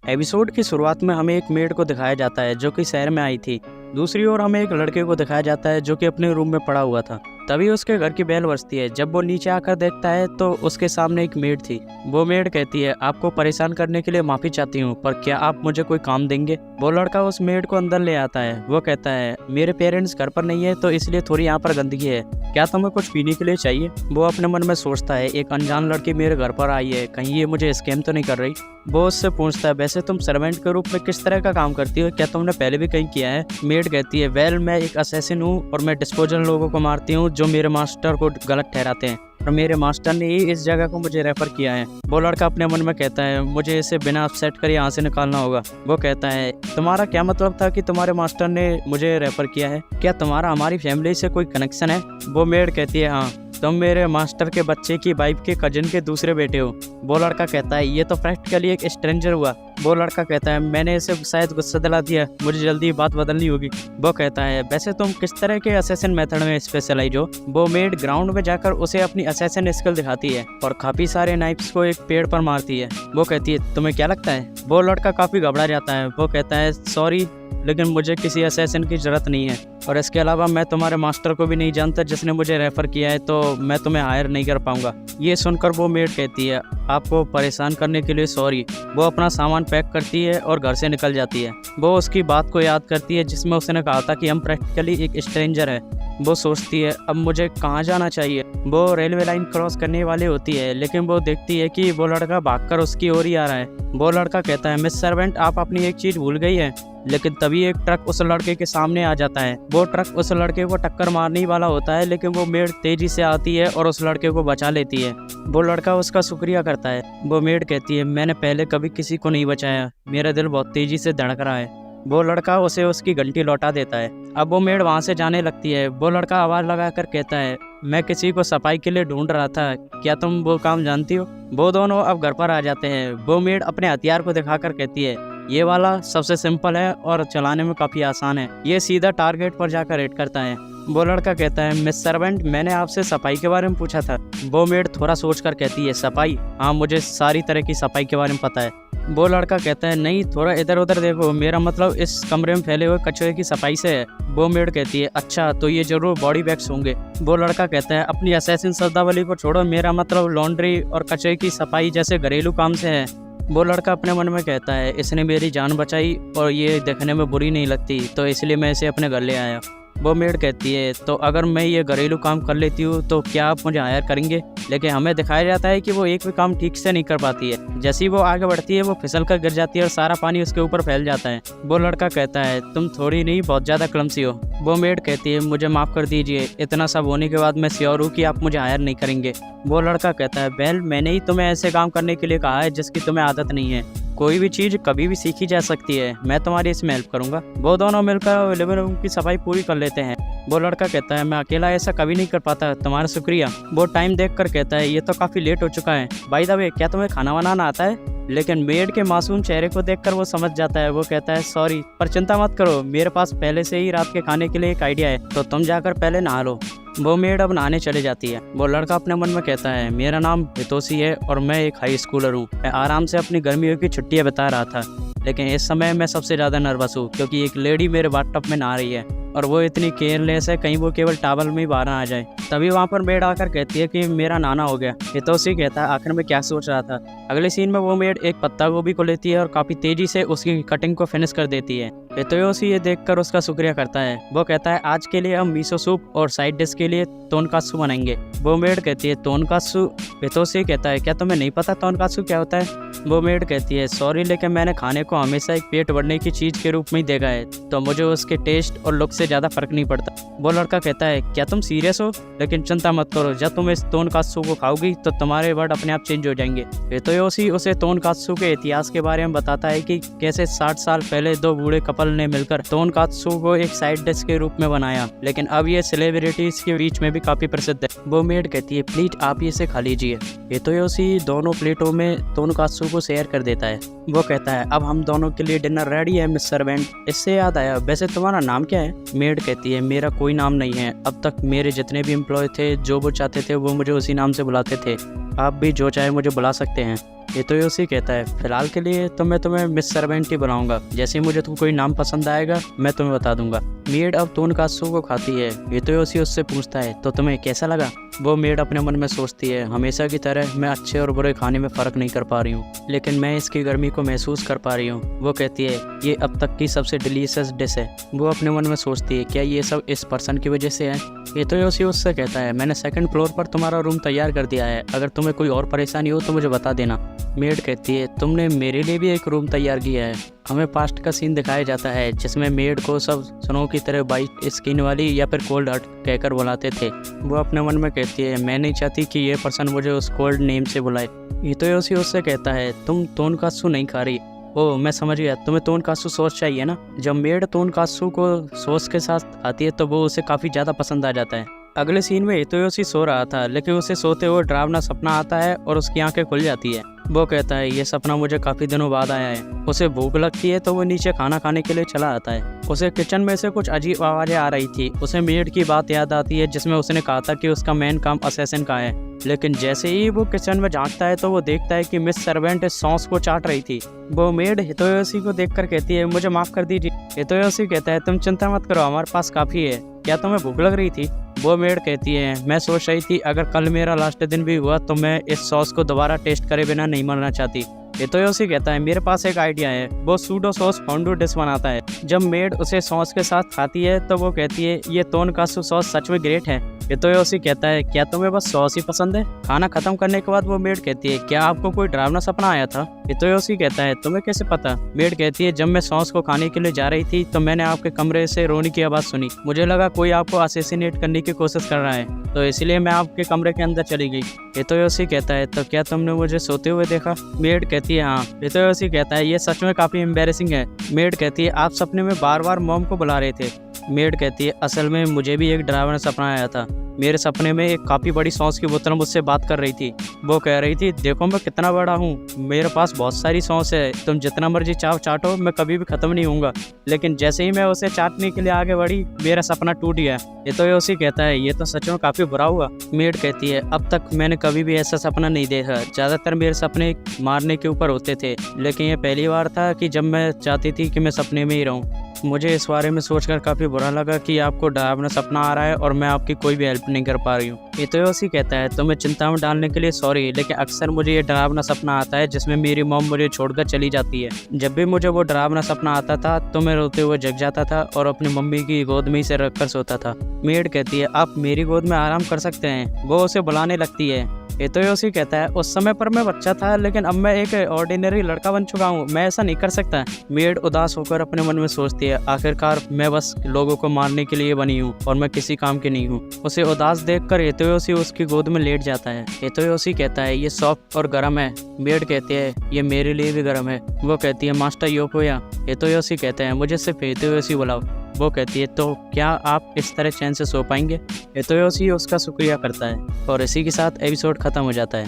Episode की शुरुआत में हमें एक मेड को दिखाया जाता है जो कि शहर में आई थी। दूसरी ओर हमें एक लड़के को दिखाया जाता है जो कि अपने रूम में पड़ा हुआ था। तभी उसके घर की बेल बजती है। जब वो नीचे आकर देखता है तो उसके सामने एक मेड थी। वो मेड कहती है, आपको परेशान करने के लिए माफ़ी चाहती हूँ, पर क्या आप मुझे कोई काम देंगे। वो लड़का उस मेड को अंदर ले आता है। वो कहता है, मेरे पेरेंट्स घर पर नहीं है तो इसलिए थोड़ी यहाँ पर गंदगी है, क्या तुम्हें कुछ पीने के लिए चाहिए। वो अपने मन में सोचता है, एक अनजान लड़की मेरे घर पर आई है, कहीं ये मुझे स्कैम तो नहीं कर रही। वो उससे पूछता है, वैसे तुम सर्वेंट के रूप में किस तरह का काम करती हो, क्या तुमने पहले भी कहीं किया है। मेड कहती है, वेल मैं एक असैसिन हूँ और मैं डिस्पोजल लोगों को मारती हूँ जो मेरे मास्टर को गलत ठहराते हैं, और मेरे मास्टर ने ही इस जगह को मुझे रेफर किया है। वो लड़का अपने मन में कहता है, मुझे इसे बिना अपसेट करे यहाँ से निकालना होगा। वो कहता है, तुम्हारा क्या मतलब था कि तुम्हारे मास्टर ने मुझे रेफर किया है, क्या तुम्हारा हमारी फैमिली से कोई कनेक्शन है। वो मेड कहती है, हाँ, तुम मेरे मास्टर के बच्चे की वाइफ के कजिन के दूसरे बेटे हो। वो लड़का कहता है, ये तो प्रैक्टिकली एक स्ट्रेंजर हुआ। वो लड़का कहता है, मैंने इसे शायद गुस्सा दिला दिया, मुझे जल्दी बात बदलनी होगी। वो कहता है, वैसे तुम किस तरह के असैसिन मेथड में स्पेशलाइज हो। वो मेड ग्राउंड में जाकर उसे अपनी असैसिन स्किल दिखाती है और काफी सारे नाइफ्स को एक पेड़ पर मारती है। वो कहती है, तुम्हें क्या लगता है। वो लड़का काफी घबरा जाता है। वो कहता है, सॉरी, लेकिन मुझे किसी असैसिन की जरूरत नहीं है, और इसके अलावा मैं तुम्हारे मास्टर को भी नहीं जानता जिसने मुझे रेफर किया है, तो मैं तुम्हें हायर नहीं कर पाऊंगा। ये सुनकर वो मेड कहती है, आपको परेशान करने के लिए सॉरी। वो अपना सामान पैक करती है और घर से निकल जाती है। वो उसकी बात को याद करती है जिसमें उसने कहा था कि हम प्रैक्टिकली एक स्ट्रेंजर है। वो सोचती है, अब मुझे कहाँ जाना चाहिए। वो रेलवे लाइन क्रॉस करने वाली होती है, लेकिन वो देखती है कि वो लड़का भागकर उसकी ओर ही आ रहा है। वो लड़का कहता है, मिस सर्वेंट, आप अपनी एक चीज़ भूल गई है। लेकिन तभी एक ट्रक उस लड़के के सामने आ जाता है। वो ट्रक उस लड़के को टक्कर मारने ही वाला होता है, लेकिन वो मेड तेजी से आती है और उस लड़के को बचा लेती है। वो लड़का उसका शुक्रिया करता है। वो मेड कहती है, मैंने पहले कभी किसी को नहीं बचाया, मेरा दिल बहुत तेजी से धड़क रहा है। वो लड़का उसे उसकी घंटी लौटा देता है। अब वो मेड वहाँ से जाने लगती है। वो लड़का आवाज़ लगाकर कहता है, मैं किसी को सफाई के लिए ढूंढ रहा था, क्या तुम वो काम जानती हो। वो दोनों अब घर पर आ जाते हैं। वो मेड अपने हथियार को दिखाकर कहती है, ये वाला सबसे सिंपल है और चलाने में काफ़ी आसान है, ये सीधा टारगेट पर जाकर हिट करता है। वो लड़का कहता है, मिस सर्वेंट, मैंने आपसे सफाई के बारे में पूछा था। वो मेड थोड़ा सोचकर कहती है, सफाई, हाँ, मुझे सारी तरह की सफाई के बारे में पता है। वो लड़का कहता है, नहीं, थोड़ा इधर उधर देखो, मेरा मतलब इस कमरे में फैले हुए कचरे की सफाई से है। वो मेड कहती है, अच्छा, तो ये जरूर बॉडी बैग्स होंगे। वो लड़का कहता है, अपनी असैसिन शब्दावली को छोड़ो, मेरा मतलब लॉन्ड्री और कचरे की सफाई जैसे घरेलू काम से है। वो लड़का अपने मन में कहता है, इसने मेरी जान बचाई और ये देखने में बुरी नहीं लगती, तो इसलिए मैं इसे अपने घर ले आया। वो मेड कहती है, तो अगर मैं ये घरेलू काम कर लेती हूँ तो क्या आप मुझे हायर करेंगे। लेकिन हमें दिखाया जाता है कि वो एक भी काम ठीक से नहीं कर पाती है। जैसे ही वो आगे बढ़ती है, वो फिसल कर गिर जाती है और सारा पानी उसके ऊपर फैल जाता है। वो लड़का कहता है, तुम थोड़ी नहीं, बहुत ज़्यादा क्लमसी हो। वो मेड कहती है, मुझे माफ़ कर दीजिए, इतना सब होने के बाद मैं श्योर हूँ कि आप मुझे हायर नहीं करेंगे। वो लड़का कहता है, वेल, मैंने ही तुम्हें ऐसे काम करने के लिए कहा है जिसकी तुम्हें आदत नहीं है। कोई भी चीज़ कभी भी सीखी जा सकती है, मैं तुम्हारी इसमें हेल्प करूंगा। वो दोनों मिलकर लिविंग रूम की सफाई पूरी कर लेते हैं। वो लड़का कहता है, मैं अकेला ऐसा कभी नहीं कर पाता, तुम्हारा शुक्रिया। वो टाइम देखकर कहता है, ये तो काफ़ी लेट हो चुका है। बाय द वे, क्या तुम्हें खाना बनाना आता है। लेकिन मेड के मासूम चेहरे को देखकर वो समझ जाता है। वो कहता है, सॉरी, पर चिंता मत करो, मेरे पास पहले से ही रात के खाने के लिए एक आइडिया है, तो तुम जाकर पहले नहा लो। वो मेड अब नहाने चले जाती है। वो लड़का अपने मन में कहता है, मेरा नाम हितोशी है और मैं एक हाई स्कूलर हूँ। मैं आराम से अपनी गर्मियों की छुट्टियाँ बिता रहा था, लेकिन इस समय मैं सबसे ज़्यादा नर्वस हूँ क्योंकि एक लेडी मेरे बाथटब में नहा रही है और वो इतनी केयरलेस है, कहीं वो केवल टॉवल में ही बाहर आ जाए। तभी वहाँ पर मेड आकर कहती है कि मेरा नाना हो गया। हितोशी कहता है, आखिर में क्या सोच रहा था। अगले सीन में वो मेड एक पत्ता गोभी को लेती है और काफ़ी तेज़ी से उसकी कटिंग को फिनिश कर देती है। हितोशी ये देखकर उसका शुक्रिया करता है। वो कहता है, आज के लिए हम मिसो सूप और साइड डिश के लिए तोनकात्सु बनाएंगे। वो मेड कहती है, तोनकात्सु। हितोशी कहता है, क्या तुम्हें नहीं पता तोनकात्सु क्या होता है। वो मेड कहती है, सॉरी, लेकिन मैंने खाने को हमेशा एक पेट भरने की चीज़ के रूप में ही देखा है, तो मुझे उसके टेस्ट और लुक से ज़्यादा फर्क नहीं पड़ता। वो लड़का कहता है, क्या तुम सीरियस हो। लेकिन चिंता मत करो, जब तुम इस तोनकात्सु को खाओगी तो तुम्हारे वर्ड अपने आप चेंज हो जाएंगे। हितोशी उसे तोनकात्सु के इतिहास के बारे में बताता है कि कैसे 60 साल पहले दो बूढ़े कपल ने मिलकर तोनकात्सु को एक साइड डिश के रूप में बनाया, लेकिन अब ये सेलिब्रिटीज के बीच में भी काफी प्रसिद्ध है। वो मेड कहती है, प्लीज आप ये इसे खा लीजिए। हितोशी दोनों प्लेटों में तोनकात्सु को शेयर कर देता है। वो कहता है, अब हम दोनों के लिए डिनर रेडी है मिस सर्वेंट। इससे याद आया, वैसे तुम्हारा नाम क्या है। मेड कहती है, मेरा कोई नाम नहीं है, अब तक मेरे जितने भी एम्प्लॉय थे जो वो चाहते थे वो मुझे उसी नाम से बुलाते थे। आप भी जो चाहे मुझे बुला सकते हैं। हितोयोशी कहता है, फिलहाल के लिए तो मैं तुम्हें मिस सर्वेंट ही बुलाऊंगा, जैसे ही मुझे तुम कोई नाम पसंद आएगा मैं तुम्हें बता दूंगा। मेड अब तोनकात्सु को खाती है। हितोयोशी उससे पूछता है, तो तुम्हें कैसा लगा? वो मेड अपने मन में सोचती है, हमेशा की तरह मैं अच्छे और बुरे खाने में फ़र्क नहीं कर पा रही हूँ, लेकिन मैं इसकी गर्मी को महसूस कर पा रही हूँ। वो कहती है, ये अब तक की सबसे डिलीशियस डिश है। वो अपने मन में सोचती है, क्या ये सब इस पर्सन की वजह से है? हितोयोशी उससे कहता है, मैंने सेकंड फ्लोर पर तुम्हारा रूम तैयार कर दिया है, अगर तुम्हें कोई और परेशानी हो तो मुझे बता देना। मेड कहती है, तुमने मेरे लिए भी एक रूम तैयार किया है। हमें पास्ट का सीन दिखाया जाता है जिसमें मेड को सब स्नो की तरह वाइट स्किन वाली या फिर कोल्ड हार्ट कहकर बुलाते थे। वो अपने मन में कहती है, मैं नहीं चाहती कि ये पर्सन मुझे उस कोल्ड नेम से बुलाए। हितोयोशी उससे कहता है, तुम तोनकात्सु नहीं खा रही? ओह मैं समझ गया, तुम्हें तोनकात्सु सॉस चाहिए ना। जब मेड तोनकात्सु को सॉस के साथ खाती है तो वो उसे काफ़ी ज़्यादा पसंद आ जाता है। अगले सीन में हितोयोशी सो रहा था, लेकिन उसे सोते हुए डरावना सपना आता है और उसकी आंखें खुल जाती है। वो कहता है, ये सपना मुझे काफ़ी दिनों बाद आया है। उसे भूख लगती है तो वो नीचे खाना खाने के लिए चला आता है। उसे किचन में से कुछ अजीब आवाज़ें आ रही थी। उसे मेड की बात याद आती है जिसमें उसने कहा था कि उसका मेन काम असैसिन का है। लेकिन जैसे ही वो किचन में झांकता है तो वो देखता है कि मिस सर्वेंट सॉस को चाट रही थी। वो मेड हितोयोशी को देखकर कहती है, मुझे माफ़ कर दीजिए। हितोयोशी कहता है, तुम चिंता मत करो, हमारे पास काफ़ी है। क्या तुम्हें भूख लग रही थी? वो मेड कहती है, मैं सोच रही थी अगर कल मेरा लास्ट दिन भी हुआ तो मैं इस सॉस को दोबारा टेस्ट करे बिना नहीं मरना चाहती। हितोयोशी कहता है, मेरे पास एक आइडिया है। वो सूडो सॉस फोंडू डिश बनाता है। जब मेड उसे सॉस के साथ खाती है तो वो कहती है, ये तोनकात्सु सॉस सच में ग्रेट है। हितोयोशी कहता है, क्या तुम्हें बस सॉस ही पसंद है? खाना खत्म करने के बाद वो मेड कहती है, क्या आपको कोई डरावना सपना आया था? हितोयोशी कहता है, तुम्हें कैसे पता? मेड कहती है, जब मैं सॉस को खाने के लिए जा रही थी तो मैंने आपके कमरे से रोने की आवाज़ सुनी। मुझे लगा कोई आपको असैसिनेट करने की कोशिश कर रहा है, तो इसलिए मैं आपके कमरे के अंदर चली गई। हितोयोशी कहता है, तो क्या तुमने मुझे सोते हुए देखा? मेड कहती है, हाँ। हितोयोशी कहता है, ये सच में काफ़ी एम्बैरेसिंग है। मेड कहती है, आप सपने में बार बार मॉम को बुला रहे थे। मेड कहती है, असल में मुझे भी एक डरावना सपना आया था। मेरे सपने में एक काफ़ी बड़ी सॉस की बोतल मुझसे बात कर रही थी। वो कह रही थी, देखो मैं कितना बड़ा हूँ, मेरे पास बहुत सारी सॉस है, तुम जितना मर्जी चाटो, मैं कभी भी ख़त्म नहीं होऊंगा। लेकिन जैसे ही मैं उसे चाटने के लिए आगे बढ़ी, मेरा सपना टूट गया। हितोयोशी कहता है, ये तो सच में काफ़ी बुरा हुआ। मेड कहती है, अब तक मैंने कभी भी ऐसा सपना नहीं देखा। ज़्यादातर मेरे सपने मारने के ऊपर होते थे, लेकिन ये पहली बार था कि जब मैं चाहती थी कि मैं सपने में ही रहूँ। मुझे इस बारे में सोचकर काफ़ी बुरा लगा कि आपको डरावना सपना आ रहा है और मैं आपकी कोई भी हेल्प नहीं कर पा रही हूँ। हितोयोशी कहता है, तुम्हें चिंता में डालने के लिए सॉरी, लेकिन अक्सर मुझे ये डरावना सपना आता है जिसमें मेरी मॉम मुझे छोड़कर चली जाती है। जब भी मुझे वो डरावना सपना आता था तो मैं रोते हुए जग जाता था और अपनी मम्मी की गोद में ही से रखकर सोता था। मेड कहती है, आप मेरी गोद में आराम कर सकते हैं। वो उसे बुलाने लगती है। हितोयोशी कहता है, उस समय पर मैं बच्चा था, लेकिन अब मैं एक ऑर्डिनरी लड़का बन चुका हूँ, मैं ऐसा नहीं कर सकता। मेड उदास होकर अपने मन में सोचती है, आखिरकार मैं बस लोगों को मारने के लिए बनी हूँ और मैं किसी काम की नहीं हूँ। उसे उदास देखकर हितोयोशी उसकी गोद में लेट जाता है। हितोयोशी कहता है, ये सॉफ्ट और गर्म है। मेड कहती है, ये मेरे लिए भी गर्म है। वो कहती है, मास्टर योकोया। हितोयोशी कहते हैं, मुझे सिर्फ हितोयोशी बुलाओ। वो कहती है, तो क्या आप इस तरह चैन से सो पाएंगे? हितोयोशी उसका शुक्रिया करता है और इसी के साथ एपिसोड खत्म हो जाता है।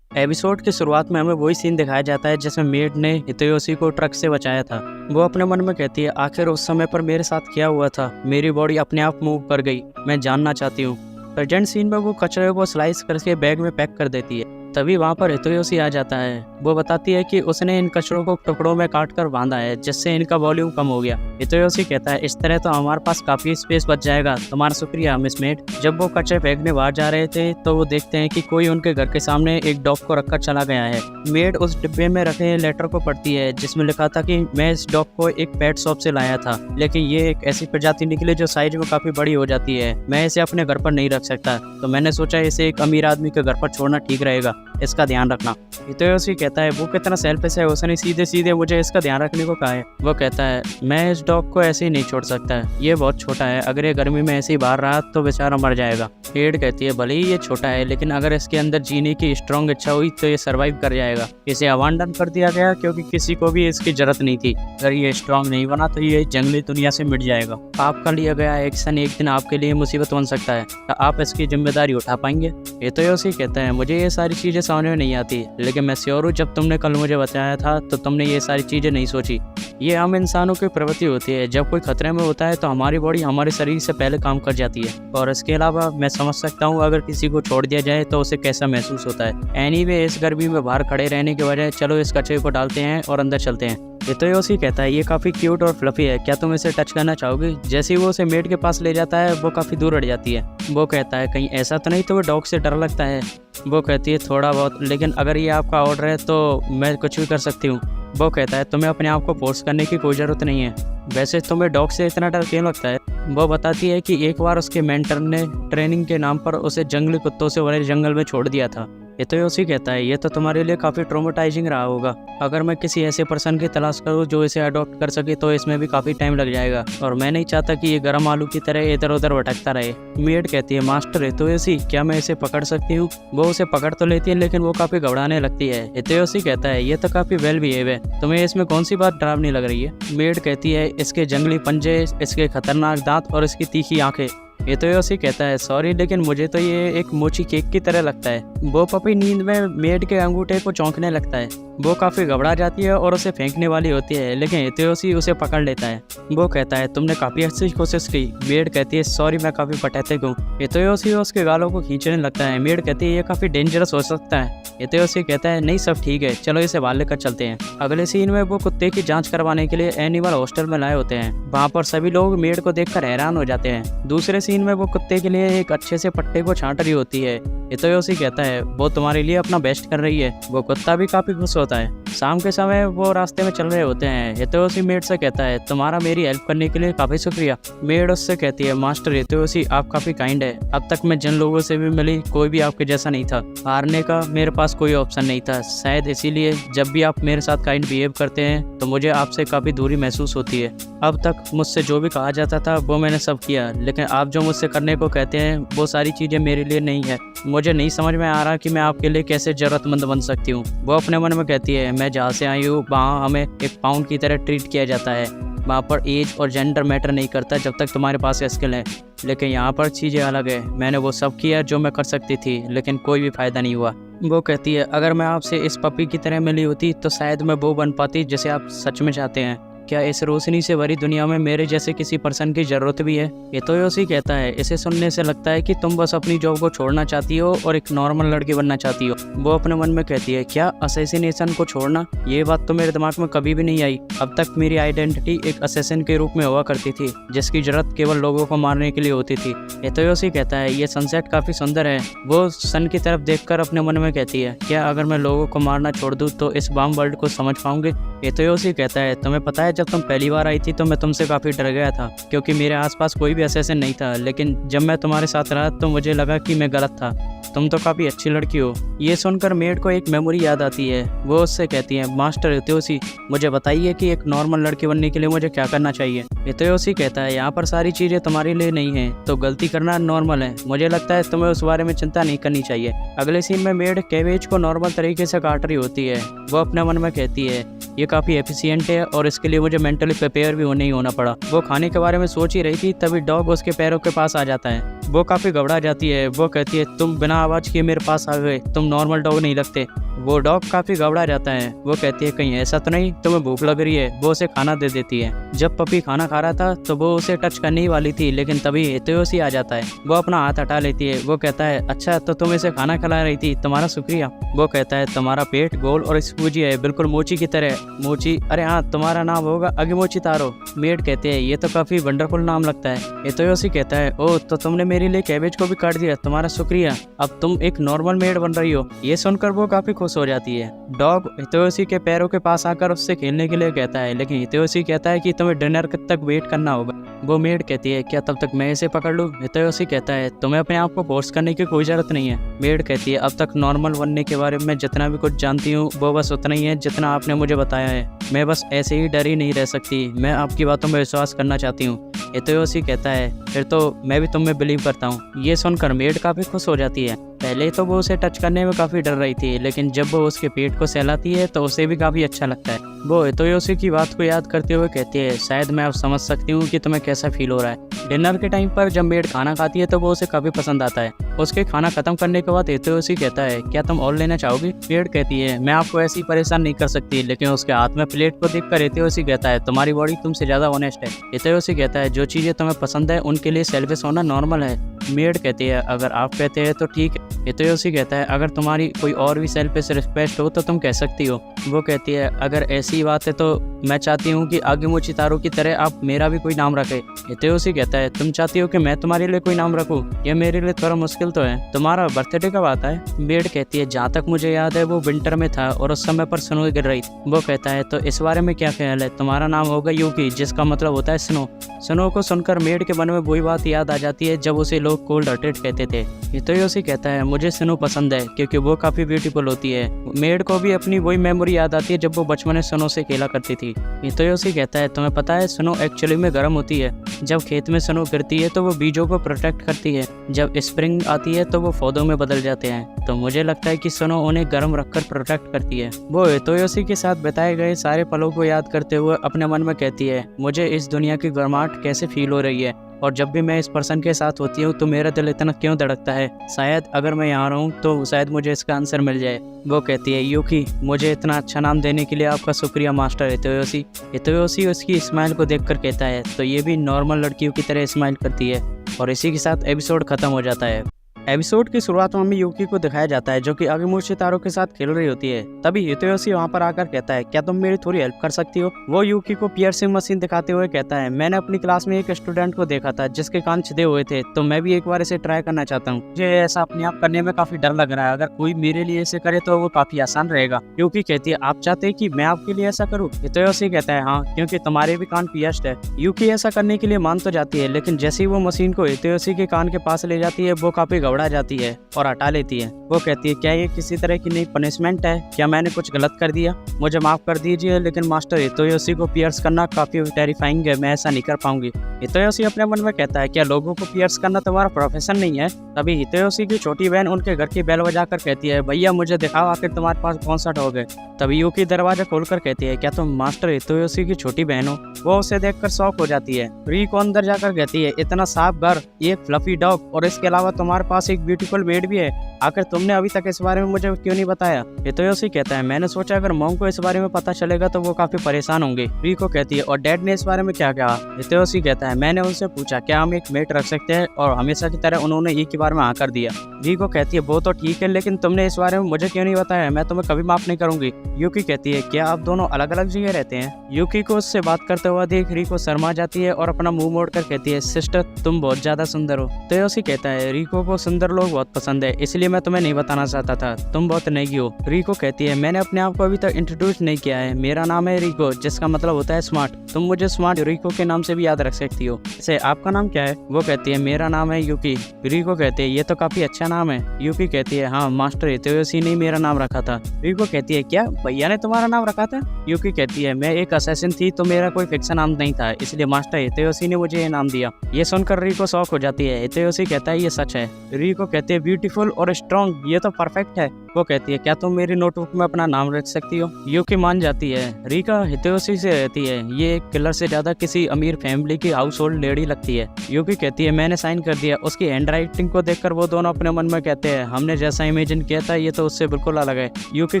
एपिसोड की शुरुआत में हमें वही सीन दिखाया जाता है जिसमें मेड ने हितोयोशी को ट्रक से बचाया था। वो अपने मन में कहती है, आखिर उस समय पर मेरे साथ क्या हुआ था? मेरी बॉडी अपने आप मूव कर गई, मैं जानना चाहती हूँ। प्रेजेंट सीन में वो कचरे को स्लाइस करके बैग में पैक कर देती है। तभी वहाँ पर हितोयोशी आ जाता है। वो बताती है कि उसने इन कचरों को टुकड़ों में काटकर बांधा है जिससे इनका वॉल्यूम कम हो गया। हितोयोशी कहता है, इस तरह तो हमारे पास काफ़ी स्पेस बच जाएगा, तुम्हारा शुक्रिया मिस मेड। जब वो कचरे फेंकने बाहर जा रहे थे तो वो देखते हैं कि कोई उनके घर के सामने एक डॉग को रखकर चला गया है। मेड उस डिब्बे में रखे लेटर को पढ़ती है जिसमें लिखा था कि मैं इस डॉग को एक पेट शॉप से लाया था, लेकिन ये एक ऐसी प्रजाति निकली जो साइज में काफ़ी बड़ी हो जाती है। मैं इसे अपने घर पर नहीं रख सकता, तो मैंने सोचा इसे एक अमीर आदमी के घर पर छोड़ना ठीक रहेगा, इसका ध्यान रखना। हितोयोशी कहता है, वो कितना सेल्फिश है, उसने सीधे सीधे मुझे इसका ध्यान रखने को कहा है। वो कहता है, मैं इस डॉग को ऐसे ही नहीं छोड़ सकता, ये बहुत छोटा है, अगर ये गर्मी में ऐसे ही बाहर रहा तो बेचारा मर जाएगा। मेड कहती है, भले ही ये छोटा है, लेकिन अगर इसके अंदर जीने की स्ट्रॉन्ग इच्छा हुई तो ये सर्वाइव कर जाएगा। इसे अबांडन कर दिया गया क्योंकि किसी को भी इसकी जरूरत नहीं थी। अगर ये स्ट्रॉन्ग नहीं बना तो ये जंगली दुनिया से मिट जाएगा। आपका लिया गया एक्शन एक दिन आपके लिए मुसीबत बन सकता है, तो आप इसकी जिम्मेदारी उठा पाएंगे? हितोयोशी कहता है, मुझे ये सारी चीज़ें समझ में नहीं आती, लेकिन मैं श्योर हूँ जब तुमने कल मुझे बताया था तो तुमने ये सारी चीज़ें नहीं सोची। ये हम इंसानों की प्रवृत्ति होती है, जब कोई खतरे में होता है तो हमारी बॉडी हमारे शरीर से पहले काम कर जाती है। और इसके अलावा मैं समझ सकता हूँ अगर किसी को छोड़ दिया जाए तो उसे कैसा महसूस होता है। एनीवे, इस गर्मी में बाहर खड़े रहने के बजाय चलो इस कचरे को डालते हैं और अंदर चलते हैं। हितोयोशी कहता है ये काफ़ी क्यूट और फ्लफी है, क्या तुम इसे टच करना चाहोगे? जैसे ही वो उसे मेड के पास ले जाता है वो काफ़ी दूर हट जाती है। वो कहता है कहीं ऐसा तो नहीं तुम्हें डॉग से डर लगता है? वो कहती है थोड़ा बहुत, लेकिन अगर ये आपका ऑर्डर है तो मैं कुछ भी कर सकती हूँ। वो कहता है तुम्हें अपने आप को फोर्स करने की कोई ज़रूरत नहीं है। वैसे तुम्हें डॉग से इतना डर क्यों लगता है? वो बताती है कि एक बार उसके मेंटर ने ट्रेनिंग के नाम पर उसे जंगली कुत्तों से भरे जंगल में छोड़ दिया था। हितोयोशी कहता है ये तो तुम्हारे लिए काफ़ी ट्रॉमेटाइजिंग रहा होगा। अगर मैं किसी ऐसे पर्सन की तलाश करूँ जो इसे अडॉप्ट कर सके तो इसमें भी काफ़ी टाइम लग जाएगा, और मैं नहीं चाहता कि ये गर्म आलू की तरह इधर उधर भटकता रहे। मेड कहती है मास्टर हितोयोशी, क्या मैं इसे पकड़ सकती हूँ? वो उसे पकड़ तो लेती है लेकिन वो काफ़ी घबराने लगती है। हितोयोशी कहता है ये तो काफ़ी वेल बिहेव है, तुम्हें इसमें कौन सी बात डरावनी लग रही है? मेड कहती है इसके जंगली पंजे, इसके खतरनाक दांत और इसकी तीखी आंखें। हितोयोशी कहता है सॉरी, लेकिन मुझे तो ये एक मोची केक की तरह लगता है। वो पपी नींद में मेड के अंगूठे को चौंकने लगता है। वो काफ़ी घबरा जाती है और उसे फेंकने वाली होती है, लेकिन हितोयोशी उसे पकड़ लेता है। वो कहता है तुमने काफ़ी अच्छी कोशिश की। मेड कहती है सॉरी, मैं काफ़ी पटैतिक हूँ। हितोयोशी उसके गालों को खींचने लगता है। मेड कहती है ये काफ़ी डेंजरस हो सकता है। हितोयोशी कहता है नहीं सब ठीक है, चलो इसे बाहर लेकर चलते हैं। अगले सीन में वो कुत्ते की जांच करवाने के लिए एनिमल हॉस्टल में लाए होते हैं। वहाँ पर सभी लोग मेड को देखकर हैरान हो जाते हैं। दूसरे सीन में वो कुत्ते के लिए एक अच्छे से पट्टे को छांट रही होती है। हितोयोशी कहता है वो तुम्हारे लिए अपना बेस्ट कर रही है। वो कुत्ता भी काफ़ी खुश होता है। शाम के समय वो रास्ते में चल रहे होते हैं। हितोयोशी मेड से कहता है तुम्हारा मेरी हेल्प करने के लिए काफ़ी शुक्रिया। मेड उससे कहती है मास्टर हितोयोशी, आप काफ़ी काइंड है। अब तक मैं जिन लोगों से भी मिली कोई भी आपके जैसा नहीं था। हारने का मेरे पास कोई ऑप्शन नहीं था, शायद इसीलिए जब भी आप मेरे साथ काइंड बिहेव करते हैं तो मुझे आपसे काफ़ी दूरी महसूस होती है। अब तक मुझसे जो भी कहा जाता था वो मैंने सब किया, लेकिन आप जो मुझसे करने को कहते हैं वो सारी चीज़ें मेरे लिए नहीं है। मुझे नहीं समझ में आ रहा कि मैं आपके लिए कैसे ज़रूरतमंद बन सकती हूँ। वो अपने मन में कहती है मैं जहाँ से आई हूँ वहाँ हमें एक पाउंड की तरह ट्रीट किया जाता है। वहाँ पर एज और जेंडर मैटर नहीं करता जब तक तुम्हारे पास स्किल है, लेकिन यहाँ पर चीज़ें अलग है। मैंने वो सब किया जो मैं कर सकती थी, लेकिन कोई भी फ़ायदा नहीं हुआ। वो कहती है अगर मैं आपसे इस पपी की तरह मिली होती तो शायद मैं वो बन पाती जिसे आप सच में चाहते हैं। क्या इस रोशनी से भरी दुनिया में मेरे जैसे किसी पर्सन की ज़रूरत भी है? हितोयोशी कहता है इसे सुनने से लगता है कि तुम बस अपनी जॉब को छोड़ना चाहती हो और एक नॉर्मल लड़की बनना चाहती हो। वो अपने मन में कहती है क्या असैसिनेशन को छोड़ना? ये बात तो मेरे दिमाग में कभी भी नहीं आई। अब तक मेरी आइडेंटिटी एक असैसिन के रूप में हुआ करती थी जिसकी जरूरत केवल लोगों को मारने के लिए होती थी। हितोयोशी कहता है ये सनसेट काफ़ी सुंदर है। वो सन की तरफ देखकर अपने मन में कहती है क्या अगर मैं लोगों को मारना छोड़ दूँ तो इस वार्म वर्ल्ड को समझ पाऊंगी? हितोयोशी कहता है तुम्हें पता है जब तुम पहली बार आई थी तो मैं तुमसे काफ़ी डर गया था क्योंकि मेरे आसपास कोई भी असैसिन नहीं था, लेकिन जब मैं तुम्हारे साथ रहा तो मुझे लगा कि मैं गलत था। तुम तो काफ़ी अच्छी लड़की हो। ये सुनकर मेड को एक मेमोरी याद आती है। वो उससे कहती है मास्टर हितोयोशी, मुझे बताइए कि एक नॉर्मल लड़की बनने के लिए मुझे क्या करना चाहिए? हितोयोशी कहता है यहाँ पर सारी चीज़ें तुम्हारे लिए नहीं हैं, तो गलती करना नॉर्मल है। मुझे लगता है तुम्हें उस बारे में चिंता नहीं करनी चाहिए। अगले सीन में मेड कैबेज को नॉर्मल तरीके से काट रही होती है। वो अपने मन में कहती है ये काफ़ी एफिशिएंट है और इसके लिए मुझे मेंटली प्रिपेयर भी होना पड़ा। वो खाने के बारे में सोच ही रही थी तभी डॉग उसके पैरों के पास आ जाता है। वो काफ़ी घबरा जाती है। वो कहती है तुम बिना आवाज़ किए मेरे पास आ गए, तुम नॉर्मल डॉग नहीं लगते। वो डॉग काफ़ी घबरा जाता है। वो कहती है कहीं ऐसा तो नहीं तुम्हें भूख लग रही है? वो उसे खाना दे देती है। जब पपी खाना खा रहा था तो वो उसे टच करने ही वाली थी, लेकिन तभी हितोयोशी आ जाता है। वो अपना हाथ हटा लेती है। वो कहता है अच्छा तो तुम इसे खाना खिला रही थी, तुम्हारा शुक्रिया। वो कहता है तुम्हारा पेट गोल और स्पूजी है, बिल्कुल मोची की तरह। मोची? अरे हाँ, तुम्हारा नाम होगा अगिमोची तारो। मेड कहते हैं ये तो काफ़ी वंडरफुल नाम लगता है। हितोयोशी कहता है ओह तो तुमने मेरे लिए कैबेज को भी काट दिया, तुम्हारा शुक्रिया। अब तुम एक नॉर्मल मेड बन रही हो। ये सुनकर वो काफ़ी खुश हो जाती है। डॉग हितोयोशी के पैरों के पास आकर उससे खेलने के लिए कहता है, लेकिन हितोयोशी कहता है कि तुम्हें डिनर तक वेट करना होगा। वो मेड कहती है क्या तब तक मैं इसे पकड़ लूँ? हितोयोशी कहता है तुम्हें अपने आप को फोर्स करने की कोई ज़रूरत नहीं है। मेड कहती है अब तक नॉर्मल बनने के बारे में जितना भी कुछ जानती हूँ वो बस उतना ही है जितना आपने मुझे बताया है। मैं बस ऐसे ही डरी नहीं रह सकती, मैं आपकी बातों में विश्वास करना चाहती हूँ। हितोयोशी कहता है फिर तो मैं भी तुम में बिलीव करता हूँ। ये सुनकर मेड काफ़ी खुश हो जाती है। पहले तो वो उसे टच करने में काफ़ी डर रही थी, लेकिन जब वो उसके पेट को सहलाती है तो उसे भी काफ़ी अच्छा लगता है। वो हितोयोशी की बात को याद करते हुए कहती है शायद मैं अब समझ सकती हूँ कि तुम्हें कैसा फील हो रहा है। डिनर के टाइम पर जब मेड खाना खाती है तो वो उसे काफी पसंद आता है। उसके खाना खत्म करने के बाद हितोयोशी कहता है, क्या तुम और लेना चाहोगी? मेड कहती है, मैं आपको ऐसे ही परेशान नहीं कर सकती, लेकिन उसके हाथ में प्लेट को देखकर हितोयोशी कहता है, तुम्हारी बॉडी तुमसे ज्यादा ऑनेस्ट है। हितोयोशी कहता है, जो चीजें तुम्हें पसंद है उनके लिए सेल्फिश होना नॉर्मल है। मेड कहती है, अगर आप कहते हैं तो ठीक है। हितोयोशी कहता है, अगर तुम्हारी कोई और भी सेल्फिश रिक्वेस्ट हो तो तुम कह सकती हो। वो कहती है, अगर ऐसी बात है तो मैं चाहती हूँ कि आगिमुची तारो की तरह आप मेरा भी कोई नाम रखे। हितोयोशी कहता है, तुम चाहती हो कि मैं तुम्हारे लिए कोई नाम रखूँ? ये मेरे लिए थोड़ा मुश्किल तो है। तुम्हारा बर्थडे कब आता है? मेड कहती है, जहाँ तक मुझे याद है वो विंटर में था और उस समय पर स्नो गिर रही थी। वो कहता है, तो इस बारे में क्या ख्याल है? तुम्हारा नाम होगा यूकी, जिसका मतलब होता है स्नो। स्नो को सुनकर मेड के मन में वही बात याद आ जाती है जब उसे लोग कोल्ड हार्टेड कहते थे। हितोयोशी कहता है, मुझे स्नो पसंद है क्योंकि वो काफी ब्यूटीफुल होती है। मेड को भी अपनी वही मेमोरी याद आती है जब वो बचपन में स्नो से खेला करती थी। हितोयोशी कहता है, तुम्हें पता है स्नो एक्चुअली में गर्म होती है। जब खेत में स्नो गिरती है तो वो बीजों को प्रोटेक्ट करती है, जब स्प्रिंग आती है तो वो पौधों में बदल जाते हैं। तो मुझे लगता है कि स्नो उन्हें गर्म रखकर प्रोटेक्ट करती है। वो हितोयोशी के साथ बिताए गए सारे पलों को याद करते हुए अपने मन में कहती है, मुझे इस दुनिया की गर्माहट कैसे फील हो रही है, और जब भी मैं इस पर्सन के साथ होती हूँ तो मेरा दिल इतना क्यों धड़कता है। शायद अगर मैं यहाँ रहूँ तो शायद मुझे इसका आंसर मिल जाए। वो कहती है, यूकी, मुझे इतना अच्छा नाम देने के लिए आपका शुक्रिया मास्टर हितोयोशी। हितोयोशी उसकी स्माइल को देखकर कहता है, तो ये भी नॉर्मल लड़कियों की तरह स्माइल करती है। और इसी के साथ एपिसोड खत्म हो जाता है। एपिसोड की शुरुआत में हमें यूकी को दिखाया जाता है जो कि आगिमुची तारो के साथ खेल रही होती है। तभी हितोयोशी वहाँ पर आकर कहता है, क्या तुम मेरी थोड़ी हेल्प कर सकती हो? वो यूकी को पियर्सिंग मशीन दिखाते हुए कहता है, मैंने अपनी क्लास में एक स्टूडेंट को देखा था जिसके कान छिदे हुए थे, तो मैं भी एक बार इसे ट्राई करना चाहता हूँ। मुझे ऐसा अपने आप करने में काफी डर लग रहा है, अगर कोई मेरे लिए इसे करे तो वो काफी आसान रहेगा। यूकी कहती है, आप चाहते हैं कि मैं आपके लिए ऐसा करूँ? हितोयोशी कहता है, हाँ, क्योंकि तुम्हारे भी कान पियर्स्ड है। यूकी ऐसा करने के लिए मान तो जाती है, लेकिन जैसे ही वो मशीन को हितोयोशी के कान के पास ले जाती है वो काफी घबरा जाती है और हटा लेती है। वो कहती है, क्या ये किसी तरह की नई पनिशमेंट है? क्या मैंने कुछ गलत कर दिया? मुझे माफ कर दीजिए, लेकिन मास्टर हितोयोशी को पियर्स करना काफी टेरिफाइंग है, मैं ऐसा नहीं कर पाऊंगी। हितोयोशी अपने मन में कहता है, क्या लोगों को पियर्स करना तुम्हारा प्रोफेशन नहीं है? तभी हितोयोशी की छोटी बहन उनके घर की बेल बजाकर कहती है, भैया मुझे दिखाओ आखिर तुम्हारे पास कौन सा डॉग है। तभी यूकी दरवाजा खोलकर कहती है, क्या तुम मास्टर हितोयोशी की छोटी बहन हो? वो उसे देखकर शॉक हो जाती है। रिको अंदर जाकर कहती है, इतना साफ घर, एक फ्लफी डॉग, और इसके अलावा तुम्हारे पास एक ब्यूटीफुल मेड भी है। आखिर तुमने अभी तक इस बारे में मुझे क्यों नहीं बताया? हितोयोशी कहता है, मैंने सोचा अगर मॉम को इस बारे में पता चलेगा तो वो काफी परेशान होंगे। रिको कहती है, और डैड ने इस बारे में क्या कहा? हितोयोशी कहता है, मैंने उनसे पूछा क्या हम एक मेट रख सकते हैं, और हमेशा की तरह उन्होंने एक ही बार में हाँ कर दिया। रिको कहती है, वो तो ठीक है, लेकिन तुमने इस बारे में मुझे क्यों नहीं बताया? मैं तुम्हें कभी माफ नहीं करूंगी। यूकी कहती है, क्या आप दोनों अलग अलग जगह रहते हैं? यूकी को उससे बात करते हुए देख रिको शर्मा जाती है और अपना मुंह मोड़कर कहती है, सिस्टर तुम बहुत ज्यादा सुंदर हो। हितोयोशी कहता है, रिको को सुंदर लोग बहुत पसंद है, इसलिए मैं तुम्हें नहीं बताना चाहता था, तुम बहुत नेगी हो। रिको कहती है, मैंने अपने आप को अभी तक इंट्रोड्यूस नहीं किया है, मेरा नाम है रिको, जिसका मतलब होता है स्मार्ट। तुम मुझे स्मार्ट रिको के नाम से भी याद रख सकती हो। इसे आपका नाम क्या है? वो कहती है, मेरा नाम है यूकी। रिको कहती है, ये तो काफी अच्छा नाम है। यूकी कहती है, हाँ, मास्टर हितोयोशी ने मेरा नाम रखा था। रिको कहती है, क्या भैया ने तुम्हारा नाम रखा था? यूकी कहती है, मैं एक असैसिन थी तो मेरा कोई फिक्शन नाम नहीं था, इसलिए मास्टर हितोयोशी ने मुझे ये नाम दिया। ये सुनकर रिको शॉक हो जाती है। हितोयोशी कहता है, ये सच है? रिको कहती है, ब्यूटीफुल और स्ट्रॉन्ग, ये तो परफेक्ट है। वो कहती है, क्या तुम मेरी नोटबुक में अपना नाम रख सकती हो? यूकी मान जाती है। रिका हितोयोशी से रहती है, ये एक किलर से ज्यादा किसी अमीर फैमिली की हाउस होल्ड लेडी लगती है। यूकी कहती है, मैंने साइन कर दिया। उसकी हैंड राइटिंग को देखकर वो दोनों अपने मन में कहते हैं, हमने जैसा इमेजिन किया था ये तो उससे बिल्कुल अलग है। यूकी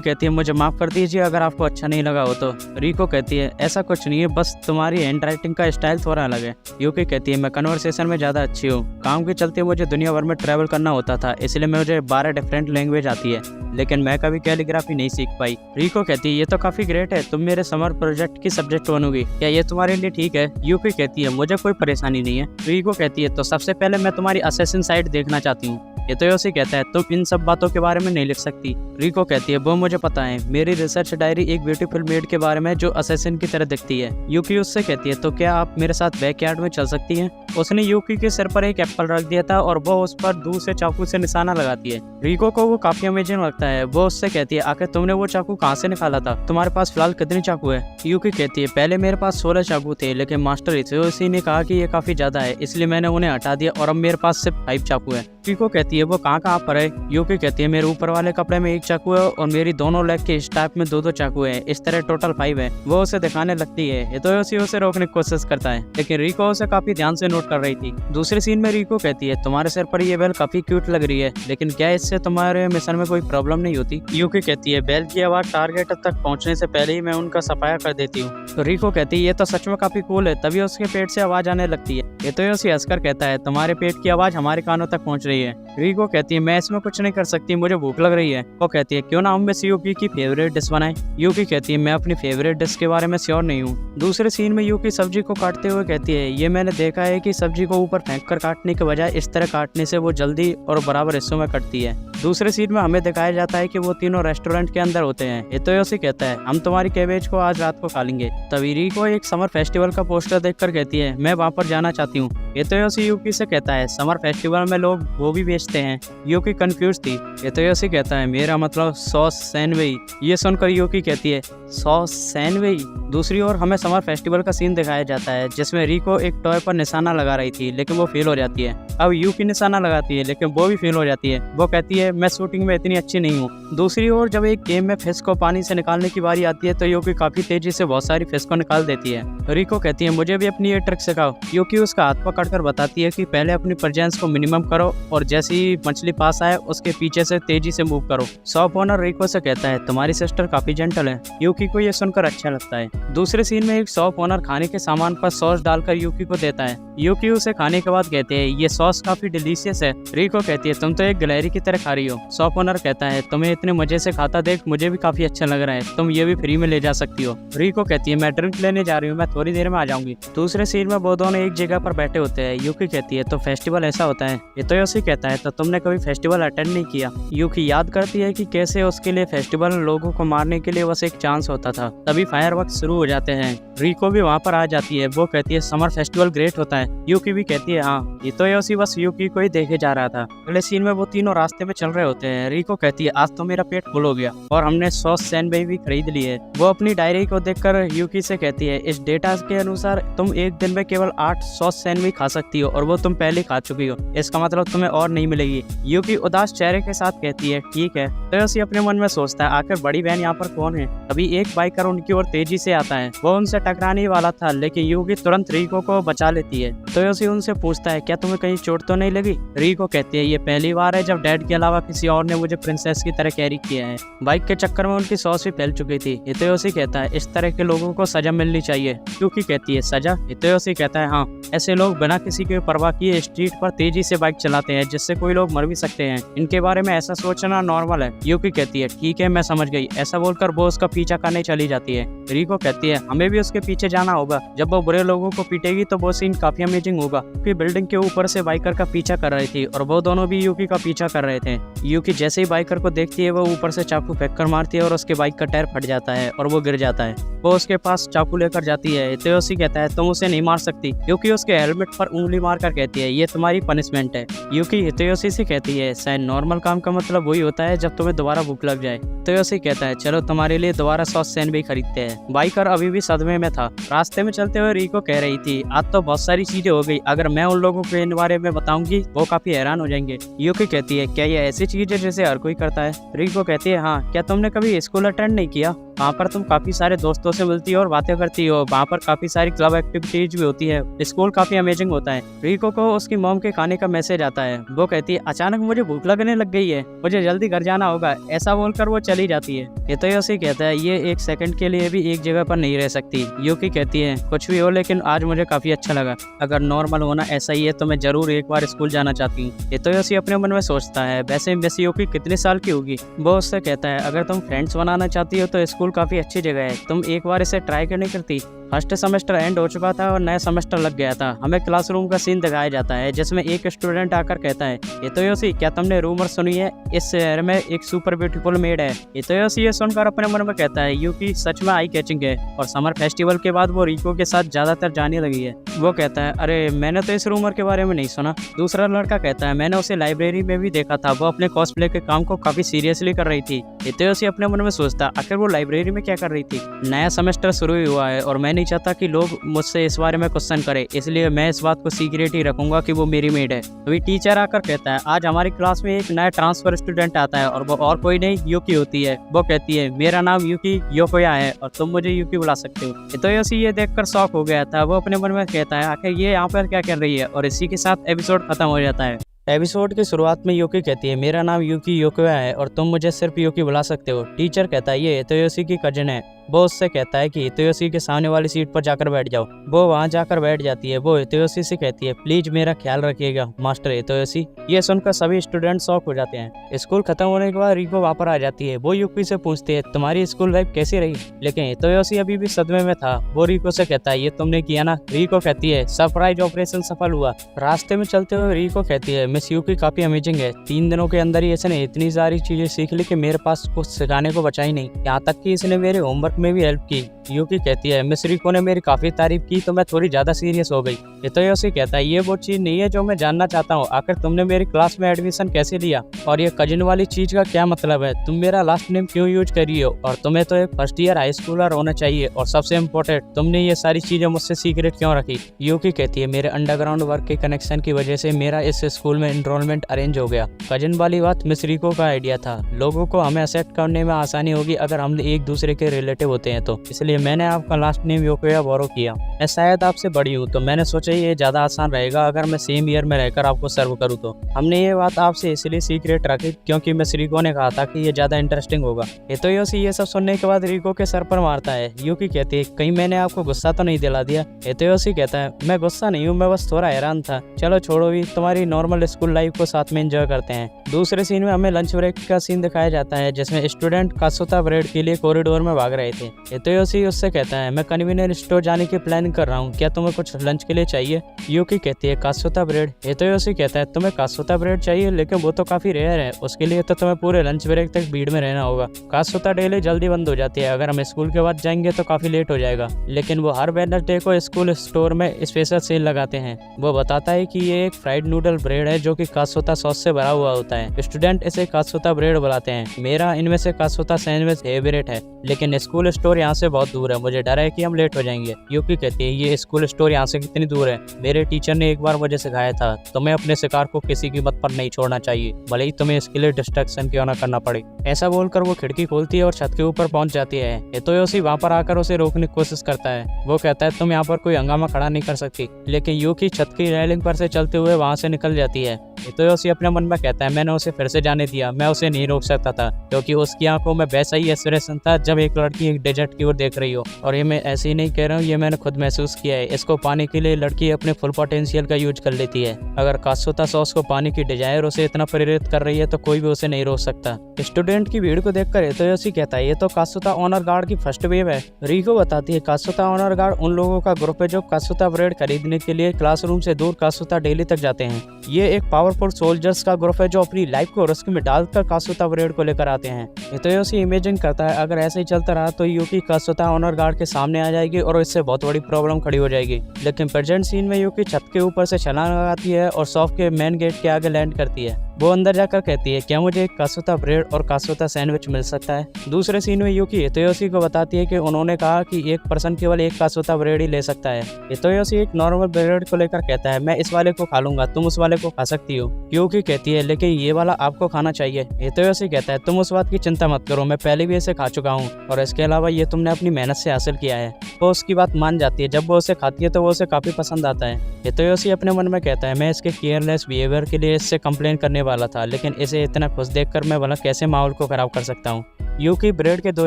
कहती है, मुझे माफ कर दीजिए अगर आपको अच्छा नहीं लगा हो तो। रिको कहती है, ऐसा कुछ नहीं है, बस तुम्हारी हैंड राइटिंग का स्टाइल थोड़ा अलग है। यूकी कहती है, मैं कन्वर्सेशन में ज्यादा अच्छी हूँ, काम के चलते मुझे दुनिया भर में ट्रैवल करना होता था, इसलिए मुझे 12 डिफरेंट लैंग्वेज आती है, लेकिन मैं कभी कैलीग्राफी नहीं सीख पाई। रिको कहती है, ये तो काफी ग्रेट है, तुम मेरे समर प्रोजेक्ट की सब्जेक्ट बनोगी, क्या ये तुम्हारे लिए ठीक है? यूकी कहती है, मुझे कोई परेशानी नहीं है। रिको कहती है, तो सबसे पहले मैं तुम्हारी असैसिन साइड देखना चाहती हूँ। हितोयोशी कहता है, तुम इन सब बातों के बारे में नहीं लिख सकती। रिको कहती है, वो मुझे पता है, मेरी रिसर्च डायरी एक ब्यूटीफुल मेड के बारे में जो असैसिन की तरह दिखती है। यूकी उससे कहती है, तो क्या आप मेरे साथ बैकयार्ड में चल सकती हैं? उसने यूकी के सिर पर एक एप्पल रख दिया था और वो उस पर दूर से चाकू से निशाना लगाती है। रिको को वो काफी अमेजिंग लगता है। वो उससे कहती है, आखिर तुमने वो चाकू कहाँ से निकाला था? तुम्हारे पास फिलहाल कितने चाकू है? यूकी कहती है, पहले मेरे पास 16 चाकू थे, लेकिन मास्टर हितोयोशी ने कहा कि ये काफी ज्यादा है, इसलिए मैंने उन्हें हटा दिया और अब मेरे पास सिर्फ 5 चाकू है। रिको कहती है वो कहाँ पर है। यूकी कहती है मेरे ऊपर वाले कपड़े में एक चाकू है और मेरी दोनों लेग के स्टाफ में 2-2 चाकू है, इस तरह टोटल 5 है। वो उसे दिखाने लगती है। हितोयोशी उसे रोकने की कोशिश करता है, लेकिन रिको उसे काफी ध्यान से नोट कर रही थी। दूसरे सीन में रिको कहती है तुम्हारे सर पर ये बेल काफी क्यूट लग रही है, लेकिन क्या इससे तुम्हारे मिशन में कोई प्रॉब्लम नहीं होती। यूकी कहती है बेल की आवाज टारगेट तक पहुंचने से पहले ही मैं उनका सफाया कर देती हूँ। तो रिको कहती है ये तो सच में काफी कूल है। तभी उसके पेट से आवाज आने लगती है। हितोयोशी हंसकर कहता है तुम्हारे पेट की आवाज हमारे कानों तक पहुंच रही है। रिको कहती है मैं इसमें कुछ नहीं कर सकती, मुझे भूख लग रही है। वो कहती है क्यों ना हम में से यूकी की फेवरेट डिश बनाए। यूकी कहती है मैं अपनी फेवरेट डिश के बारे में श्योर नहीं हूँ। दूसरे सीन में यूकी सब्जी को काटते हुए कहती है ये मैंने देखा है कि सब्जी को ऊपर फेंक कर काटने के बजाय इस तरह काटने से वो जल्दी और बराबर हिस्सों में कटती है। दूसरे सीन में हमें दिखाया जाता है कि वो तीनों रेस्टोरेंट के अंदर होते हैं। हितोयोशी कहता है हम तुम्हारी कैबेज को आज रात को खा लेंगे। तभी रिको एक समर फेस्टिवल का पोस्टर देखकर कहती है मैं वहाँ पर जाना चाहती हूँ। हितोयोशी यूकी से कहता है समर फेस्टिवल में लोग वो भी बेचते हैं। यूकी कंफ्यूज थी। हितोयोशी कहता है मेरा मतलब सॉस सैंडविच। ये सुनकर यूकी कहती है सॉस सैंडविच। दूसरी ओर हमें समर फेस्टिवल का सीन दिखाया जाता है जिसमें रिको एक टॉय पर निशाना लगा रही थी, लेकिन वो फेल हो जाती है। अब यूकी निशाना लगाती है, लेकिन वो भी फेल हो जाती है। वो कहती है मैं शूटिंग में इतनी अच्छी नहीं हूँ। दूसरी ओर जब एक गेम में फिश को पानी से निकालने की बारी आती है तो यूकी काफी तेजी से बहुत सारी फिश को निकाल देती है। रिको कहती है मुझे भी अपनी ये ट्रिक सिखाओ। यूकी उसका हाथ पकड़कर बताती है कि पहले अपनी प्रेजेंस को मिनिमम करो और जैसे ही मछली पास आए उसके पीछे से तेजी से मूव करो। शॉप ओनर रिको से कहता है तुम्हारी सिस्टर काफी जेंटल है। यूकी को ये सुनकर अच्छा लगता है। दूसरे सीन में एक शॉप ओनर खाने के सामान पर सॉस डालकर यूकी को देता है। यूकी उसे खाने के बाद कहते हैं ये सॉस काफी डिलीशियस है। रिको कहती है तुम तो एक गिलहरी की तरह खा रही हो। शॉप ओनर कहता है तुम्हें इतने मजे से खाता देख मुझे भी काफी अच्छा लग रहा है, तुम ये भी फ्री में ले जा सकती हो। रिको कहती है मैं ड्रिंक लेने जा रही हूँ, मैं थोड़ी देर में आ जाऊंगी। दूसरे सीन में वो दोनों एक जगह पर बैठे होते हैं। यूकी कहती है तो फेस्टिवल ऐसा होता है। हितोयोशी कहता है तो तुमने कभी फेस्टिवल अटेंड नहीं किया। यूकी याद करती है कि कैसे उसके लिए फेस्टिवल लोगों को मारने के लिए बस एक चांस होता था। तभी फायरवर्क्स शुरू हो जाते हैं। रिको भी वहाँ पर आ जाती है। वो कहती है समर फेस्टिवल ग्रेट होता है। यूकी भी कहती है हाँ। हितोयोशी बस यूकी को ही देखे जा रहा था। अगले सीन में वो तीनों रास्ते में चल रहे होते हैं। रिको कहती है आज तो मेरा पेट फुल हो गया और हमने सॉस सैंडविच भी खरीद ली है। वो अपनी डायरी को देखकर यूकी से कहती है इस डेटा के अनुसार तुम एक दिन में केवल 8 सॉस सैंडविच खा सकती हो और वो तुम पहले खा चुकी हो, इसका मतलब तुम्हें और नहीं मिलेगी। यूकी उदास चेहरे के साथ कहती है ठीक है। हितोयोशी अपने मन में सोचता है आखिर बड़ी बहन यहाँ पर कौन है। अभी एक बाइकर उनकी ओर तेजी से आता है। वो उनसे टकराने वाला था, लेकिन यूकी तुरंत रिको को बचा लेती है। हितोयोशी उनसे पूछता है क्या तुम्हें कहीं चोट तो नहीं लगी। रिको कहती है ये पहली बार है जब डैड के अलावा किसी और ने मुझे प्रिंसेस की तरह कैरी किया है। बाइक के चक्कर में उनकी सॉस भी फैल चुकी थी। हितोयोशी कहता है इस तरह के लोगों को सजा मिलनी चाहिए। यूकी कहती है सजा। हितोयोशी कहता है हाँ, ऐसे लोग बिना किसी की परवाह किए स्ट्रीट पर तेजी से बाइक चलाते हैं जिससे कोई लोग मर भी सकते हैं। इनके बारे में ऐसा सोचना नॉर्मल है। यूकी कहती है ठीक है मैं समझ गई। ऐसा बोलकर वो उसका पीछा करने चली जाती है। रिको कहती है हमें भी उसके पीछे जाना होगा। जब वो बुरे लोगों को पीटेगी तो वो सीन काफी अमेजिंग होगा। क्योंकि बिल्डिंग के ऊपर से बाइकर का पीछा कर रही थी और वो दोनों भी यूकी का पीछा कर रहे थे। यूकी जैसे ही बाइकर को देखती है वो ऊपर से चाकू फेंक कर मारती है और उसके बाइक का टायर फट जाता है और वो गिर जाता है। वो उसके पास चाकू लेकर जाती है। हितोयोशी कहता है तुम उसे नहीं मार सकती। यूकी उसके हेलमेट पर उंगली मारकर कहती है ये तुम्हारी पनिशमेंट है। यूकी हितोयोशी से कहती है शायद नॉर्मल काम का मतलब वही होता है जब तुम्हें दोबारा भूख लग जाए। हितोयोशी कहता है चलो तुम्हारे लिए दोबारा सॉस सैंडविच खरीदते हैं। बाइकर अभी भी सदमे में था। रास्ते में चलते हुए रिको कह रही थी आज तो बहुत सारी चीजें हो गई, अगर मैं उन लोगों को इन बारे में बताऊंगी वो काफी हैरान हो जाएंगे। यूकी कहती है क्या ये ऐसी चीज है जैसे हर कोई करता है। रिको कहती है हाँ, क्या तुमने कभी स्कूल अटेंड नहीं किया। वहाँ पर तुम काफी सारे दोस्तों से मिलती हो और बातें करती हो। वहाँ पर काफी सारी क्लब एक्टिविटीज भी होती है। स्कूल काफी अमेजिंग होता है। रिको को उसकी मॉम के खाने का मैसेज आता है। वो कहती है अचानक मुझे भूख लगने लग गई है, मुझे जल्दी घर जाना होगा। ऐसा बोलकर वो चली जाती है। हितोयोशी कहता है ये एक सेकंड के लिए भी एक जगह पर नहीं रह सकती। यूकी कहती है कुछ भी हो लेकिन आज मुझे काफी अच्छा लगा। अगर नॉर्मल होना ऐसा ही है तो मैं जरूर एक बार स्कूल जाना चाहती हूँ। हितोयोशी अपने मन में सोचता है वैसे यूकी कितने साल की होगी। वो उससे कहता है अगर तुम फ्रेंड्स बनाना चाहती हो तो स्कूल काफी अच्छी जगह है, तुम एक बार इसे ट्राई क्यों नहीं करती। फर्स्ट सेमेस्टर एंड हो चुका था और नया सेमेस्टर लग गया था। हमें क्लासरूम का सीन दिखाया जाता है जिसमें एक स्टूडेंट आकर कहता है हितोयोशी क्या तुमने रूमर सुनी है, इस शहर में एक सुपर ब्यूटीफुल मेड है। हितोयोशी ये सुनकर अपने मन में कहता है यूकी सच में आई कैचिंग है और समर फेस्टिवल के बाद वो रिको के साथ ज्यादातर जाने लगी है। वो कहता है अरे मैंने तो इस रूमर के बारे में नहीं सुना। दूसरा लड़का कहता है मैंने उसे लाइब्रेरी में भी देखा था, वो अपने कॉस्प्ले के काम को काफी सीरियसली कर रही थी। हितोयोशी अपने मन में सोचता आखिर वो लाइब्रेरी में क्या कर रही थी। नया सेमेस्टर शुरू हुआ है और मैंने नहीं चाहता कि लोग मुझसे इस बारे में क्वेश्चन करें, इसलिए मैं इस बात को सीक्रेट ही रखूंगा कि वो मेरी मेड है। अभी टीचर आकर कहता है आज हमारी क्लास में एक नया ट्रांसफर स्टूडेंट आता है और वो और कोई नहीं यूकी होती है। वो कहती है मेरा नाम यूकी योकोया है और तुम मुझे यूकी बुला सकते हो। हितोयोशी ये देखकर शॉक हो गया था। वो अपने मन में कहता है आखिर ये यहाँ पर क्या कर रही है, और इसी के साथ एपिसोड खत्म हो जाता है। एपिसोड की शुरुआत में यूकी कहती है मेरा नाम यूकी योकोया है और तुम मुझे सिर्फ यूकी बुला सकते हो। टीचर कहता है ये हितोयोशी की कजिन है। वो उससे कहता है कि हितोयोशी के सामने वाली सीट पर जाकर बैठ जाओ। वो वहां जाकर बैठ जाती है। वो हितोयोशी से कहती है प्लीज मेरा ख्याल रखिएगा मास्टर हितोयोशी। ये सुनकर सभी स्टूडेंट शॉक हो जाते हैं। स्कूल खत्म होने के बाद रिको वापस आ जाती है। वो यूकी से पूछती है तुम्हारी स्कूल लाइफ कैसी रही, लेकिन हितोयोशी अभी भी सदमे में था। वो रिको से कहता है ये तुमने किया ना। रिको कहती है सरप्राइज ऑपरेशन सफल हुआ। रास्ते में चलते हुए रिको कहती है मिस यूकी काफी अमेजिंग है। 3 दिनों के अंदर ही इसने इतनी सारी चीजें सीख ली कि मेरे पास कुछ सिखाने को बचा ही नहीं। यहाँ तक कि इसने मेरे होमवर्क में भी हेल्प की। यूकी कहती है मिस रिको ने मेरी काफी तारीफ की तो मैं थोड़ी ज्यादा सीरियस हो गई। हितोयोशी कहता है ये वो चीज नहीं है जो मैं जानना चाहता हूँ। आखिर तुमने मेरी क्लास में एडमिशन कैसे लिया, और ये कजिन वाली चीज का क्या मतलब है। तुम मेरा लास्ट नेम क्यों यूज कर रही हो, और तुम्हें तो एक फर्स्ट ईयर हाई स्कूलर होना चाहिए, और सबसे इम्पोर्टेंट तुमने ये सारी चीजें मुझसे सीक्रेट क्यों रखी। यूकी कहती है मेरे अंडरग्राउंड वर्क के कनेक्शन की वजह से मेरा इस स्कूल में एनरोलमेंट अरेंज हो गया। कजिन वाली बात मिस रिको का आइडिया था। लोगों को हमें एक्सेप्ट करने में आसानी होगी अगर हम एक दूसरे के रिलेटिव होते हैं तो, इसलिए मैंने आपका लास्ट नेम योकोया बोरो किया। मैं शायद आपसे बड़ी हूँ तो मैंने सोचा ये ज्यादा आसान रहेगा अगर मैं सेम ईयर में रहकर आपको सर्व करूँ तो। हमने ये बात आपसे इसलिए सीक्रेट रखी क्योंकि मिस रिको ने कहा था कि ये ज्यादा इंटरेस्टिंग होगा। हितोयोशी ये सब सुनने के बाद रिको के सर पर मारता है। यूकी कहती है कहीं मैंने आपको गुस्सा तो नहीं दिला दिया। हितोयोशी कहता है मैं गुस्सा नहीं हूँ, मैं बस थोड़ा हैरान था। चलो छोड़ो भी, तुम्हारी नॉर्मल स्कूल लाइफ को साथ में एंजॉय करते हैं। दूसरे सीन में हमें लंच ब्रेक का सीन दिखाया जाता है जिसमें स्टूडेंट कासुता ब्रेड के लिए कॉरिडोर में भाग रहे थे। हितोयोशी उससे कहता है मैं कन्वीनियंस स्टोर जाने की प्लानिंग कर रहा हूँ, क्या तुम्हें कुछ लंच के लिए चाहिए। यूकी कहती है कासुता ब्रेड। हितोयोशी कहता है तुम्हें कासुता ब्रेड चाहिए, लेकिन वो तो काफी रेयर है, उसके लिए तो तुम्हें पूरे लंच ब्रेक तक भीड़ में रहना होगा। कासुता डेली जल्दी बंद हो जाती है, अगर हम स्कूल के बाद जाएंगे तो काफी लेट हो जाएगा। लेकिन वो हर वेडनेसडे को स्कूल स्टोर में स्पेशल सेल लगाते हैं। वो बताता है कि ये एक फ्राइड नूडल ब्रेड है जो कि कासुता सॉस से भरा हुआ होता है। स्टूडेंट इसे कासुता ब्रेड बुलाते हैं। मेरा इनमें से कासुता सैंडविच फेवरेट है, लेकिन स्कूल स्टोर यहाँ से बहुत दूर है, मुझे डर है कि हम लेट हो जाएंगे। यूकी कहती है ये स्कूल स्टोर यहाँ से कितनी दूर है। मेरे टीचर ने एक बार मुझे सिखाया था तुम्हें अपने शिकार को किसी कीमत पर नहीं छोड़ना चाहिए, भले ही तुम्हें इसके लिए डिस्ट्रैक्शन क्यों ना करना पड़े। ऐसा बोलकर वो खिड़की खोलती है और छत के ऊपर पहुंच जाती है। हितोयोशी वहां पर आकर उसे रोकने की कोशिश करता है। वो कहता है तुम यहाँ पर कोई हंगामा खड़ा नहीं कर सकती, लेकिन यूकी छत की रेलिंग पर से चलते हुए वहां से निकल जाती है। हितोयोशी अपने मन में कहता है मैंने उसे फिर से जाने दिया, मैं उसे नहीं रोक सकता था क्योंकि उसकी आंखों में वैसा ही एक्सप्रेशन था जब एक लड़की एक डेजर्ट की ओर देख रही हो। और ये मैं ऐसे ही नहीं कह रहा हूँ, ये मैंने खुद महसूस किया है। इसको पाने के लिए लड़की अपने फुल पोटेंशियल का यूज कर लेती है। अगर कासुता सॉस को पाने की डिजायर उसे इतना प्रेरित कर रही है तो कोई भी उसे नहीं रोक सकता। स्टूडेंट की भीड़ को देखकर हितोयोशी कहता है ये तो कासुता ऑनर गार्ड की फर्स्ट वेव है। रिको बताती है कासुता ऑनर गार्ड उन लोगों का ग्रुप है जो कासुता ब्रेड खरीदने के लिए क्लासरूम से दूर कासुता डेली तक जाते हैं। ये एक पावरफुल सोल्जर्स का ग्रुप है जो अपनी लाइफ को रिस्क में डालकर कासुता ब्रेड को लेकर आते हैं। हितोयोशी इमेजिन करता है अगर ऐसे ही चलता रहा तो यूकी कासुता ऑनर गार्ड के सामने आ जाएगी और इससे बहुत बड़ी प्रॉब्लम खड़ी हो जाएगी। लेकिन प्रेजेंट सीन में यूकी छत के ऊपर से छलांग लगाती है और शॉप के मेन गेट के आगे लैंड करती है। वो अंदर जाकर कहती है क्या मुझे एक कासुता ब्रेड और कासुता सैंडविच मिल सकता है। दूसरे सीन में यूकी हितोयोशी को बताती है कि उन्होंने कहा कि एक पर्सन केवल एक कासुता ब्रेड ही ले सकता है। हितोयोशी एक नॉर्मल ब्रेड को लेकर कहता है मैं इस वाले को खा लूंगा, तुम उस वाले को खा सकती हो। यूकी कहती है लेकिन ये वाला आपको खाना चाहिए। हितोयोशी कहता है तुम उस बात की चिंता मत करो, मैं पहले भी इसे खा चुका हूँ और इसके अलावा ये तुमने अपनी मेहनत से हासिल किया है। वो उसकी बात मान जाती है। जब वो उसे खाती है तो वो उसे काफी पसंद आता है। हितोयोशी अपने मन में कहता है मैं इसके केयरलेस बिहेवियर के लिए इससे कंप्लेन करने वाला था, लेकिन इसे इतना खुश देखकर मैं भला कैसे माहौल को खराब कर सकता हूँ। यूकी ब्रेड के 2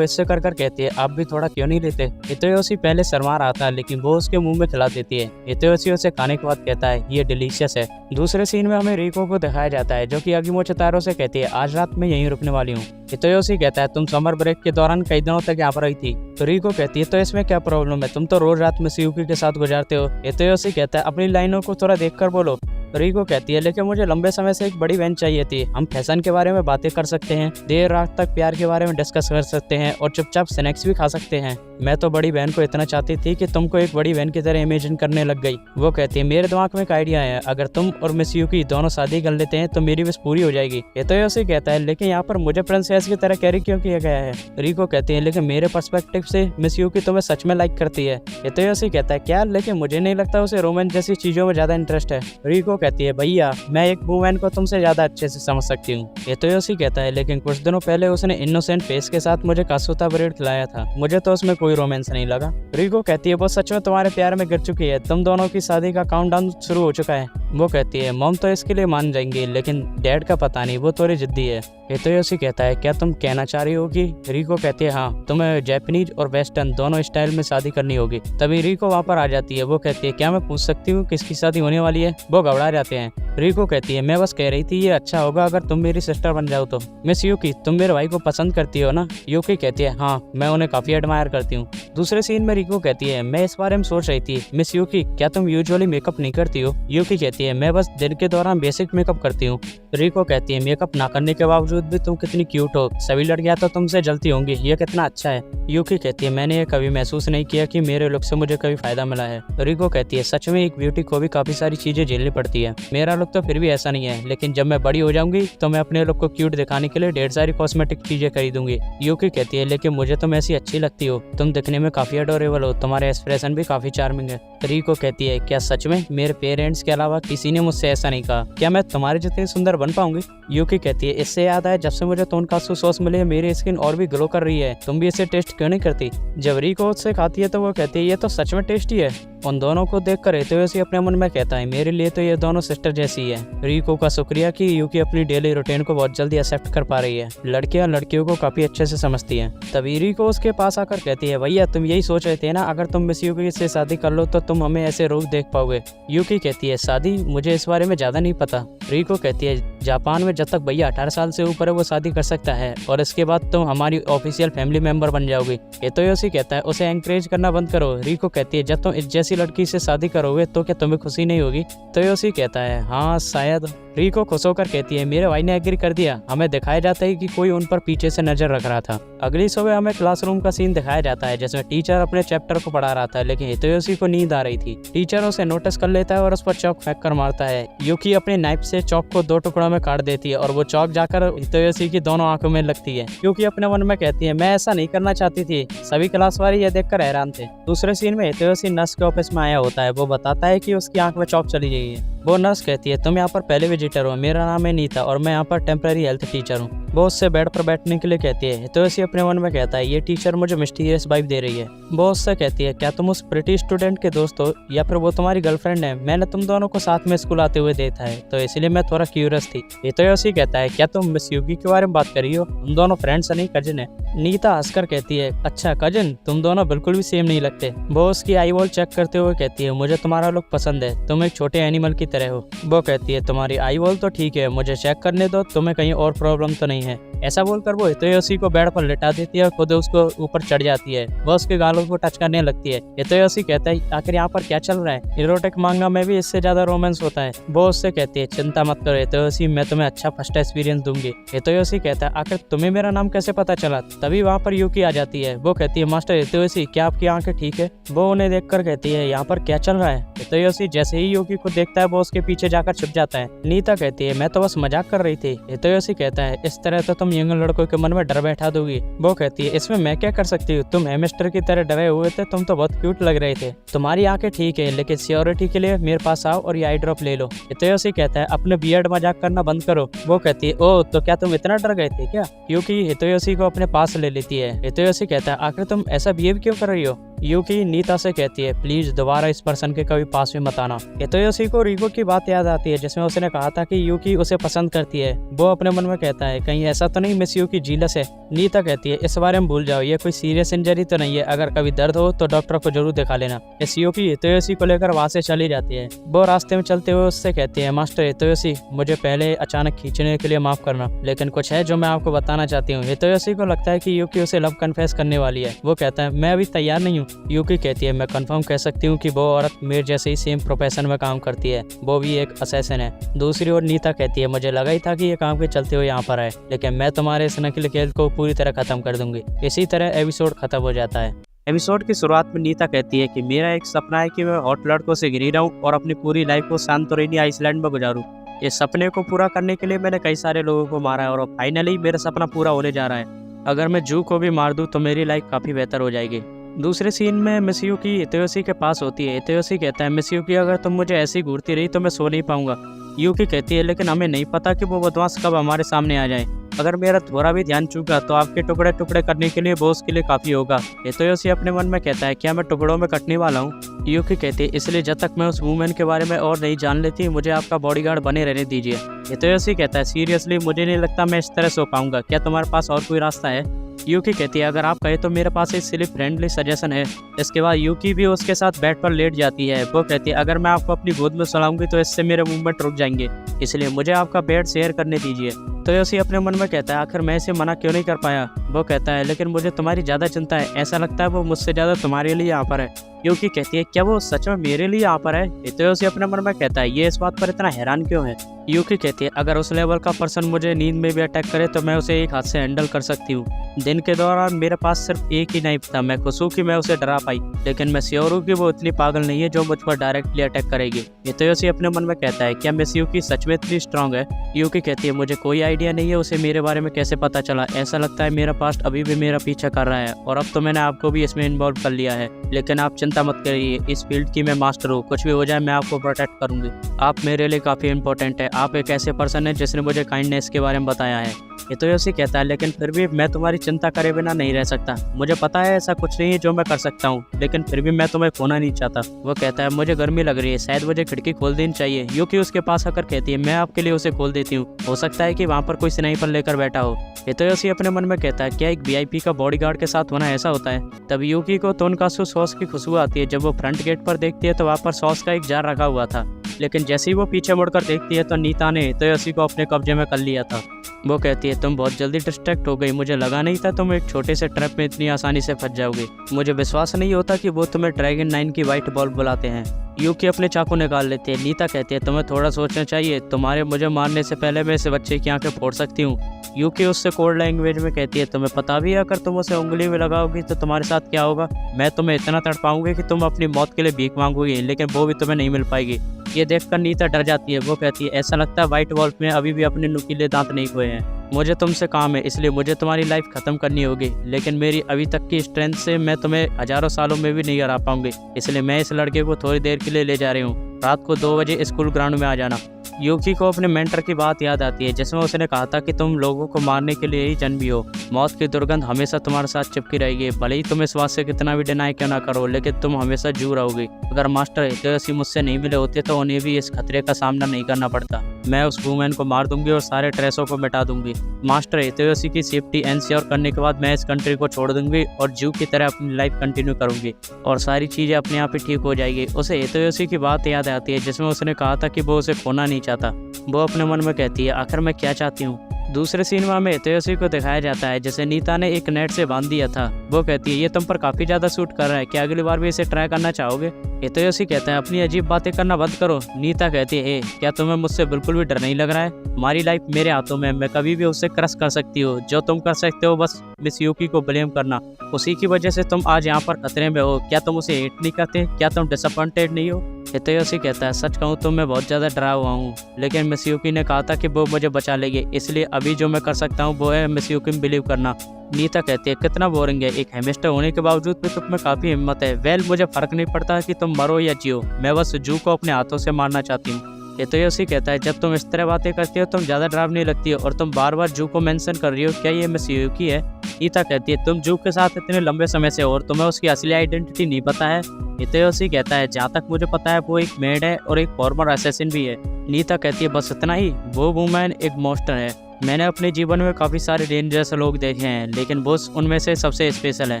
हिस्से कर कहती है आप भी थोड़ा क्यों नहीं लेते। हितोयोशी पहले शर्मा रहा था लेकिन वो उसके मुंह में खिला देती है। हितोयोशी उसे खाने के बाद कहता है ये डिलीशियस है। दूसरे सीन में हमें रिको को दिखाया जाता है जो कि अगिमो चितारो से कहती है आज रात में यहीं रुकने वाली हूँ। हितोयोशी कहता है तुम समर ब्रेक के दौरान कई दिनों तक यहाँ पर रही थी। तो रिको कहती है तो इसमें क्या प्रॉब्लम है, तुम तो रोज रात में यूकी के साथ गुजारते हो। हितोयोशी कहता है अपनी लाइनों को थोड़ा देखकर बोलो। रिको कहती है लेकिन मुझे लंबे समय से एक बड़ी वैन चाहिए थी। हम फैशन के बारे में बातें कर सकते हैं, देर रात तक प्यार के बारे में डिस्कस कर सकते हैं और चुपचाप स्नैक्स भी खा सकते हैं। मैं तो बड़ी वैन को इतना चाहती थी कि तुमको एक बड़ी वैन की तरह इमेजिन करने लग गई। वो कहती है मेरे दिमाग में एक आइडिया है, अगर तुम और मिस यूकी दोनों शादी कर लेते हैं तो मेरी विश पूरी हो जाएगी। हितोयोशी कहता है लेकिन यहाँ पर मुझे प्रिंसेस की तरह कैरी क्यों किया गया है। रिको कहती है लेकिन मेरे पर्सपेक्टिव से मिस यूकी तुम्हें सच में लाइक करती है। हितोयोशी कहता है क्या, लेकिन मुझे नहीं लगता उसे रोमांस जैसी चीजों में ज्यादा इंटरेस्ट है। रिको कहती है भैया मैं एक वुमेन को तुमसे ज्यादा अच्छे से समझ सकती हूँ। हितोयोशी कहता है लेकिन कुछ दिनों पहले उसने इनोसेंट फेस के साथ मुझे कासुता ब्रेड खिलाया था, मुझे तो उसमें कोई रोमांस नहीं लगा। रिको कहती है वो सच में तुम्हारे प्यार में गिर चुकी है, तुम दोनों की शादी का काउंटडाउन शुरू हो चुका है। वो कहती है मॉम तो इसके लिए मान जाएंगी, लेकिन डैड का पता नहीं, वो थोड़ी जिद्दी है। हितोयोशी कहता है क्या तुम कहना चाह रही होगी। रिको कहती है हाँ, तुम्हें जापानीज और वेस्टर्न दोनों स्टाइल में शादी करनी होगी। तभी रिको वहाँ पर आ जाती है। वो कहती है क्या मैं पूछ सकती हूँ किसकी शादी होने वाली है। वो घबरा जाते हैं। रिको कहती है मैं बस कह रही थी ये अच्छा होगा अगर तुम मेरी सिस्टर बन जाओ तो। मिस यूकी तुम मेरे भाई को पसंद करती हो ना। यूकी कहती है हाँ, मैं उन्हें काफी एडमायर करती हूँ। दूसरे सीन में रिको कहती है मैं इस बारे में सोच रही थी मिस यूकी क्या तुम यूजुअली मेकअप नहीं करती हो। यूकी कहती है मैं बस दिन के दौरान बेसिक मेकअप करती हूँ। रिको कहती है मेकअप ना करने के बावजूद भी तुम कितनी क्यूट हो, सभी लड़कियां तो तुमसे जलती होंगी, ये कितना अच्छा है। यूकी कहती है मैंने ये कभी महसूस नहीं किया कि मेरे लुक से मुझे कभी फायदा मिला है। रिको कहती है सच में एक ब्यूटी को भी काफी सारी चीजें झेलनी पड़ती है, मेरा लुक तो फिर भी ऐसा नहीं है, लेकिन जब मैं बड़ी हो जाऊंगी तो मैं अपने लुक को क्यूट दिखाने के लिए ढेर सारी कॉस्मेटिक चीजें खरीदूंगी। यूकी कहती है लेकिन मुझे तुम ऐसी अच्छी लगती हो, तुम दिखने में काफी अडोरेबल हो, तुम्हारे एक्सप्रेशन भी काफी चार्मिंग है। रिको कहती है क्या सच में मेरे पेरेंट्स के अलावा किसी ने मुझसे ऐसा नहीं कहा, क्या मैं तुम्हारे जितनी सुंदर बन पाऊंगी। यूकी कहती है इससे याद आया जब से मुझे टोनकात्सु सॉस मिले मेरी स्किन और भी ग्लो कर रही है, तुम भी इसे टेस्ट क्यों नहीं करती। जब रिको उससे खाती है तो वो कहती है ये तो सच में टेस्टी है। उन दोनों को देखकर हितोयोशी अपने मन में कहता है मेरे लिए तो ये दोनों सिस्टर जैसी है। रिको का शुक्रिया कि यूकी अपनी डेली रूटीन को बहुत जल्दी एक्सेप्ट कर पा रही है, लड़कियां लड़कियों को काफी अच्छे से समझती हैं। तभी रिको उसके पास आकर कहती है भैया तुम यही सोच रहे थे ना, अगर तुम मिस यूकी से शादी कर लो तो तुम हमें ऐसे रोज देख पाओगे। यूकी कहती है शादी, मुझे इस बारे में ज्यादा नहीं पता। रिको कहती है जापान में जब तक भैया 18 साल से ऊपर है वो शादी कर सकता है और इसके बाद तुम हमारी ऑफिशियल फैमिली मेंबर बन जाओगे। हितोयोशी कहता है उसे एंकरेज करना बंद करो। रिको कहती है जब तुम इस जैसी लड़की से शादी करोगे तो क्या तुम्हें खुशी नहीं होगी। हितोयोशी कहता है हाँ शायद। रिको खुश होकर कहती है मेरे भाई ने एग्री कर दिया। हमें दिखाया जाता है कि कोई उन पर पीछे से नजर रख रहा था। अगली सुबह हमें क्लासरूम का सीन दिखाया जाता है जिसमें टीचर अपने चैप्टर को पढ़ा रहा था, लेकिन हितोयोशी को नींद आ रही थी। टीचर उसे नोटिस कर लेता है और उस पर चौक फेंक कर मारता है। यूकी अपने नाइफ से चौक को 2 टुकड़ों में काट देती है और वो चौक जाकर हितोयोशी की दोनों आंखों में लगती है। यूकी अपने मन में कहती है मैं ऐसा नहीं करना चाहती थी। सभी क्लास वाले यह देखकर हैरान थे। दूसरे सीन में हितोयोशी नर्स के ऑफिस में आया होता है। वो बताता है कि उसकी आंख में चौक चली गई है। वो नर्स कहती है तुम यहाँ पर पहले विजिटर हो, मेरा नाम है नीता और मैं यहाँ पर टेम्पररी हेल्थ टीचर हूँ। वो उससे बेड पर बैठने के लिए कहती है। हितोयोशी अपने मन में कहता है ये टीचर मुझे मिस्टीरियस वाइब दे रही है। वो उससे कहती है क्या तुम उस प्रिटी स्टूडेंट के दोस्त हो या फिर वो तुम्हारी गर्लफ्रेंड है। मैंने तुम दोनों को साथ में स्कूल आते हुए देखा है तो इसलिए मैं थोड़ा क्यूरियस थी। हितोयोशी कहता है क्या तुम मिस यूकी के बारे में बात कर रही हो, हम दोनों फ्रेंड्स नहीं कजिन है। नीता हंसकर कहती है अच्छा कजिन, तुम दोनों बिल्कुल भी सेम नहीं लगते। वो उसकी आई वॉल चेक करते हुए कहती है मुझे तुम्हारा लुक पसंद है, तुम एक छोटे एनिमल की तरह हो। वो कहती है तुम्हारी आई वॉल तो ठीक है, मुझे चेक करने दो, तुम्हें कहीं और प्रॉब्लम तो नहीं है। ऐसा बोलकर वो हितोयोशी को बेड पर लिटा देती है और खुद उसको ऊपर चढ़ जाती है। वो उसके गालों को टच करने लगती है। हितोयोशी कहता है आखिर यहाँ पर क्या चल रहा है, इरोटिक मांगा में भी इससे ज्यादा रोमांस होता है। वो उससे कहती है चिंता मत करो हितोयोशी, मैं तुम्हें अच्छा फर्स्ट एक्सपीरियंस दूंगी। हितोयोशी कहता है आखिर तुम्हें मेरा नाम कैसे पता चला। तभी वहाँ पर यूकी आ जाती है। वो कहती है मास्टर हितोयोशी क्या आपकी आंखें ठीक है। वो उन्हें देखकर कहती है यहाँ पर क्या चल रहा है। हितोयोशी जैसे ही यूकी को देखता है वो उसके पीछे जाकर छुप जाता है। नीता कहती है मैं तो बस मजाक कर रही थी। हितोयोशी कहता है इस तरह तो तुम यंग लड़कों के मन में डर बैठा दोगी। वो कहती है इसमें मैं क्या कर सकती हूँ, तुम हेमस्टर की तरह डरे हुए थे, तुम तो बहुत क्यूट लग रहे थे। तुम्हारी आंखें ठीक है लेकिन सिक्योरिटी के लिए मेरे पास आओ और ये आई ड्रॉप ले लो। हितोयोशी कहता है अपने बियर्ड मजाक करना बंद करो। वो कहती है ओ तो क्या तुम इतना डर गए थे क्या। यूकी हितोयोशी को अपने पास ले लेती है। हितोयोशी कहता है आखिर तुम ऐसा बिहेव क्यों कर रही हो। यूकी नीता से कहती है प्लीज दोबारा इस पर्सन के कभी पास में मत आना। हितोयोशी को रिको की बात याद आती है जिसमें उसने कहा था कि यूकी उसे पसंद करती है। वो अपने मन में कहता है कहीं ऐसा तो नहीं मिस यूकी जीलस है। नीता कहती है इस बारे में भूल जाओ, ये कोई सीरियस इंजरी तो नहीं है, अगर कभी दर्द हो तो डॉक्टर को जरूर दिखा लेना। इस यूकी हितोयोशी को लेकर वहाँ से चली जाती है। वो रास्ते में चलते हुए उससे कहती है मास्टर हितोयोशी मुझे पहले अचानक खींचने के लिए माफ करना, लेकिन कुछ है जो मैं आपको बताना चाहती हूँ। हितोयोशी को लगता है कि यूकी उसे लव कन्फेस करने वाली है। वो कहता है मैं अभी तैयार नहीं हूँ। यूकी कहती है मैं कंफर्म कह सकती हूँ कि वो औरत मेरे जैसे ही सेम प्रोफेशन में काम करती है, वो भी एक असैसिन है। दूसरी ओर नीता कहती है, मुझे लगा ही था कि ये काम के चलते हुए यहाँ पर आए, लेकिन मैं तुम्हारे इस नकली खेल को पूरी तरह खत्म कर दूंगी। इसी तरह एपिसोड खत्म हो जाता है। एपिसोड की शुरुआत में नीता कहती है कि मेरा एक सपना है कि मैं हॉट लड़कों से घिरी रहूं और अपनी पूरी लाइफ को सांतोरिनी आइसलैंड में गुजारूं। इस सपने को पूरा करने के लिए मैंने कई सारे लोगों को मारा है और फाइनली मेरा सपना पूरा होने जा रहा है। अगर मैं जू को भी मार दूं तो मेरी लाइफ काफ़ी बेहतर हो जाएगी। दूसरे सीन में मित्सुयुकी हितोयोशी के पास होती है। हितोयोशी कहता है, मित्सुयुकी अगर तुम मुझे ऐसी घूरती रही तो मैं सो नहीं पाऊंगा। यूकी कहती है, लेकिन हमें नहीं पता कि वो बदमाश कब हमारे सामने आ जाए। अगर मेरा थोड़ा भी ध्यान चूका तो आपके टुकड़े टुकड़े करने के लिए बॉस के लिए काफ़ी होगा। हितोयोशी अपने मन में कहता है, क्या मैं टुकड़ों में कटने वाला हूँ? यूकी कहती है, इसलिए जब तक मैं उस वूमेन के बारे में और नहीं जान लेती मुझे आपका बॉडीगार्ड बने रहने दीजिए। हितोयोशी कहता है, सीरियसली मुझे नहीं लगता मैं इस तरह सो पाऊंगा, क्या तुम्हारे पास और कोई रास्ता है? यूकी कहती है, अगर आप कहे तो मेरे पास एक सिली फ्रेंडली सजेशन है। इसके बाद यूकी भी उसके साथ बेड पर लेट जाती है। वो कहती है, अगर मैं आपको अपनी गोद में सुलाऊंगी तो इससे मेरे मूवमेंट रुक जाएंगे, इसलिए मुझे आपका बेड शेयर करने दीजिए। तो योशी अपने मन में कहता है, आखिर मैं इसे मना क्यों नहीं कर पाया? वो कहता है, लेकिन मुझे तुम्हारी ज़्यादा चिंता है, ऐसा लगता है वो मुझसे ज़्यादा तुम्हारे लिए यहाँ पर है। यूकी कहती है, क्या वो सच में मेरे लिए यहाँ पर है? हितोयोशी अपने मन में कहता है, ये इस बात पर इतना हैरान क्यों है? यूकी कहती है, अगर उस लेवल का पर्सन मुझे नींद में भी अटैक करे तो मैं उसे एक हाथ से हैंडल कर सकती हूँ। दिन के दौरान मेरे पास सिर्फ एक ही नाइफ था, मैं खुश हूँ कि मैं उसे डरा पाई, लेकिन मैं श्योर हूँ कि वो इतनी पागल नहीं है जो मुझ पर डायरेक्टली अटैक करेगी। हितोयोशी अपने मन में कहता है, क्या मित्सुयुकी सच में इतनी स्ट्रांग है? यूकी कहती है, मुझे कोई आइडिया नहीं है उसे मेरे बारे में कैसे पता चला। ऐसा लगता है मेरा पास्ट अभी भी मेरा पीछा कर रहा है और अब तो मैंने आपको भी इसमें इन्वॉल्व कर लिया है। लेकिन आप चिंता मत करिए, इस फील्ड की मैं मास्टर हूँ, कुछ भी हो जाए मैं आपको प्रोटेक्ट करूँगी। आप मेरे लिए काफ़ी इंपॉर्टेंट है, आप एक ऐसे पर्सन है जिसने मुझे काइंडनेस के बारे में बताया है। हितोयोशी कहता है, लेकिन फिर भी मैं तुम्हारी चिंता करे बिना नहीं रह सकता। मुझे पता है ऐसा कुछ नहीं है जो मैं कर सकता हूँ, लेकिन फिर भी मैं तुम्हें खोना नहीं चाहता। वो कहता है, मुझे गर्मी लग रही है, शायद मुझे खिड़की खोल देनी चाहिए। यूकी उसके पास आकर कहती है, मैं आपके लिए उसे खोल देती हूँ, हो सकता है कि वहाँ पर कोई स्नाइपर लेकर बैठा हो। हितोयोशी अपने मन में कहता है, क्या एक VIP का बॉडीगार्ड के साथ होना ऐसा होता है? तब यूकी को तोनकात्सु सॉस की खुशबू आती है। जब वो फ्रंट गेट पर देखती है तो वहाँ पर सॉस का एक जार रखा हुआ था, लेकिन जैसे ही वो पीछे मुड़कर देखती है तो नीता ने हितोयोशी को अपने कब्जे में कर लिया था। वो कहती है, तुम बहुत जल्दी डिस्ट्रैक्ट हो गई, मुझे लगा नहीं था तुम एक छोटे से ट्रैप में इतनी आसानी से फंस जाओगे। मुझे विश्वास नहीं होता कि वो तुम्हें ड्रैगन 9 की व्हाइट बॉल बुलाते हैं। यूकी अपने चाकू निकाल लेती है। नीता कहती है, तुम्हें थोड़ा सोचना चाहिए, तुम्हारे मुझे मारने से पहले मैं इस बच्चे की आंखें फोड़ सकती हूँ। यूकी उससे कोड लैंग्वेज में कहती है, तुम्हें पता भी है अगर तुम उसे उंगली में लगाओगी तो तुम्हारे साथ क्या होगा? मैं तुम्हें इतना तड़पाऊंगी कि तुम अपनी मौत के लिए भीख मांगोगी, लेकिन वो भी तुम्हें नहीं मिल पाएगी। ये देखकर नीता डर जाती है। वो कहती है, ऐसा लगता है व्हाइट वॉल्फ में अभी भी अपने नुकीले दांत नहीं खोए हैं। मुझे तुमसे काम है, इसलिए मुझे तुम्हारी लाइफ खत्म करनी होगी, लेकिन मेरी अभी तक की स्ट्रेंथ से मैं तुम्हें हजारों सालों में भी नहीं हरा पाऊंगी, इसलिए मैं इस लड़के को थोड़ी देर के लिए ले जा रही हूँ। रात को 2 बजे स्कूल ग्राउंड में आ जाना। यूकी को अपने मेंटर की बात याद आती है, जिसमें उसने कहा था कि तुम लोगों को मारने के लिए ही जन्म भी हो। मौत की दुर्गंध हमेशा तुम्हारे साथ चिपकी रहेगी, भले ही तुम इस बात से कितना भी डिनाई क्यों ना करो, लेकिन तुम हमेशा जू रहोगी। अगर मास्टर हितोयोशी मुझसे नहीं मिले होते तो उन्हें भी इस खतरे का सामना नहीं करना पड़ता। मैं उस वूमेन को मार दूंगी और सारे ट्रेसों को मिटा दूंगी। मास्टर हितोयोशी की सेफ्टी एंश्योर करने के बाद मैं इस कंट्री को छोड़ दूंगी और जू की तरह अपनी लाइफ कंटिन्यू करूंगी और सारी चीज़ें अपने आप ही ठीक हो जाएगी। उसे हितोयोशी की बात याद आती है, जिसमें उसने कहा था कि वो उसे खोना नहीं चाहता। वो अपने मन में कहती है, आखिर मैं क्या चाहती हूँ? दूसरे सिनेमा में हितोयोशी को दिखाया जाता है जिसे नीता ने एक नेट से बांध दिया था। वो कहती है, ये तुम पर काफ़ी ज़्यादा सूट कर रहा है, क्या अगली बार भी इसे ट्राई करना चाहोगे? हितोयोशी कहता है, अपनी अजीब बातें करना बंद करो। नीता कहती है, क्या तुम्हें मुझसे बिल्कुल भी डर नहीं लग रहा है? हमारी लाइफ मेरे हाथों में, मैं कभी भी उससे क्रश कर सकती हूँ। जो तुम कर सकते हो बस मित्सुयुकी को ब्लेम करना, उसी की वजह से तुम आज यहाँ पर खतरे में हो। क्या तुम उसे हेट नहीं करते? क्या तुम डिसअपॉइंटेड नहीं हो? हितोयोशी कहता है, सच कहूँ तो मैं बहुत ज़्यादा डरा हुआ हूँ, लेकिन मित्सुयुकी ने कहा था कि वो मुझे बचा लेगी, इसलिए अभी जो मैं कर सकता हूँ वो है मित्सुयुकी में बिलीव करना। नीता कहती है, कितना बोरिंग है, एक हेमिस्टर होने के बावजूद भी तुम में काफ़ी हिम्मत है। वेल, मुझे फ़र्क नहीं पड़ता कि तुम मरो या जियो, मैं बस जू को अपने हाथों से मारना चाहती हूँ। हितोयोशी कहता है, जब तुम इस तरह बातें करती हो तुम ज़्यादा डरावनी लगती हो और तुम बार बार जू को मेंशन कर रही हो, क्या ये मित्सुयुकी है? नीता कहती है, तुम जू के साथ इतने लंबे समय से हो और तुम्हें उसकी असली आइडेंटिटी नहीं पता है? हितोयोशी कहता है, जहाँ तक मुझे पता है वो एक मेड है और एक फॉर्मर असैसिन भी है। नीता कहती है, बस इतना ही? वो वूमेन एक मॉन्स्टर है। मैंने अपने जीवन में काफ़ी सारे डेंजरस लोग देखे हैं, लेकिन बुश उनमें से सबसे स्पेशल है।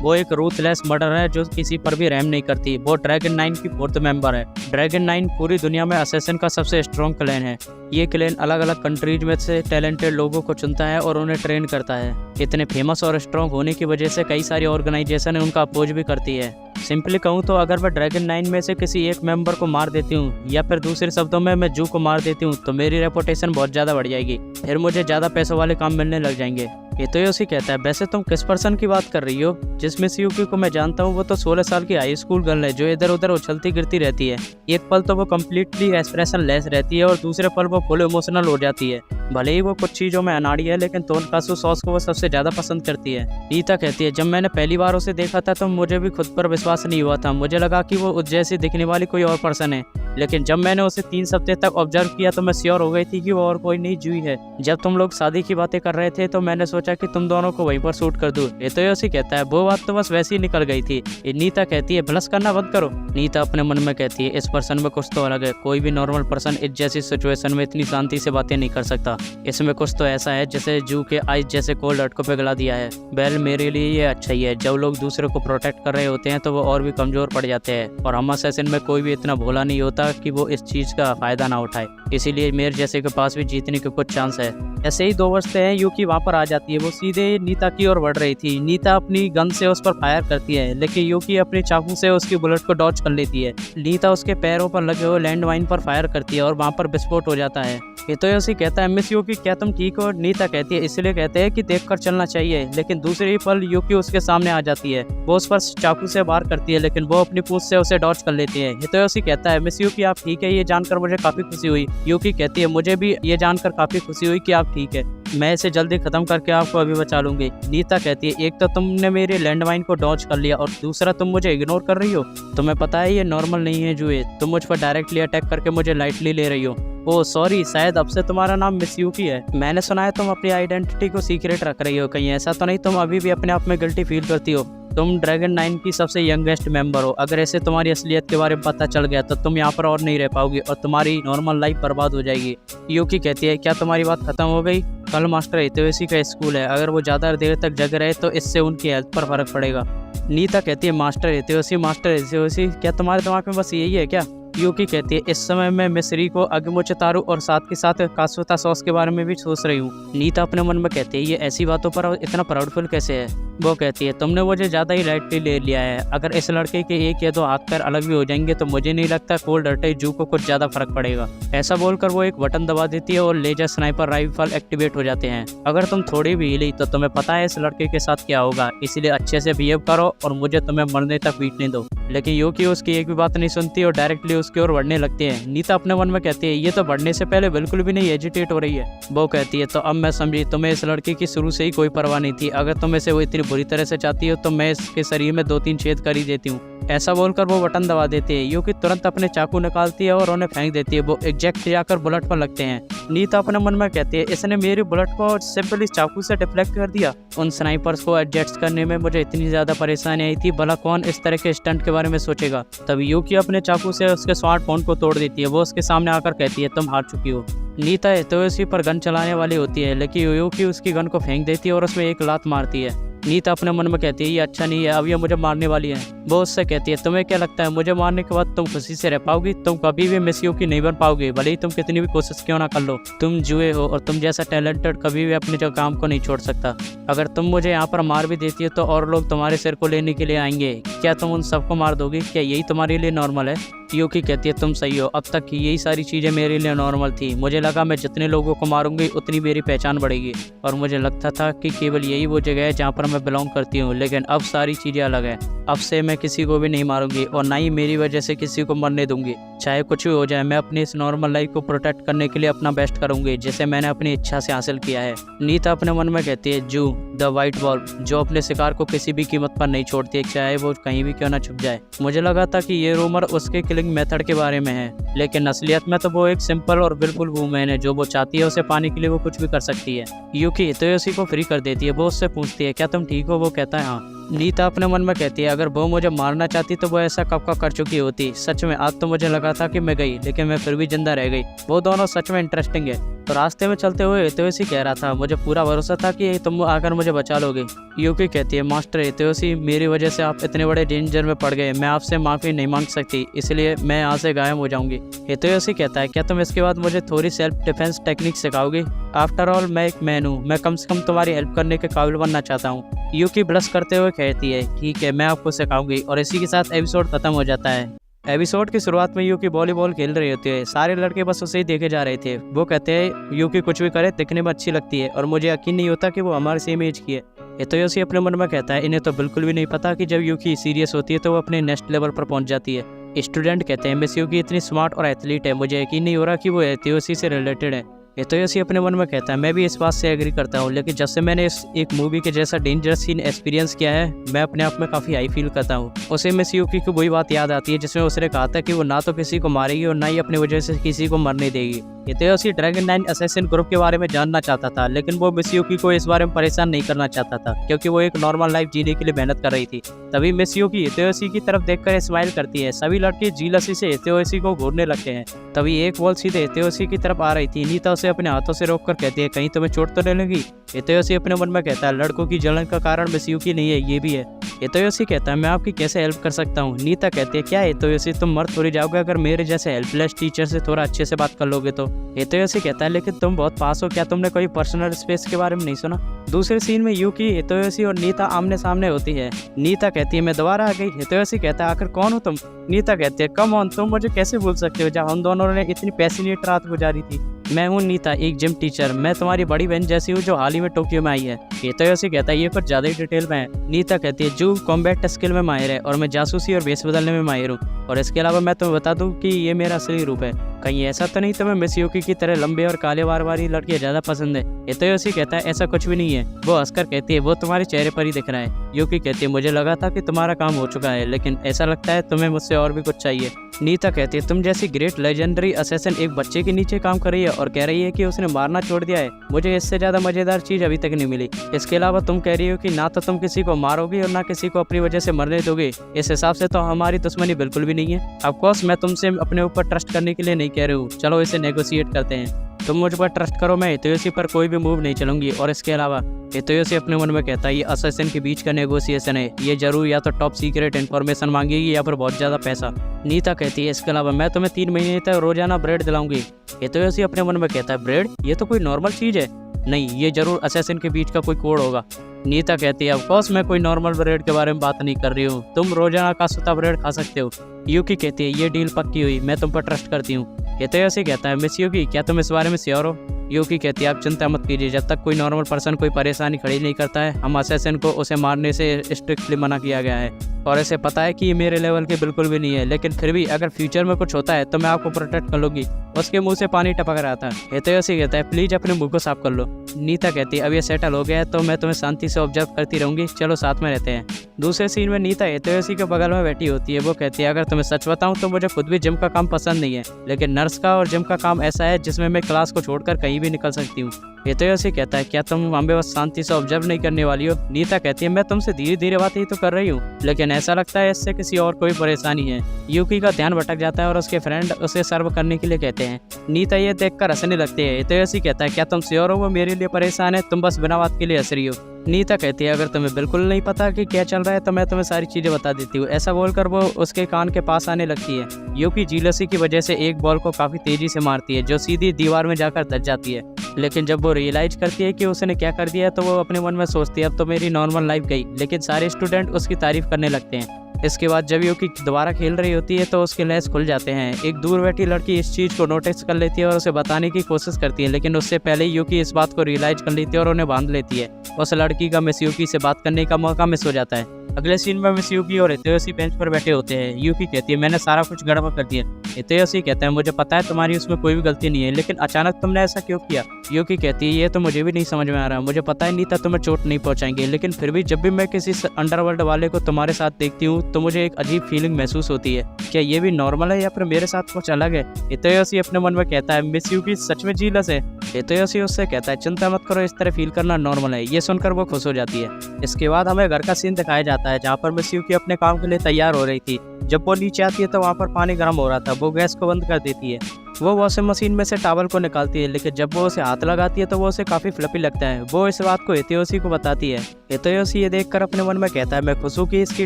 वो एक रूथलेस मर्डर है जो किसी पर भी रहम नहीं करती। वो ड्रैगन 9 की 4th मेंबर है। ड्रैगन 9 पूरी दुनिया में असैसिन का सबसे स्ट्रॉन्ग क्लैन है। ये क्लैन अलग अलग कंट्रीज में से टैलेंटेड लोगों को चुनता है और उन्हें ट्रेन करता है। इतने फेमस और स्ट्रॉन्ग होने की वजह से कई सारी ऑर्गेनाइजेशन उनका अपोज भी करती है। सिंपली कहूँ तो अगर मैं ड्रैगन 9 में से किसी एक मेंबर को मार देती हूँ या फिर दूसरे शब्दों में मैं जू को मार देती हूँ तो मेरी रेपुटेशन बहुत ज़्यादा बढ़ जाएगी। फिर मुझे ज़्यादा पैसों वाले काम मिलने लग जाएंगे। ये तो योशी कहता है, वैसे तुम किस पर्सन की बात कर रही हो? जिस मिस यूकी को मैं जानता हूँ वो तो 16 साल की हाई स्कूल गर्ल है जो इधर उधर उछलती गिरती रहती है। एक पल तो वो कम्प्लीटली एक्सप्रेशन लेस रहती है और दूसरे पल वो फुल इमोशनल हो जाती है। भले ही वो कुछ चीज़ों में अनाड़ी है लेकिन टोनकात्सु सॉस को वो सबसे ज़्यादा पसंद करती है। नीता कहती है, जब मैंने पहली बार उसे देखा था तो मुझे भी खुद पर विश्वास नहीं हुआ था। मुझे लगा कि वो उस जैसी दिखने वाली कोई और पर्सन है, लेकिन जब मैंने उसे 3 हफ्ते तक ऑब्जर्व किया तो मैं श्योर हो गई थी कि वो और कोई नहीं जूही है। जब तुम लोग शादी की बातें कर रहे थे तो मैंने सोचा कि तुम दोनों को वहीं पर शूट कर दूं। ये तो योशी कहता है, वो बात तो बस वैसी ही निकल गई थी। नीता कहती है, बलस करना बंद करो। नीता अपने मन में कहती है, इस पर्सन में कुछ तो अलग है। कोई भी नॉर्मल पर्सन इस जैसी सिचुएशन में इतनी शांति से बातें नहीं कर सकता। इसमें कुछ तो ऐसा है जैसे जू के आइस जैसे कोल्ड हट को पिघला दिया है। वेल, मेरे लिए ये अच्छा ही है। जब लोग दूसरे को प्रोटेक्ट कर रहे होते हैं तो वो और भी कमजोर पड़ जाते हैं, और हम असैसिन में कोई भी इतना भोला नहीं होता कि वो इस चीज का फायदा ना उठाए। इसीलिए मेरे जैसे के पास भी जीतने के कुछ चांस है। ऐसे ही 2 बजते हैं, यूकी वहाँ पर आ जाती है। वो सीधे नीता की ओर बढ़ रही थी। नीता अपनी गन से उस पर फायर करती है लेकिन यूकी अपनी चाकू से उसकी बुलेट को डॉच कर लेती है। नीता उसके पैरों पर लगे हुए लैंड माइन पर फायर करती है और वहाँ पर विस्फोट हो जाता है। हितोयोशी कहता है, मिस यूकी क्या तुम ठीक हो? नीता कहती है, इसलिए कहते हैं कि देखकर चलना चाहिए। लेकिन दूसरे ही पल यूकी उसके सामने आ जाती है। वो उस पर चाकू से वार करती है लेकिन वो अपनी पूंछ से उसे डॉच कर लेती है। हितोयोशी कहता है, मिस यूकी आप ठीक है? ये जानकर मुझे काफी खुशी हुई। यूकी कहती है, मुझे भी ये जानकर काफी खुशी हुई कि आप ठीक है। मैं इसे जल्दी खत्म करके आपको अभी बचा लूंगी। नीता कहती है, एक तो तुमने मेरे लैंडमाइन को डॉच कर लिया और दूसरा तुम मुझे इग्नोर कर रही हो। तुम्हें पता है ये नॉर्मल नहीं है जूए। तुम मुझ पर डायरेक्टली अटैक करके मुझे लाइटली ले रही हो। ओह सॉरी, शायद अब से तुम्हारा नाम मिस यूकी है। मैंने सुना है तुम अपनी आइडेंटिटी को सीक्रेट रख रही हो। कहीं ऐसा तो नहीं तुम अभी भी अपने आप में गिल्टी फील करती हो? तुम ड्रैगन 9 की सबसे यंगेस्ट मेंबर हो। अगर ऐसे तुम्हारी असलियत के बारे में पता चल गया तो तुम यहाँ पर और नहीं रह पाओगी और तुम्हारी नॉर्मल लाइफ बर्बाद हो जाएगी। यूकी कहती है, क्या तुम्हारी बात खत्म हो गई? कल मास्टर हितोयोशी का स्कूल है। अगर वो ज़्यादा देर तक जग रहे तो इससे उनकी हेल्थ पर फर्क पड़ेगा। नीता कहती है, मास्टर हितोयोशी, क्या तुम्हारे दिमाग में बस यही है क्या? यूकी कहती है, इस समय मैं मिस्री को अगिमोचितारू और साथ के साथ कासुता सॉस के बारे में भी सोच रही हूँ। नीता अपने मन में कहती है, ये ऐसी बातों पर इतना प्राउडफुल कैसे है? वो कहती है, तुमने मुझे ज़्यादा ही लाइटली ले लिया है। अगर इस लड़के के 1 या 2 हाथ पैर अलग भी हो जाएंगे तो मुझे नहीं लगता कोल्ड हटे जू को कुछ ज़्यादा फर्क पड़ेगा। ऐसा बोलकर वो एक बटन दबा देती है और लेजर स्नाइपर राइफल एक्टिवेट हो जाते हैं। अगर तुम थोड़ी भी हिली तो तुम्हें पता है इस लड़के के साथ क्या होगा, इसलिए अच्छे से बिहेव करो और मुझे तुम्हें मरने तक बीतने दो। लेकिन यूकी उसकी एक भी बात नहीं सुनती और डायरेक्टली उसकी ओर बढ़ने लगती है। नीता अपने मन में कहती है, ये तो बढ़ने से पहले बिल्कुल भी नहीं एजिटेट हो रही है। वो कहती है, तो अब मैं समझी, तुम्हें इस लड़की की शुरू से ही कोई परवाह नहीं थी। अगर तुम इसे वो इतनी बुरी तरह से चाहती हो तो मैं इसके शरीर में 2-3 छेद कर ही देती हूँ। ऐसा बोलकर वो बटन दबा देती है। यूकी तुरंत अपने चाकू निकालती है और उन्हें फेंक देती है। वो एग्जैक्ट जाकर बुलेट पर लगते हैं। नीता अपने मन में कहती है, इसने मेरी बुलेट को सिंपली चाकू से डिफ्लेक्ट कर दिया। उन स्नाइपर्स को एडजस्ट करने में मुझे इतनी ज्यादा परेशानी आई थी, भला कौन इस तरह के स्टंट के बारे में सोचेगा। तब यूकी अपने चाकू से उसके स्मार्टफोन को तोड़ देती है। वो उसके सामने आकर कहती है, तुम हार चुकी हो। नीता हितोयोशी पर गन चलाने वाली होती है लेकिन यूकी उसकी गन को फेंक देती है और उसमें एक लात मारती है। नीता अपने मन में कहती है, ये अच्छा नहीं है, अब ये मुझे मारने वाली है। वो उससे कहती है, तुम्हें क्या लगता है मुझे मारने के बाद तुम खुशी से रह पाओगी? तुम कभी भी मिस यूकी नहीं बन पाओगे, भले ही तुम कितनी भी कोशिश क्यों ना कर लो। तुम जुए हो और तुम जैसा टैलेंटेड कभी भी अपने जो काम को नहीं छोड़ सकता। अगर तुम मुझे यहाँ पर मार भी देती हो तो और लोग तुम्हारे सिर को लेने के लिए आएंगे। क्या तुम उन सबको मार दोगी? क्या यही तुम्हारे लिए नॉर्मल है? यूकी कहती है, तुम सही हो, अब तक की यही सारी चीज़ें मेरे लिए नॉर्मल थी। मुझे लगा मैं जितने लोगों को मारूंगी उतनी मेरी पहचान बढ़ेगी और मुझे लगता था कि केवल यही वो जगह है जहाँ पर मैं बिलोंग करती हूँ। लेकिन अब सारी चीज़ें अलग हैं। अब से मैं किसी को भी नहीं मारूंगी और ना ही मेरी वजह से किसी को मरने दूंगी। चाहे कुछ भी हो जाए, मैं अपनी इस नॉर्मल लाइफ को प्रोटेक्ट करने के लिए अपना बेस्ट करूंगी, जिसे मैंने अपनी इच्छा से हासिल किया है। नीता अपने मन में कहती है, जू द वाइट वॉल्फ, जो अपने शिकार को किसी भी कीमत पर नहीं छोड़ती है, चाहे वो कहीं भी क्यों ना छुप जाए। मुझे लगा था कि ये रूमर उसके किलिंग मेथड के बारे में है, लेकिन असलियत में तो वो एक सिंपल और बिल्कुल वूमेन है। जो वो चाहती है उसे पाने के लिए वो कुछ भी कर सकती है। यूकी हितोयोशी को फ्री कर देती है। वो उससे पूछती है, क्या तुम ठीक हो? वो कहता है, हाँ। नीता अपने मन में कहती है, अगर वो मुझे मारना चाहती तो वो ऐसा कब का कर चुकी होती। सच में आज तो मुझे लगा था कि मैं गई, लेकिन मैं फिर भी जिंदा रह गई। वो दोनों सच में इंटरेस्टिंग है। तो रास्ते में चलते हुए हितोशी कह रहा था, मुझे पूरा भरोसा था कि तुम आकर मुझे बचा लोगे। यूकी कहती है, मास्टर हितोशी, मेरी वजह से आप इतने बड़े डेंजर में पड़ गए, मैं आपसे माफ़ी नहीं मांग सकती, इसलिए मैं यहाँ से गायब हो जाऊंगी। हितोशी कहता है, क्या तुम इसके बाद मुझे थोड़ी सेल्फ डिफेंस टेक्निक सिखाओगे? आफ्टर ऑल मैं एक मैन हूँ, मैं कम से कम तुम्हारी हेल्प करने के काबिल बनना चाहता हूँ। यूकी ब्लश करते हुए कहती है, ठीक है, मैं आपको सिखाऊंगी। और इसी के साथ एपिसोड खत्म हो जाता है। एपिसोड की शुरुआत में यूकी वॉलीबॉल खेल रही होती है, सारे लड़के बस उसे ही देखे जा रहे थे। वो कहते हैं, यूकी कुछ भी करे दिखने में अच्छी लगती है और मुझे यकीन नहीं होता कि वो हमारे सेम एज की है। हितोशी अपने मन में कहता है, इन्हें तो बिल्कुल भी नहीं पता कि जब यूकी सीरियस होती है तो वो अपने नेक्स्ट लेवल पर पहुंच जाती है। स्टूडेंट कहते हैं, मिस यूकी इतनी स्मार्ट और एथलीट है, मुझे यकीन नहीं हो रहा कि वो हितोशी से रिलेटेड है। हितोशी अपने मन में कहता है, मैं भी इस बात से एग्री करता हूँ, लेकिन जब से मैंने इस एक मूवी के जैसा डेंजरस सीन एक्सपीरियंस किया है, मैं अपने आप में काफ़ी हाई फील करता हूँ। उसे मिस यूकी की वही बात याद आती है जिसमें उसने कहा था कि वो ना तो किसी को मारेगी और ना ही अपनी वजह से किसी को मरने देगी। हितोशी ड्रैगन 9 असैसिन ग्रुप के बारे में जानना चाहता था, लेकिन वो मिस यूकी को इस बारे में परेशान नहीं करना चाहता था, क्योंकि वो एक नॉर्मल लाइफ जीने के लिए मेहनत कर रही थी। तभी मिस यूकी हितोशी की तरफ देखकर स्माइल करती है। सभी लड़के जीलसी से हितोशी को घूरने लगते हैं। तभी एक बॉल सीधे हितोशी की तरफ आ रही थी। नीता उसे अपने हाथों से रोककर कहती है, कहीं तुम्हें चोट तो नहीं लगी? हितोशी अपने मन में कहता है, लड़कों की जलन का कारण मिस यूकी नहीं है, ये भी है। हितोशी कहता है, मैं आपकी कैसे हेल्प कर सकता हूँ? नीता कहती है, क्या हितोशी, तुम मर थोड़ी जाओगे अगर मेरे जैसे हेल्पलेस टीचर से थोड़ा अच्छे से बात कर लोगे तो। हितोशी कहता है, लेकिन तुम बहुत पास हो, क्या तुमने कोई पर्सनल स्पेस के बारे में नहीं सुना? दूसरे सीन में यूकी, हितोशी और नीता आमने सामने होती है। नीता कहती है, मैं दोबारा आ गई। हितोशी कहता है, आखिर कौन हो तुम? नीता कहती है, कम ऑन, तुम मुझे कैसे भूल सकते हो जब हम दोनों ने इतनी पैशनेट रात गुजारी थी। मैं हूँ नीता, एक जिम टीचर, मैं तुम्हारी बड़ी बहन जैसी हूँ जो हाल ही में टोक्यो में आई है। हितोशी कहता है, ये कुछ ज़्यादा ही डिटेल में है। नीता कहती है, जो कॉम्बैट स्किल में माहिर है और मैं जासूसी और वेश बदलने में माहिर हूँ, और इसके अलावा मैं तुम्हें बता दूँ कि ये मेरा असली रूप है। कहीं ऐसा तो नहीं तुम्हें मिस यूकी की तरह लंबे और काले बार वाली लड़के ज़्यादा पसंद है? हितोशी कहता है, ऐसा कुछ भी नहीं है। वो हंसकर कहती है, वो तुम्हारे चेहरे पर ही दिख रहा है। यूकी कहती है, मुझे लगा था कि तुम्हारा काम हो चुका है, लेकिन ऐसा लगता है तुम्हें मुझसे और भी कुछ चाहिए। नीता कहती है, तुम जैसी ग्रेट लेजेंडरी असैसिन एक बच्चे के नीचे काम कर रही है और कह रही है कि उसने मारना छोड़ दिया है। मुझे इससे ज़्यादा मज़ेदार चीज़ अभी तक नहीं मिली। इसके अलावा तुम कह रही हो कि ना तो तुम किसी को मारोगी और ना किसी को अपनी वजह से मरने दोगे। इस हिसाब से तो हमारी दुश्मनी बिल्कुल भी नहीं है। ऑफकोर्स मैं तुमसे अपने ऊपर ट्रस्ट करने के लिए नहीं कह रही हूँ, चलो इसे नेगोशिएट करते हैं। तुम मुझ पर ट्रस्ट करो, मैं हितोशी पर कोई भी मूव नहीं चलूंगी। और इसके अलावा हितोशी अपने मन में कहता है, ये असैसिन के बीच का नेगोशिएशन है, ये जरूर या तो टॉप सीक्रेट इन्फॉर्मेशन मांगेगी या फिर बहुत ज़्यादा पैसा। नीता कहती है, इसके अलावा मैं तुम्हें 3 महीने तक रोजाना ब्रेड दिलाऊंगी। हितोशी अपने मन में कहता है, ब्रेड? ये तो कोई नॉर्मल चीज़ है। नहीं, ये जरूर असैसिन के बीच का कोई कोड होगा। नीता कहती है, ऑफकोर्स मैं कोई नॉर्मल ब्रेड के बारे में बात नहीं कर रही हूँ, तुम रोजाना का सुता ब्रेड खा सकते हो। यूकी कहती है, ये डील पक्की हुई, मैं तुम पर ट्रस्ट करती हूँ। हितोशी कहता है, मिस यूकी, क्या तुम इस बारे में श्योर हो? यूकी कहती है, आप चिंता मत कीजिए, जब तक कोई नॉर्मल पर्सन कोई परेशानी खड़ी नहीं करता है, हम असैसिन को उसे मारने से स्ट्रिक्टली मना किया गया है। और इसे पता है कि ये मेरे लेवल के बिल्कुल भी नहीं है, लेकिन फिर भी अगर फ्यूचर में कुछ होता है तो मैं आपको प्रोटेक्ट कर लूँगी। उसके मुंह से पानी टपक रहा था। हितोशी कहता है, प्लीज अपने मुंह को साफ कर लो। नीता कहती है, अब ये सेटल हो गया है तो मैं तुम्हें शांति से ऑब्जर्व करती रहूंगी, चलो साथ में रहते हैं। दूसरे सीन में नीता हितोशी के बगल में बैठी होती है। वो कहती है, अगर तुम्हें सच बताऊं तो मुझे खुद भी जिम का काम पसंद नहीं है, लेकिन नर्स का और जिम का काम ऐसा है जिसमें मैं क्लास को छोड़कर कहीं भी निकल सकती हूँ। हितोशी कहता है, क्या तुम हमें बस शांति से ऑब्जर्व नहीं करने वाली हो? नीता कहती है, मैं तुमसे धीरे धीरे बात ही तो कर रही हूँ, लेकिन ऐसा लगता है इससे किसी और कोई परेशानी है। यूकी का ध्यान भटक जाता है और उसके फ्रेंड उसे सर्व करने के लिए कहते हैं। नीता ये देखकर हंसने लगती है। हितोशी कहता है, क्या तुम श्योर हो वो मेरे लिए परेशान है? तुम बस बिना बात के लिए हंस रही हो। नीता कहती है, अगर तुम्हें बिल्कुल नहीं पता कि क्या चल रहा है तो मैं तुम्हें सारी चीज़ें बता देती हूँ। ऐसा बोलकर वो उसके कान के पास आने लगती है। यूकी जीलसी की वजह से एक बॉल को काफ़ी तेज़ी से मारती है, जो सीधी दीवार में जाकर दब जाती है। लेकिन जब वो रियलाइज करती है कि उसने क्या कर दिया है तो वो अपने मन में सोचती है, अब तो मेरी नॉर्मल लाइफ गई। लेकिन सारे स्टूडेंट उसकी तारीफ करने लगते हैं। इसके बाद जब यूकी दोबारा खेल रही होती है तो उसके लेंस खुल जाते हैं। एक दूर बैठी लड़की इस चीज़ को नोटिस कर लेती है और उसे बताने की कोशिश करती है, लेकिन उससे पहले यूकी इस बात को रियलाइज कर लेती है और उन्हें बांध लेती है। उस लड़की का मिस यूकी से बात करने का मौका मिस हो जाता है। अगले सीन में मिस यूकी और हितोशी बेंच पर बैठे होते हैं। यूकी कहती है, मैंने सारा कुछ गड़बड़ कर दिया। हितोशी कहता है, मुझे पता है तुम्हारी उसमें कोई भी गलती नहीं है, लेकिन अचानक तुमने ऐसा क्यों किया? यूकी कहती है, ये तो मुझे भी नहीं समझ में आ रहा। मुझे पता ही नहीं था तुम्हें चोट नहीं पहुंचाएंगे, लेकिन फिर भी जब भी मैं किसी अंडरवर्ल्ड वाले को तुम्हारे साथ देखती हूँ तो मुझे एक अजीब फीलिंग महसूस होती है। क्या ये भी नॉर्मल है या फिर मेरे साथ कुछ अलग है? हितोशी अपने मन में कहता है, मिस यूकी सच में जीलस है। हितोशी उससे कहता है, चिंता मत करो, इस तरह फील करना नॉर्मल है। ये सुनकर वो खुश हो जाती है। इसके बाद हमें घर का सीन दिखाया जाता है जहाँ पर मिस यूकी अपने काम के लिए तैयार हो रही थी। जब वो नीचे आती है तो वहाँ पर पानी गर्म हो रहा था। वो गैस को बंद कर देती है। वो वॉशिंग मशीन में से टॉवल को निकालती है, लेकिन जब वो उसे हाथ लगाती है तो वो उसे काफ़ी फ्लफी लगता है। वो इस बात को हितयोशी को बताती है। हितयोशी ये देखकर अपने मन में कहता है, मैं खुश हूँ कि इसकी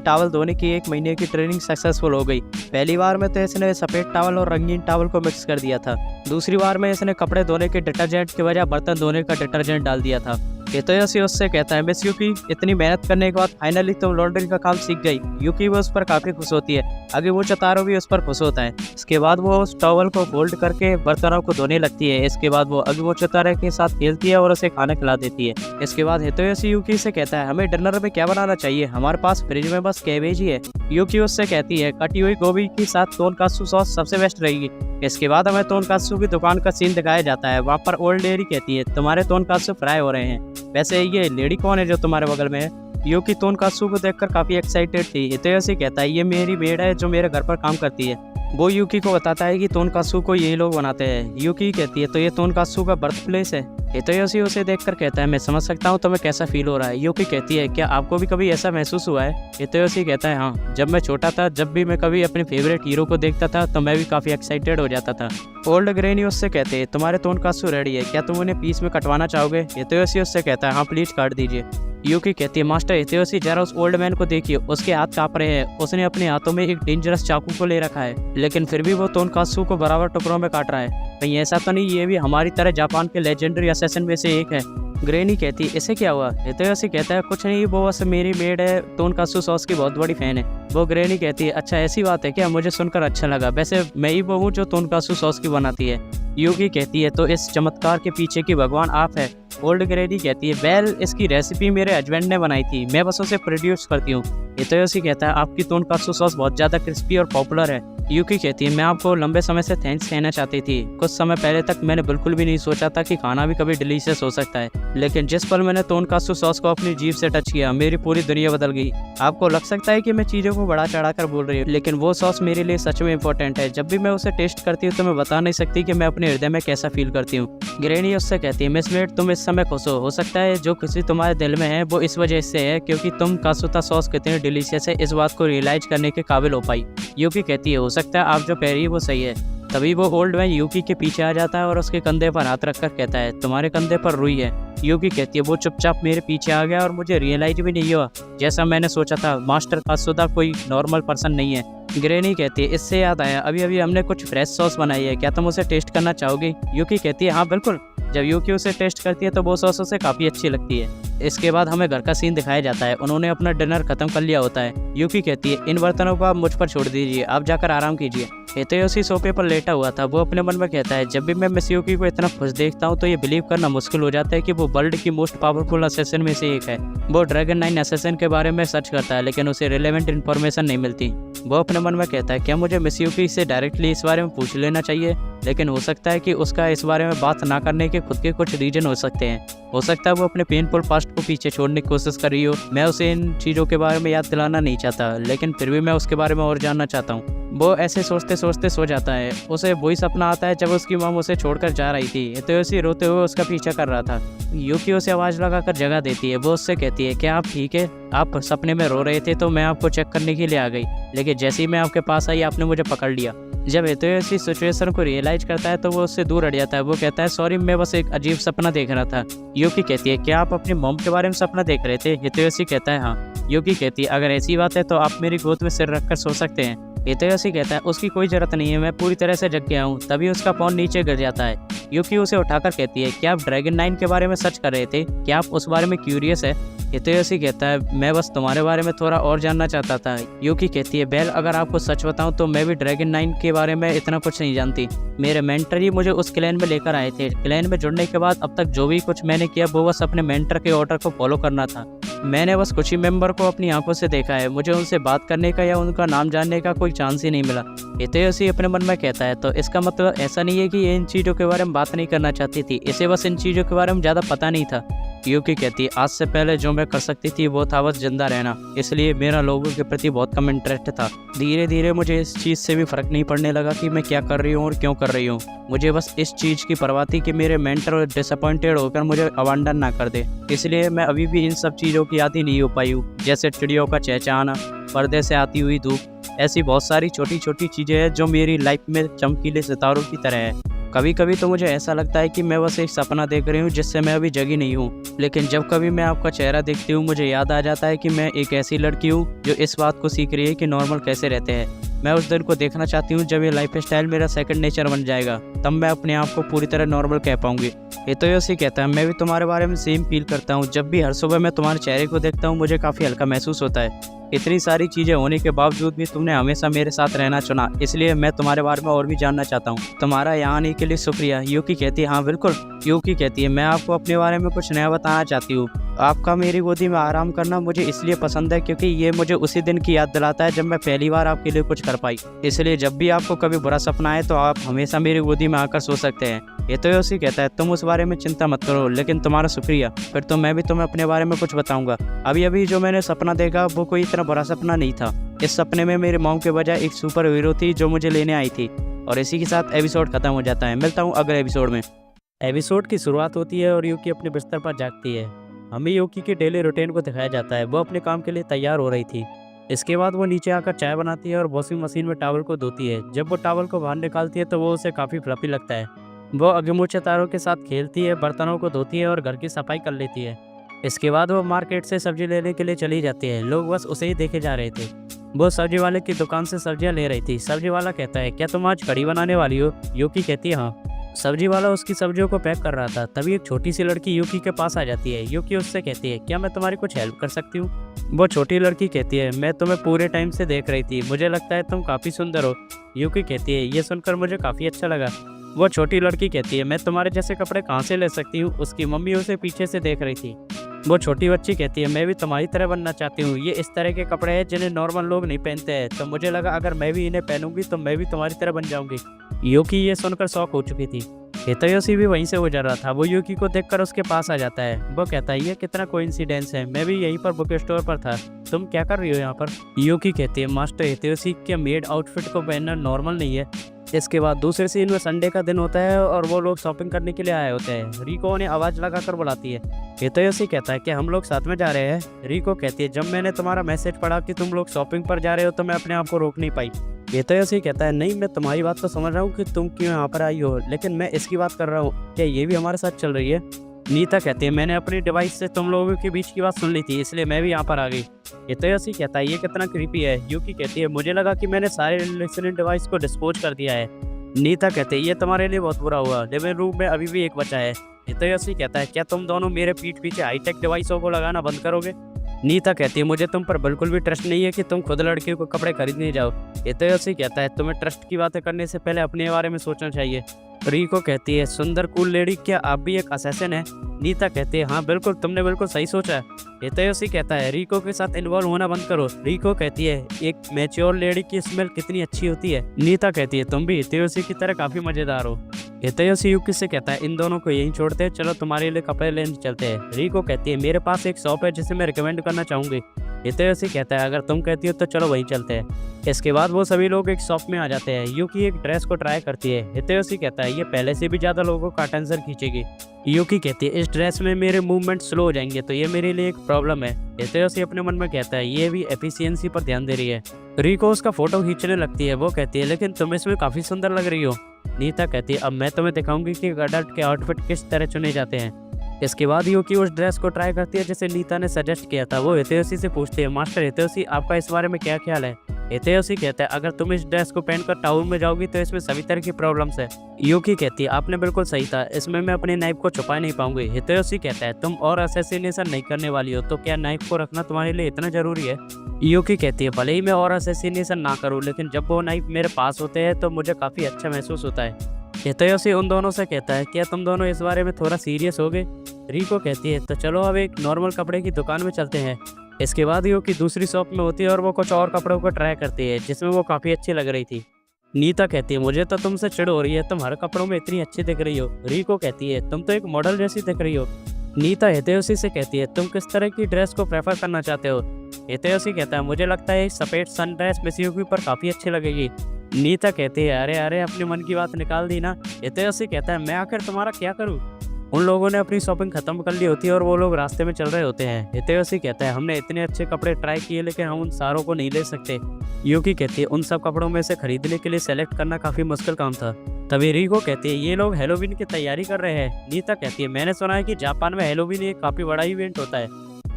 टॉवल धोने की 1 महीने की ट्रेनिंग सक्सेसफुल हो गई। पहली बार में तो इसने सफ़ेद टॉवल और रंगीन टॉवल को मिक्स कर दिया था। दूसरी बार में इसने कपड़े धोने के डिटर्जेंट की बजाय बर्तन धोने का डिटर्जेंट डाल दिया था। हितयोशी उससे कहता है, मिस यूकी, इतनी मेहनत करने के बाद फाइनली तुम लॉन्ड्री का काम सीख गई। यूकी वो उस पर काफ़ी खुश होती है। आगे वो चतारो भी उस पर खुश होता है। इसके बाद वो उस टॉवल को फोल्ड करके बर्तनों को धोने लगती है। इसके बाद वो अभी वो चतारे के साथ खेलती है और उसे खाना खिला देती है। इसके बाद हितयोशी यूकी से कहता है, हमें डिनर में क्या बनाना चाहिए? हमारे पास फ्रिज में बस कैबेज ही है। यूकी उससे कहती है, कटी हुई गोभी के साथ टोनकात्सु सॉस सबसे बेस्ट रहेगी। इसके बाद हमें टोनकात्सु की दुकान का सीन दिखाया जाता है। वहाँ पर ओल्ड लेडी कहती है, तुम्हारे टोनकात्सु फ्राई हो रहे हैं। वैसे ये लेडी कौन है जो तुम्हारे बगल में है? यूकी टोनकात्सु को देखकर काफ़ी एक्साइटेड थी। हितयोशी कहता है, ये मेरी मेड है जो मेरे घर पर काम करती है। वो यूकी को बताता है कि टोनकात्सु को यही लोग बनाते हैं। यूकी कहती है, तो ये टोनकात्सु का बर्थ प्लेस है? हितयोशी उसे देखकर कहता है, मैं समझ सकता हूँ तुम्हें कैसा फील हो रहा है। यूकी कहती है, क्या आपको भी कभी ऐसा महसूस हुआ है? हितयोशी कहता है, हाँ, जब मैं छोटा था, जब भी मैं कभी अपने फेवरेट हीरो को देखता था तो मैं भी काफ़ी एक्साइटेड हो जाता था। ओल्ड ग्रेनी उससे कहते हैं, तुम्हारे टोनकात्सु रेडी है, क्या तुम उन्हें पीस में कटवाना चाहोगे? हितयोशी उससे कहता है, हाँ प्लीज काट दीजिए। यूकी कहती है, मास्टर हितयोशी, जरा उस ओल्ड मैन को देखिए, उसके हाथ काँप रहे हैं। उसने अपने हाथों में एक डेंजरस चाकू को ले रखा है, लेकिन फिर भी वो टोनकात्सु को बराबर टुकड़ों में काट रहा है। कहीं ऐसा तो नहीं ये भी हमारी तरह जापान के लेजेंडरी असैसिन में से एक है? ग्रेनी कहती है, इसे क्या हुआ? हितयोशी कहता है, कुछ नहीं, वो बस मेरी मेड है, टोनकात्सु सॉस की बहुत बड़ी फैन है। वो ग्रेनी कहती है, अच्छा ऐसी बात है क्या? मुझे सुनकर अच्छा लगा। वैसे मैं ही वो हूँ जो टोनकात्सु सॉस की बनाती है। यूकी कहती है, तो इस चमत्कार के पीछे की भगवान आप है? ओल्ड ग्रेनी कहती है, वेल, इसकी रेसिपी मेरे हस्बैंड ने बनाई थी, मैं बस उसे प्रोड्यूस करती हूँ। हितयोशी कहता है, आपकी टोनकात्सु सॉस बहुत ज़्यादा क्रिस्पी और पॉपुलर है। यूकी कहती है, मैं आपको लंबे समय से थैंक्स कहना चाहती थी। कुछ समय पहले तक मैंने बिल्कुल भी नहीं सोचा था कि खाना भी कभी डिलीशियस हो सकता है, लेकिन जिस पल मैंने टोनकात्सु सॉस को अपनी जीभ से टच किया, मेरी पूरी दुनिया बदल गई। आपको लग सकता है कि मैं चीज़ों को बढ़ा चढ़ा कर बोल रही हूँ, लेकिन वो सॉस मेरे लिए सच में इंपॉर्टेंट है। जब भी मैं उसे टेस्ट करती हूँ तो मैं बता नहीं सकती कि मैं अपने हृदय में कैसा फील करती हूँ। ग्रेनी उससे कहती है, मिस मेड, तुम इस समय खुश हो सकता है जो खुशी तुम्हारे दिल में है वो इस वजह से है क्योंकि तुम कात्सुता सॉस कितनी डिलीशियस है, इस बात को रियलाइज करने के काबिल हो पाई। यूकी कहती है, हो सकता है आप जो कह रही है वो सही है। तभी वो ओल्ड मैन यूकी के पीछे आ जाता है और उसके कंधे पर हाथ रखकर कहता है, तुम्हारे कंधे पर रुई है। यूकी कहती है, वो चुपचाप मेरे पीछे आ गया और मुझे रियलाइज भी नहीं हुआ जैसा मैंने सोचा था। मास्टर कात्सुता कोई नॉर्मल पर्सन नहीं है। ग्रेनी कहती है, इससे याद आया, अभी अभी हमने कुछ फ्रेश सॉस बनाई है, क्या तुम उसे टेस्ट करना चाहोगी? यूकी कहती है, हाँ बिल्कुल। जब यूकी उसे टेस्ट करती है तो वो सॉस उसे काफ़ी अच्छी लगती है। इसके बाद हमें घर का सीन दिखाया जाता है। उन्होंने अपना डिनर खत्म कर लिया होता है। यूकी कहती है, इन बर्तनों को आप मुझ पर छोड़ दीजिए, आप जाकर आराम कीजिए। हितयोशी सोफे पर लेटा हुआ था। वो अपने मन में कहता है, जब भी मैं मिस यूकी को इतना खुश देखता हूँ तो ये बिलीव करना मुश्किल हो जाता है कि वो वर्ल्ड की मोस्ट पावरफुल असैसिन में से एक है। वो ड्रैगन 9 असैसिन के बारे में सर्च करता है, लेकिन उसे रिलेवेंट इन्फॉर्मेशन नहीं मिलती। वो अपने मन में कहता है, क्या मुझे मिस यूकी से डायरेक्टली इस बारे में पूछ लेना चाहिए? लेकिन हो सकता है कि उसका इस बारे में बात ना करने के खुद के कुछ रीजन हो सकते हैं। हो सकता है वो अपने पेनफुल पास्ट को पीछे छोड़ने की कोशिश कर रही हो। मैं उसे इन चीज़ों के बारे में याद दिलाना नहीं चाहता, लेकिन फिर भी मैं उसके बारे में और जानना चाहता हूँ। वो ऐसे सोचते सोचते सो जाता है। उसे वही सपना आता है जब उसकी मॉम उसे छोड़कर जा रही थी। हितयोशी रोते हुए उसका पीछा कर रहा था। यूकी उसे आवाज़ लगाकर जगा देती है। वो उससे कहती है, क्या आप ठीक है? आप सपने में रो रहे थे तो मैं आपको चेक करने के लिए आ गई, लेकिन जैसे ही मैं आपके पास आई आपने मुझे पकड़ लिया। जब हितयोशी सिचुएशन को रियलाइज करता है तो वो उससे दूर हट जाता है। वो कहता है, सॉरी, मैं बस एक अजीब सपना देख रहा था। यूकी कहती है, क्या आप अपनी मॉम के बारे में सपना देख रहे थे? हितयोशी कहता है, हाँ। यूकी कहती है, अगर ऐसी बात है तो आप मेरी गोद में सिर रखकर सो सकते हैं। हितयोशी कहता है, उसकी कोई जरूरत नहीं है, मैं पूरी तरह से जग गया हूँ। तभी उसका फोन नीचे गिर जाता है। यूकी उसे उठाकर कहती है, क्या आप ड्रैगन 9 के बारे में सर्च कर रहे थे? क्या आप उस बारे में क्यूरियस है? हितयोशी कहता है, मैं बस तुम्हारे बारे में थोड़ा और जानना चाहता था। यूकी कहती है, बेल, अगर आपको सच बताऊं तो मैं भी ड्रैगन 9 के बारे में इतना कुछ नहीं जानती। मेरे मेंटर ही मुझे उस क्लैन में लेकर आए थे। क्लैन में जुड़ने के बाद अब तक जो भी कुछ मैंने किया वो बस अपने मेंटर के ऑर्डर को फॉलो करना था। मैंने बस कुछ ही मेंबर को अपनी आंखों से देखा है। मुझे उनसे बात करने का या उनका नाम जानने का कोई चांस ही नहीं मिला। हितयोशी अपने मन में कहता है, तो इसका मतलब ऐसा नहीं है कि ये इन चीज़ों के बारे में बात नहीं करना चाहती थी, इसे बस इन चीज़ों के बारे में ज़्यादा पता नहीं था। यूकी कहती है, आज से पहले जो मैं कर सकती थी वो था बस जिंदा रहना, इसलिए मेरा लोगों के प्रति बहुत कम इंटरेस्ट था। धीरे धीरे मुझे इस चीज़ से भी फ़र्क नहीं पड़ने लगा कि मैं क्या कर रही हूँ और क्यों कर रही हूँ। मुझे बस इस चीज़ की परवाह थी कि मेरे मेंटर डिसअपॉइंटेड होकर मुझे अबांडन ना कर दे। इसलिए मैं अभी भी इन सब चीज़ों की आदी नहीं हो पाई हूँ, जैसे चिड़ियों का चहचहाना, पर्दे से आती हुई धूप, ऐसी बहुत सारी छोटी छोटी चीज़ें हैं जो मेरी लाइफ में चमकीले सितारों की तरह है। कभी कभी तो मुझे ऐसा लगता है कि मैं बस एक सपना देख रही हूँ जिससे मैं अभी जगी नहीं हूँ, लेकिन जब कभी मैं आपका चेहरा देखती हूँ मुझे याद आ जाता है कि मैं एक ऐसी लड़की हूँ जो इस बात को सीख रही है कि नॉर्मल कैसे रहते हैं। मैं उस दिन को देखना चाहती हूँ जब ये लाइफ स्टाइल मेरा सेकंड नेचर बन जाएगा, तब मैं अपने आप को पूरी तरह नॉर्मल कह पाऊंगी। ये तो योसी कहता है, मैं भी तुम्हारे बारे में सेम फील करता हूँ। जब भी हर सुबह मैं तुम्हारे चेहरे को देखता हूँ मुझे काफ़ी हल्का महसूस होता है। इतनी सारी चीज़ें होने के बावजूद भी तुमने हमेशा मेरे साथ रहना चुना, इसलिए मैं तुम्हारे बारे में और भी जानना चाहता हूँ। तुम्हारा यहाँ आने के लिए शुक्रिया। यूकी कहती है, हाँ बिल्कुल। यूकी कहती है, मैं आपको अपने बारे में कुछ नया बताना चाहती हूँ। आपका मेरी गोदी में आराम करना मुझे इसलिए पसंद है क्योंकि ये मुझे उसी दिन की याद दिलाता है जब मैं पहली बार आपके लिए कुछ कर पाई। इसलिए जब भी आपको कभी बुरा सपना आए तो आप हमेशा मेरी गोदी में आकर सो सकते हैं। ये तो योसी कहता है, तुम उस बारे में चिंता मत करो, लेकिन तुम्हारा शुक्रिया। फिर तो मैं भी तुम्हें अपने बारे में कुछ बताऊंगा। अभी अभी जो मैंने सपना देखा वो कोई इतना बुरा सपना नहीं था। इस सपने में मेरे मॉम के बजाय एक सुपर हीरो थी जो मुझे लेने आई थी। और इसी के साथ एपिसोड खत्म हो जाता है। मिलता हूँ अगले एपिसोड में। एपिसोड की शुरुआत होती है और यूकी अपने बिस्तर पर जागती है। हमें यूकी के डेली रूटीन को दिखाया जाता है। वो अपने काम के लिए तैयार हो रही थी। इसके बाद वो नीचे आकर चाय बनाती है और वॉशिंग मशीन में टॉवल को धोती है। जब वो टॉवल को बाहर निकालती है तो वो उसे काफ़ी फ्लफी लगता है। वो अगेमूचे तारों के साथ खेलती है, बर्तनों को धोती है और घर की सफाई कर लेती है। इसके बाद वो मार्केट से सब्जी लेने के लिए चली जाती है। लोग बस उसे ही देखे जा रहे थे। वो सब्जी वाले की दुकान से सब्जियां ले रही थी। सब्जी वाला कहता है, क्या तुम आज कढ़ी बनाने वाली हो? यूकी कहती है, हाँ। सब्जी वाला उसकी सब्जियों को पैक कर रहा था। तभी एक छोटी सी लड़की यूकी के पास आ जाती है। यूकी उससे कहती है, क्या मैं तुम्हारी कुछ हेल्प कर सकती हूँ? वो छोटी लड़की कहती है, मैं तुम्हें पूरे टाइम से देख रही थी, मुझे लगता है तुम काफ़ी सुंदर हो। यूकी कहती है, ये सुनकर मुझे काफ़ी अच्छा लगा। वो छोटी लड़की कहती है, मैं तुम्हारे जैसे कपड़े कहाँ से ले सकती हूँ? उसकी मम्मी उसे पीछे से देख रही थी। वो छोटी बच्ची कहती है, मैं भी तुम्हारी तरह बनना चाहती हूँ। ये इस तरह के कपड़े हैं जिन्हें नॉर्मल लोग नहीं पहनते हैं, तो मुझे लगा अगर मैं भी इन्हें पहनूंगी तो मैं भी तुम्हारी तरह बन जाऊंगी। यूकी ये सुनकर शॉक हो चुकी थी। हितयोशी भी वहीं से गुजर रहा था। वो यूकी को देखकर उसके पास आ जाता है। वो कहता है, ये कितना कोइंसिडेंस है, मैं भी यहीं पर बुक स्टोर पर था। तुम क्या कर रही हो यहाँ पर? यूकी कहती है, मास्टर हितयोशी के मेड आउटफिट को पहनना नॉर्मल नहीं है। इसके बाद दूसरे सीन में संडे का दिन होता है और वो लोग शॉपिंग करने के लिए आए होते हैं। रिको उन्हें आवाज़ लगाकर बुलाती है। हितयोशी कहता है कि हम लोग साथ में जा रहे हैं। रिको कहती है, जब मैंने तुम्हारा मैसेज पढ़ा कि तुम लोग शॉपिंग पर जा रहे हो तो मैं अपने आप को रोक नहीं पाई। हितयोशी कहता है, नहीं मैं तुम्हारी बात तो समझ रहा हूँ कि तुम क्यों यहाँ पर आई हो, लेकिन मैं इसकी बात कर रहा हूँ, क्या ये भी हमारे साथ चल रही है? नीता कहती है, मैंने अपनी डिवाइस से तुम लोगों के बीच की बात सुन ली थी, इसलिए मैं भी यहाँ पर आ गई। हितयोशी कहता है, ये कितना क्रीपी है। यूकी कहती है, मुझे लगा कि मैंने सारे लिसनिंग डिवाइस को डिस्पोज कर दिया है। नीता कहते हैं, ये तुम्हारे लिए बहुत बुरा हुआ। लिविंग रूम में अभी भी एक बचा है। हितयोशी कहता है, क्या तुम दोनों मेरे पीठ पीछे हाईटेक डिवाइसों को लगाना बंद करोगे? नीता कहती है, मुझे तुम पर बिल्कुल भी ट्रस्ट नहीं है कि तुम खुद लड़कियों को कपड़े खरीदने जाओ। हितयोशी कहता है, तुम्हें ट्रस्ट की बातें करने से पहले अपने बारे में सोचना चाहिए। रिको कहती है, सुंदर कूल लेडी, क्या आप भी एक असैसिन है? नीता कहती है, हाँ बिल्कुल, तुमने बिल्कुल सही सोचा है। हितयोशी कहता है, रिको के साथ इन्वॉल्व होना बंद करो। रिको कहती है, एक मैच्योर लेडी की स्मेल कितनी अच्छी होती है। नीता कहती है, तुम भी हितयोशी की तरह काफी मजेदार हो। हितयोशी यूकी से कहता है, इन दोनों को यहीं छोड़ते हैं, चलो तुम्हारे लिए कपड़े लेने चलते हैं। रिको कहती है, मेरे पास एक शॉप है जिसे मैं रिकमेंड करना चाहूंगी। हितयोशी कहता है, अगर तुम कहती हो तो चलो वहीं चलते हैं। इसके बाद वो सभी लोग एक शॉप में आ जाते हैं। यूकी एक ड्रेस को ट्राई करती है। हितयोशी कहता है, ये पहले से भी ज़्यादा लोगों का अटेंशन खींचेगी। यूकी कहती है, इस ड्रेस में मेरे मूवमेंट स्लो हो जाएंगे तो ये मेरे लिए एक प्रॉब्लम है। हितयोशी अपने मन में कहता है, ये भी एफिशिएंसी पर ध्यान दे रही है। रिको उसका फोटो खींचने लगती है। वो कहती है, लेकिन तुम इसमें काफ़ी सुंदर लग रही हो। नीता कहती है, अब मैं तुम्हें दिखाऊंगी कि अडल्ट के आउटफिट किस तरह चुने जाते हैं। इसके बाद यूकी उस ड्रेस को ट्राई करती है जिसे नीता ने सजेस्ट किया था। वो हितयोशी से पूछती है, मास्टर हितयोशी, आपका इस बारे में क्या ख्याल है? हितयोशी कहता है, अगर तुम इस ड्रेस को पहनकर टाउन में जाओगी तो इसमें सभी तरह की प्रॉब्लम्स है। यूकी कहती है, आपने बिल्कुल सही था, इसमें मैं अपने नाइफ को छुपा नहीं पाऊंगी। हितयोशी कहता है, तुम और असैसिनेशन नहीं करने वाली हो तो क्या नाइफ को रखना तुम्हारे लिए इतना जरूरी है? यूकी कहती है, भले ही मैं और असैसिनेशन ना करूँ, लेकिन जब वो नाइफ मेरे पास होते हैं तो मुझे काफ़ी अच्छा महसूस होता है। हितयोशी उन दोनों से कहता है, क्या तुम दोनों इस बारे में थोड़ा सीरियस हो गए? रिको कहती है, तो चलो अब एक नॉर्मल कपड़े की दुकान में चलते हैं। इसके बाद यूकी दूसरी शॉप में होती है और वो कुछ और कपड़ों को ट्राई करती है जिसमें वो काफ़ी अच्छी लग रही थी। नीता कहती है, मुझे तो तुमसे चिढ़ हो रही है, तुम हर कपड़ों में इतनी अच्छी दिख रही हो। रिको कहती है, तुम तो एक मॉडल जैसी दिख रही हो। नीता हितयोशी से कहती है, तुम किस तरह की ड्रेस को प्रेफर करना चाहते हो? हितयोशी कहता है, मुझे लगता है सफ़ेद सन ड्रेस मिस यूकी पर काफ़ी अच्छी लगेगी। नीता कहती है, अरे अरे, अपने मन की बात निकाल दी ना। हितयोशी कहता है, मैं आखिर तुम्हारा क्या करूँ? उन लोगों ने अपनी शॉपिंग खत्म कर ली होती है और वो लोग रास्ते में चल रहे होते हैं। हितेयोशी कहता है हमने इतने अच्छे कपड़े ट्राई किए लेकिन हम उन सारों को नहीं ले सकते। यूकी कहती है उन सब कपड़ों में से खरीदने के लिए सेलेक्ट करना काफी मुश्किल काम था। तभी रिको कहती है ये लोग हैलोवीन की तैयारी कर रहे हैं। नीता कहती है मैंने सुना है कि जापान में हैलोवीन एक काफी बड़ा इवेंट होता है।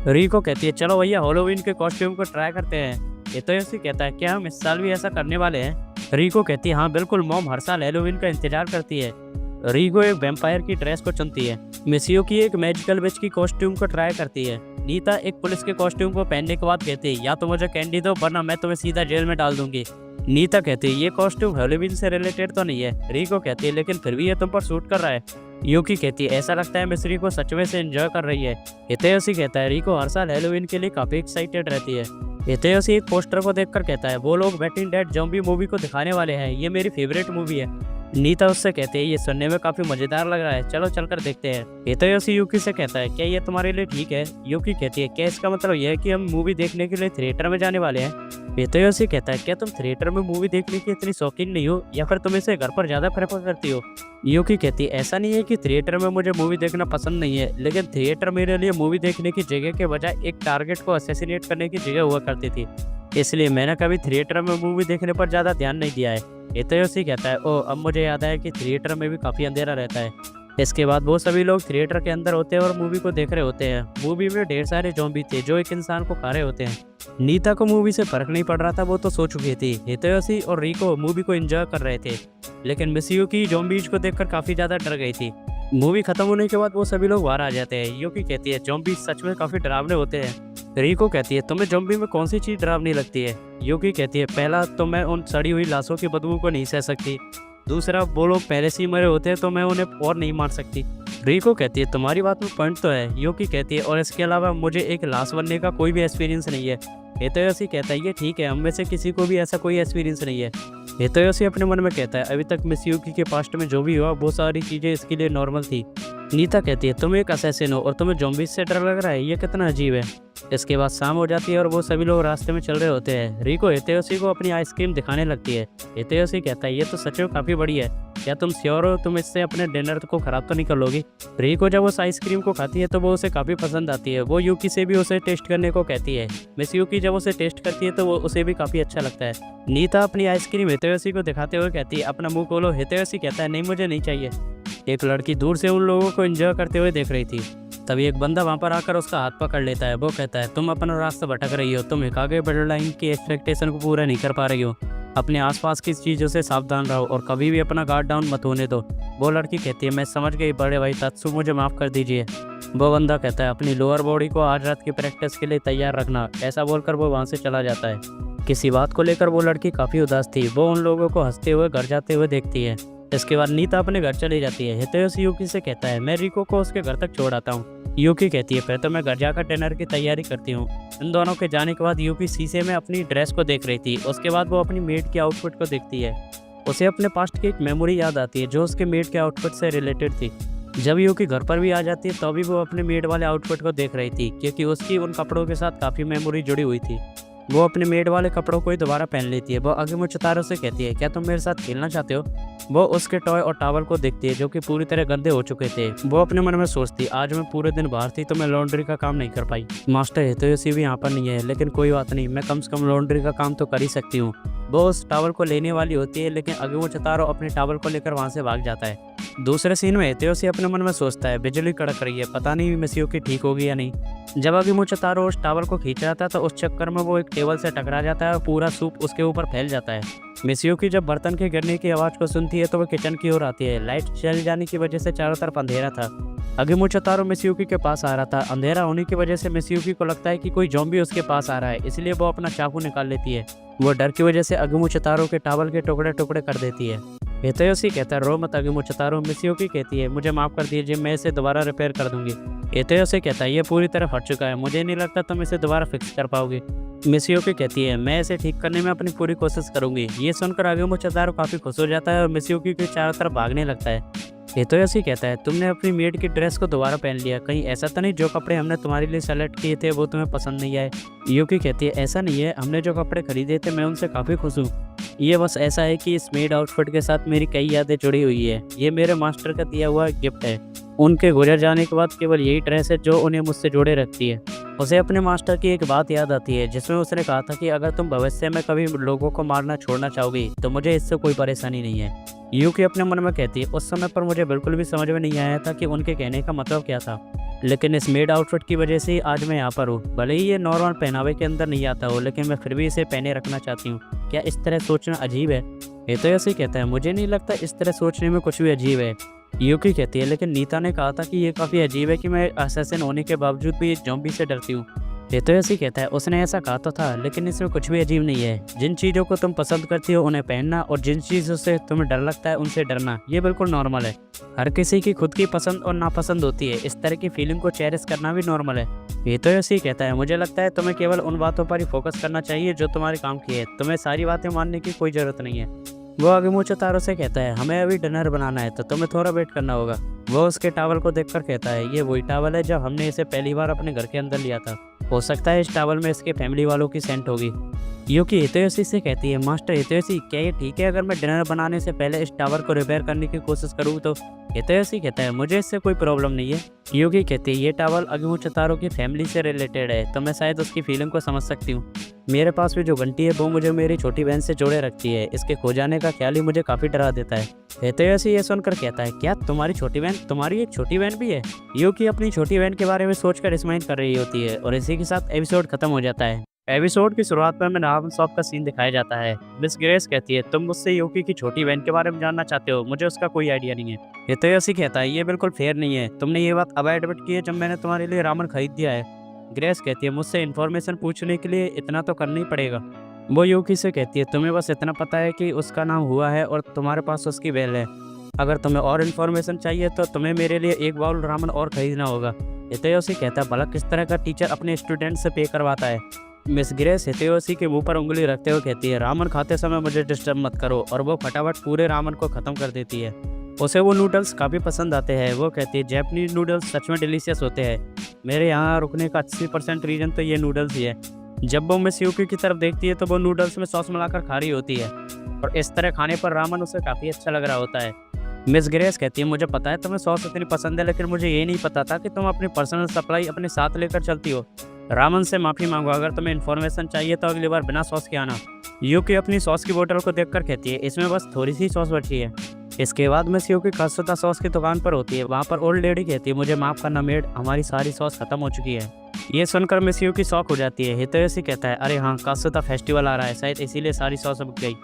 रिको कहती है चलो भैया हैलोवीन के कॉस्ट्यूम को ट्राई करते हैं। हितेयोशी कहता है क्या हम इस साल भी ऐसा करने वाले हैं। रिको कहती है हाँ बिल्कुल, मॉम हर साल हैलोवीन का इंतजार करती है। रिको एक वैम्पायर की ड्रेस को चुनती है। मिसियोकी एक मैजिकल विच की कॉस्ट्यूम को ट्राई करती है। नीता एक पुलिस के कॉस्ट्यूम को पहनने के बाद कहती है या तो मुझे कैंडी दो वरना मैं तुम्हें सीधा जेल में डाल दूंगी। नीता कहती है ये कॉस्ट्यूम हैलोवीन से रिलेटेड तो नहीं है। रिको कहती है लेकिन फिर भी ये तुम पर सूट कर रहा है। यूकी कहती है ऐसा लगता है मिस रिको सच में से एंजॉय कर रही है। हितेयोशी कहता है रिको हर साल हैलोवीन के लिए काफी एक्साइटेड रहती है। हितेयोशी एक पोस्टर को देखकर कहता है वो लोग वॉकिंग डेड ज़ॉम्बी मूवी को दिखाने वाले हैं, ये मेरी फेवरेट मूवी है। नीता उससे कहते हैं ये सुनने में काफी मजेदार लग रहा है, चलो चलकर देखते हैं। हितेयोशी यूकी से कहता है क्या ये तुम्हारे लिए ठीक है। यूकी कहती है क्या इसका मतलब यह है कि हम मूवी देखने के लिए थिएटर में जाने वाले हैं। हितेयोशी कहता है क्या तुम थिएटर में मूवी देखने की इतनी शौकीन नहीं हो या फिर तुम इसे घर पर ज्यादा प्रेफर करती हो। यूकी कहती है ऐसा नहीं है कि थिएटर में मुझे मूवी देखना पसंद नहीं है, लेकिन थिएटर मेरे लिए मूवी देखने की जगह के बजाय एक टारगेट को असैसिनेट करने की जगह हुआ करती थी, इसलिए मैंने कभी थिएटर में मूवी देखने पर ज़्यादा ध्यान नहीं दिया है। हितेयोशी कहता है ओ अब मुझे याद आया कि थिएटर में भी काफ़ी अंधेरा रहता है। इसके बाद वो सभी लोग थिएटर के अंदर होते हैं और मूवी को देख रहे होते हैं। मूवी में ढेर सारे ज़ॉम्बी थे जो एक इंसान को खा रहे होते हैं। नीता को मूवी से फर्क नहीं पड़ रहा था, वो तो सो चुकी थी। हितेयोशी और रिको मूवी को एंजॉय कर रहे थे, लेकिन मिसियोकी ज़ॉम्बीज को देखकर काफ़ी ज़्यादा डर गई थी। मूवी खत्म होने के बाद वो सभी लोग बाहर आ जाते हैं। यूकी कहती है ज़ॉम्बीज सच में काफ़ी डरावने होते हैं। रिको कहती है तुम्हें ज़ॉम्बी में कौन सी चीज़ डरावनी लगती है। यूकी कहती है पहला तो मैं उन सड़ी हुई लाशों की बदबू को नहीं सह सकती, दूसरा वो लोग पहले से ही मरे होते हैं तो मैं उन्हें और नहीं मार सकती। रिको कहती है तुम्हारी बात में पॉइंट तो है। यूकी कहती है और इसके अलावा मुझे एक लाश बनने का कोई भी एक्सपीरियंस नहीं है। हितेयोशी कहता है ये ठीक है, हम में से किसी को भी ऐसा कोई एक्सपीरियंस नहीं है। हितेयोशी अपने मन में कहता है अभी तक मिसियोकी के पास्ट में जो भी हुआ वो सारी चीज़ें इसके लिए नॉर्मल थी। नीता कहती है तुम एक असैसिन हो और तुम्हें ज़ॉम्बीज से डर लग रहा है, ये कितना अजीब है। इसके बाद शाम हो जाती है और वो सभी लोग रास्ते में चल रहे होते हैं। रिको हितेयोशी को अपनी आइसक्रीम दिखाने लगती है। हितेयोशी कहता है ये तो सच में काफ़ी बड़ी है, क्या तुम श्योर हो तुम इससे अपने डिनर को ख़राब तो नहीं कर लोगी। रिको जब उस आइसक्रीम को खाती है तो वो उसे काफ़ी पसंद आती है। वो यूकी से भी उसे टेस्ट करने को कहती है। मिस यूकी जब उसे टेस्ट करती है तो वो उसे भी काफ़ी अच्छा लगता है। नीता अपनी आइसक्रीम हितेयोशी को दिखाते हुए कहती है अपना मुँह खोलो। हितेयोशी कहता है नहीं मुझे नहीं चाहिए। एक लड़की दूर से उन लोगों को एंजॉय करते हुए देख रही थी। तभी एक बंदा वहाँ पर आकर उसका हाथ पकड़ लेता है। वो कहता है तुम अपना रास्ता भटक रही हो, तुम हिकागे ब्लडलाइन की एक्सपेक्टेशन को पूरा नहीं कर पा रही हो, अपने आसपास की चीज़ों से सावधान रहो और कभी भी अपना गार्ड डाउन मत होने दो। वो लड़की कहती है मैं समझ गई बड़े भाई तात्सु, मुझे माफ़ कर दीजिए। वो बंदा कहता है अपनी लोअर बॉडी को आज रात की प्रैक्टिस के लिए तैयार रखना। ऐसा बोलकर वो वहाँ से चला जाता है। किसी बात को लेकर वो लड़की काफ़ी उदास थी। वो उन लोगों को हंसते हुए घर जाते हुए देखती है। इसके बाद नीता अपने घर चली जाती है। हितेयोशी यूकी से कहता है मैं रिको को उसके घर तक छोड़ आता हूँ। यूकी कहती है फिर तो मैं घर जाकर डिनर की तैयारी करती हूँ। इन दोनों के जाने के बाद यूकी शीशे में अपनी ड्रेस को देख रही थी। उसके बाद वो अपनी मेड के आउटफिट को देखती है। उसे अपने पास्ट की एक मेमोरी याद आती है जो उसके मेड के आउटफिट से रिलेटेड थी। जब यूकी घर पर भी आ जाती है तभी वो अपने मेड वाले आउटफिट को देख रही थी, क्योंकि उसकी उन कपड़ों के साथ काफ़ी मेमोरी जुड़ी हुई थी। वो अपने मेड वाले कपड़ों को ही दोबारा पहन लेती है। वो अगिमो चितारो से कहती है क्या तुम मेरे साथ खेलना चाहते हो। वो उसके टॉय और टावल को देखती है जो कि पूरी तरह गंदे हो चुके थे। वो अपने मन में सोचती आज मैं पूरे दिन बाहर थी तो मैं लॉन्ड्री का काम नहीं कर पाई। मास्टर हितेयोशी भी यहाँ पर नहीं है, लेकिन कोई बात नहीं, मैं कम से कम लॉन्ड्री का काम तो कर ही सकती हूँ। वो उस टावल को लेने वाली होती है, लेकिन अगिमो चितारो अपने टावल को लेकर वहाँ से भाग जाता है। दूसरे सीन में हितेयोशी अपने मन में सोचता है बिजली कड़क रही है, पता नहीं मिसियोकी ठीक होगी या नहीं। जब अगिमो चितारो उस टावल को खींच रहा था तो उस चक्कर में वो एक टेबल से टकरा जाता है और पूरा सूप उसके ऊपर फैल जाता है। मिसियोकी जब बर्तन के गिरने की आवाज़ को सुनती है तो वो किचन की ओर आती है। लाइट जल जाने की वजह से चारों तरफ अंधेरा था। अगिमो चितारो मिसियोकी के पास आ रहा था। अंधेरा होने की वजह से मिसियोकी को लगता है कि कोई ज़ॉम्बी उसके पास आ रहा है, इसलिए वो अपना चाकू निकाल लेती है। वो डर की वजह से अगिमो चितारो के टावल के टुकड़े टुकड़े कर देती है। हितेयोशी कहता है रो मत अगिमो चितारो। मिसियोकी कहती है मुझे माफ़ कर दीजिए, मैं इसे दोबारा रिपेयर कर दूंगी। हितेयोशी कहता है ये पूरी तरह फट चुका है, मुझे नहीं लगता तुम इसे दोबारा फिक्स कर पाओगे। मिसियोकी कहती है मैं इसे ठीक करने में अपनी पूरी कोशिश करूंगी। ये सुनकर अगिमो चितारो काफ़ी खुश हो जाता है और मिसियोकी के चारों तरफ भागने लगता है। हितेयोशी कहता है तुमने अपनी मेड की ड्रेस को दोबारा पहन लिया, कहीं ऐसा तो नहीं जो कपड़े हमने तुम्हारे लिए सेलेक्ट किए थे वो तुम्हें पसंद नहीं आए। यूकी कहती है ऐसा नहीं है, हमने जो कपड़े खरीदे थे मैं उनसे काफ़ी खुश हूँ। ये बस ऐसा है कि इस मेड आउटफिट के साथ मेरी कई यादें जुड़ी हुई है, ये मेरे मास्टर का दिया हुआ गिफ्ट है। उनके गुजर जाने के बाद केवल यही ट्रेस है जो उन्हें मुझसे जोड़े रखती है। उसे अपने मास्टर की एक बात याद आती है जिसमें उसने कहा था कि अगर तुम भविष्य में कभी लोगों को मारना छोड़ना चाहोगी तो मुझे इससे कोई परेशानी नहीं है। यूकी अपने मन में कहती है, उस समय पर मुझे बिल्कुल भी समझ में नहीं आया था कि उनके कहने का मतलब क्या था, लेकिन इस मेड आउटफिट की वजह से आज मैं यहाँ पर हूँ। भले ही ये नॉर्मल पहनावे के अंदर नहीं आता हो, लेकिन मैं फिर भी इसे पहने रखना चाहती हूँ। क्या इस तरह सोचना अजीब है? हितोयोशी कहता है, मुझे नहीं लगता इस तरह सोचने में कुछ भी अजीब है। यूकी कहती है, लेकिन नीता ने कहा था कि ये काफ़ी अजीब है कि मैं असैसिन होने के बावजूद भी ज़ॉम्बी से डरती हूँ। हितोयोशी कहता है, उसने ऐसा कहा तो था, लेकिन इसमें कुछ भी अजीब नहीं है। जिन चीज़ों को तुम पसंद करती हो उन्हें पहनना और जिन चीज़ों से तुम्हें डर लगता है उनसे डरना, ये बिल्कुल नॉर्मल है। हर किसी की खुद की पसंद और नापसंद होती है, इस तरह की फीलिंग को चेरिश करना भी नॉर्मल है। हितोयोशी कहता है, मुझे लगता है तुम्हें केवल उन बातों पर ही फोकस करना चाहिए जो तुम्हारे काम की है, तुम्हें सारी बातें मानने की कोई ज़रूरत नहीं है। वो अगिमुचो से कहता है, हमें अभी डिनर बनाना है तो तुम्हें थोड़ा वेट करना होगा। वो उसके टावल को देखकर कहता है, ये वही टावल है जब हमने इसे पहली बार अपने घर के अंदर लिया था। हो सकता है इस टावल में इसके फैमिली वालों की सेंट होगी। यूकी हितोयोशी से कहती है, मास्टर हितोयोशी, क्या ये ठीक है अगर मैं डिनर बनाने से पहले इस टावर को रिपेयर करने की कोशिश करूँ तो? हितोयोशी कहता है, मुझे इससे कोई प्रॉब्लम नहीं है। यूकी कहती है, ये टावल अगिमुचो की फैमिली से रिलेटेड है तो मैं शायद उसकी फीलिंग को समझ सकती हूँ। मेरे पास भी जो घंटी है वो मुझे मेरी छोटी बहन से जोड़े रखती है, इसके खो जाने का ख्याल ही मुझे काफ़ी डरा देता है। हितोयोशी ये सुनकर कहता है, क्या तुम्हारी छोटी बहन, तुम्हारी एक छोटी बहन भी है? यूकी अपनी छोटी बहन के बारे में सोचकर स्माइल कर रही होती है और इसी के साथ एपिसोड खत्म हो जाता है। एपिसोड की शुरुआत में रामन शॉप का सीन दिखाया जाता है। मिस ग्रेस कहती है, तुम मुझसे यूकी की छोटी बहन के बारे में जानना चाहते हो, मुझे उसका कोई आइडिया नहीं है। हितोयोशी कहता है, ये बिल्कुल फेयर नहीं है, तुमने ये बात अब एडमिट की है जब मैंने तुम्हारे लिए रामन खरीद दिया है। ग्रेस कहती है, मुझसे इन्फॉर्मेशन पूछने के लिए इतना तो करना ही पड़ेगा। वो यूकी से कहती है, तुम्हें बस इतना पता है कि उसका नाम हुआ है और तुम्हारे पास उसकी बेल है। अगर तुम्हें और इन्फॉर्मेशन चाहिए तो तुम्हें मेरे लिए एक बाउल रामन और खरीदना होगा। हितोयोशी कहता है, भला किस तरह का टीचर अपने स्टूडेंट से पे करवाता है? मिस ग्रेस हितोयोशी के मुंह पर उंगली रखते हुए कहती है, रामन खाते समय मुझे डिस्टर्ब मत करो, और वो फटाफट पूरे रामन को ख़त्म कर देती है। उसे वो नूडल्स काफ़ी पसंद आते हैं। वो कहती है, जैपनीज नूडल्स सच में डिलीशियस होते हैं। मेरे यहाँ रुकने का 80% रीज़न तो ये नूडल्स ही है। जब वो मिस यूकी की तरफ देखती है तो वो नूडल्स में सॉस मिलाकर खा रही होती है और इस तरह खाने पर रामन उसे काफ़ी अच्छा लग रहा होता है। मिस ग्रेस कहती है, मुझे पता है तुम्हें सॉस इतनी पसंद है, लेकिन मुझे ये नहीं पता था कि तुम अपनी पर्सनल सप्लाई अपने साथ लेकर चलती हो। रामन से माफ़ी मांगो, अगर तुम्हें इन्फॉर्मेशन चाहिए तो अगली बार बिना सॉस के आना। यूकी अपनी सॉस की बोतल को देखकर कहती है, इसमें बस थोड़ी सी सॉस बची है। इसके बाद मिस यूकी खासुता सॉस की दुकान पर होती है। वहाँ पर ओल्ड लेडी कहती है, मुझे माफ़ करना मेड, हमारी सारी सॉस खत्म हो चुकी है। ये सुनकर मिस यूकी शॉक हो जाती है। हितोयोशी कहता है, अरे हाँ, कासुता फेस्टिवल आ रहा है, शायद इसीलिए सारी सॉस बिक गई।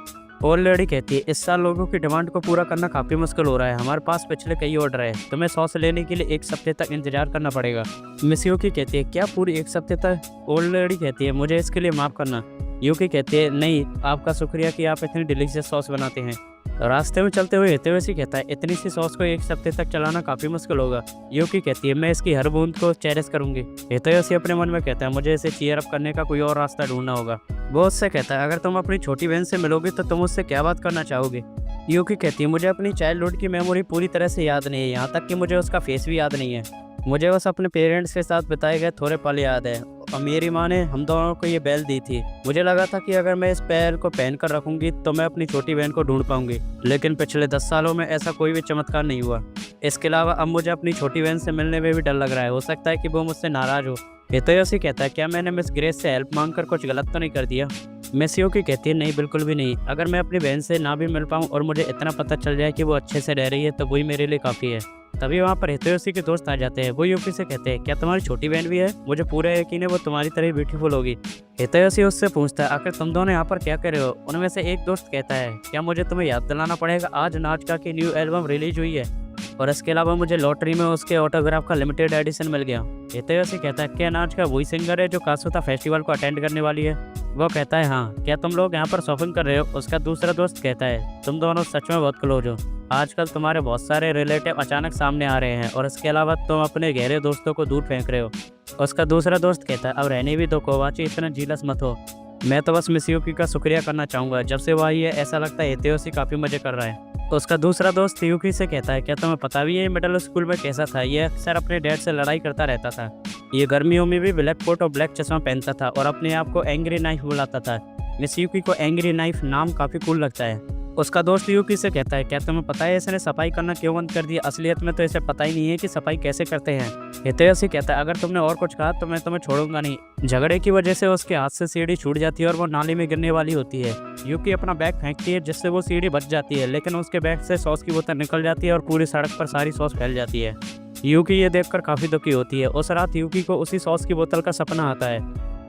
ओल्ड लेडी कहती है, इस साल लोगों की डिमांड को पूरा करना काफ़ी मुश्किल हो रहा है, हमारे पास पिछले कई ऑर्डर है, तुम्हें सॉस लेने के लिए 1 हफ्ते तक इंतजार करना पड़ेगा। मिस यूकी कहती है, क्या पूरी 1 हफ्ते तक? ओल्ड लेडी कहती है, मुझे इसके लिए माफ़ करना। यूकी कहती है, नहीं, आपका शुक्रिया कि आप इतनी डिलीशियस सॉस बनाते हैं। रास्ते में चलते हुए हितोयोशी कहता है, इतनी सी सॉस को 1 हफ्ते तक चलाना काफ़ी मुश्किल होगा। यूकी कहती है, मैं इसकी हर बूंद को चेरिश करूंगी। हितोयोशी अपने मन में कहता है, मुझे इसे चीयर अप करने का कोई और रास्ता ढूंढना होगा। वो उससे कहता है, अगर तुम अपनी छोटी बहन से मिलोगे तो तुम उससे क्या बात करना चाहोगे? यूकी कहती है, मुझे अपनी चाइल्डहुड की मेमोरी पूरी तरह से याद नहीं है, यहाँ तक कि मुझे उसका फेस भी याद नहीं है। मुझे बस अपने पेरेंट्स के साथ बिताए गए थोड़े पल याद है और मेरी माँ ने हम दोनों को ये बैल दी थी। मुझे लगा था कि अगर मैं इस बैल को पहन कर रखूँगी तो मैं अपनी छोटी बहन को ढूंढ पाऊंगी, लेकिन पिछले 10 सालों में ऐसा कोई भी चमत्कार नहीं हुआ। इसके अलावा अब मुझे अपनी छोटी बहन से मिलने में भी डर लग रहा है, हो सकता है कि वो मुझसे नाराज़ हो। हितोयोशी कहता है, क्या मैंने मिस ग्रेस से हेल्प मांगकर कुछ गलत तो नहीं कर दिया? मिस यूकी कहती है, नहीं, बिल्कुल भी नहीं। अगर मैं अपनी बहन से ना भी मिल पाऊँ और मुझे इतना पता चल जाए कि वो अच्छे से रह रही है तो वही मेरे लिए काफ़ी है। तभी वहाँ पर हितोयोशी के दोस्त आ जाते हैं। वो यूकी से कहते हैं, क्या तुम्हारी छोटी बहन भी है? मुझे पूरा यकीन है वो तुम्हारी तरह ब्यूटीफुल होगी। हितोयोशी उससे पूछता है, आखिर तुम दोनों यहाँ पर क्या कर रहे हो? उनमें से एक दोस्त कहता है, क्या मुझे तुम्हें याद दिलाना पड़ेगा, आज नाचका की न्यू एल्बम रिलीज हुई है और इसके अलावा मुझे लॉटरी में उसके ऑटोग्राफ का लिमिटेड एडिशन मिल गया। हितोयोशी कहता है, क्या नाचका वही सिंगर है जो कासुता फेस्टिवल को अटेंड करने वाली है? वो कहता है, हाँ। क्या तुम लोग यहाँ पर शॉपिंग कर रहे हो? उसका दूसरा दोस्त कहता है, तुम दोनों सच में बहुत क्लोज हो, आजकल तुम्हारे बहुत सारे रिलेटिव अचानक सामने आ रहे हैं और इसके अलावा तुम अपने गहरे दोस्तों को दूर फेंक रहे हो। उसका दूसरा दोस्त कहता है, अब रहने भी दो कोवाची, इतना जीलस मत हो, मैं तो बस मिस यूकी का शुक्रिया करना चाहूँगा, जब से वो आई है ऐसा लगता है हितोयोशी काफ़ी मज़े कर रहा है। तो उसका दूसरा दोस्त यूकी से कहता है, क्या तुम्हें पता भी है मिडिल स्कूल में कैसा था? ये अक्सर अपने डैड से लड़ाई करता रहता था, ये गर्मियों में भी ब्लैक कोट और ब्लैक चश्मा पहनता था और अपने आप को एंग्री नाइफ बुलाता था। मिस यूकी को एंग्री नाइफ नाम काफ़ी कूल लगता है। उसका दोस्त यूकी से कहता है, क्या तुम्हें पता है इसने सफाई करना क्यों बंद कर दिया? असलियत में तो इसे पता ही नहीं है कि सफाई कैसे करते हैं। हितेयोशी कहता है, अगर तुमने और कुछ कहा तो मैं तुम्हें छोड़ूंगा नहीं। झगड़े की वजह से उसके हाथ से सीढ़ी छूट जाती है और वो नाली में गिरने वाली होती है। यूकी अपना बैग फेंकती है जिससे वो सीढ़ी बच जाती है, लेकिन उसके बैग से सॉस की बोतल निकल जाती है और पूरी सड़क पर सारी सॉस फैल जाती है। यूकी ये देखकर काफ़ी दुखी होती है। उस रात यूकी को उसी सॉस की बोतल का सपना आता है।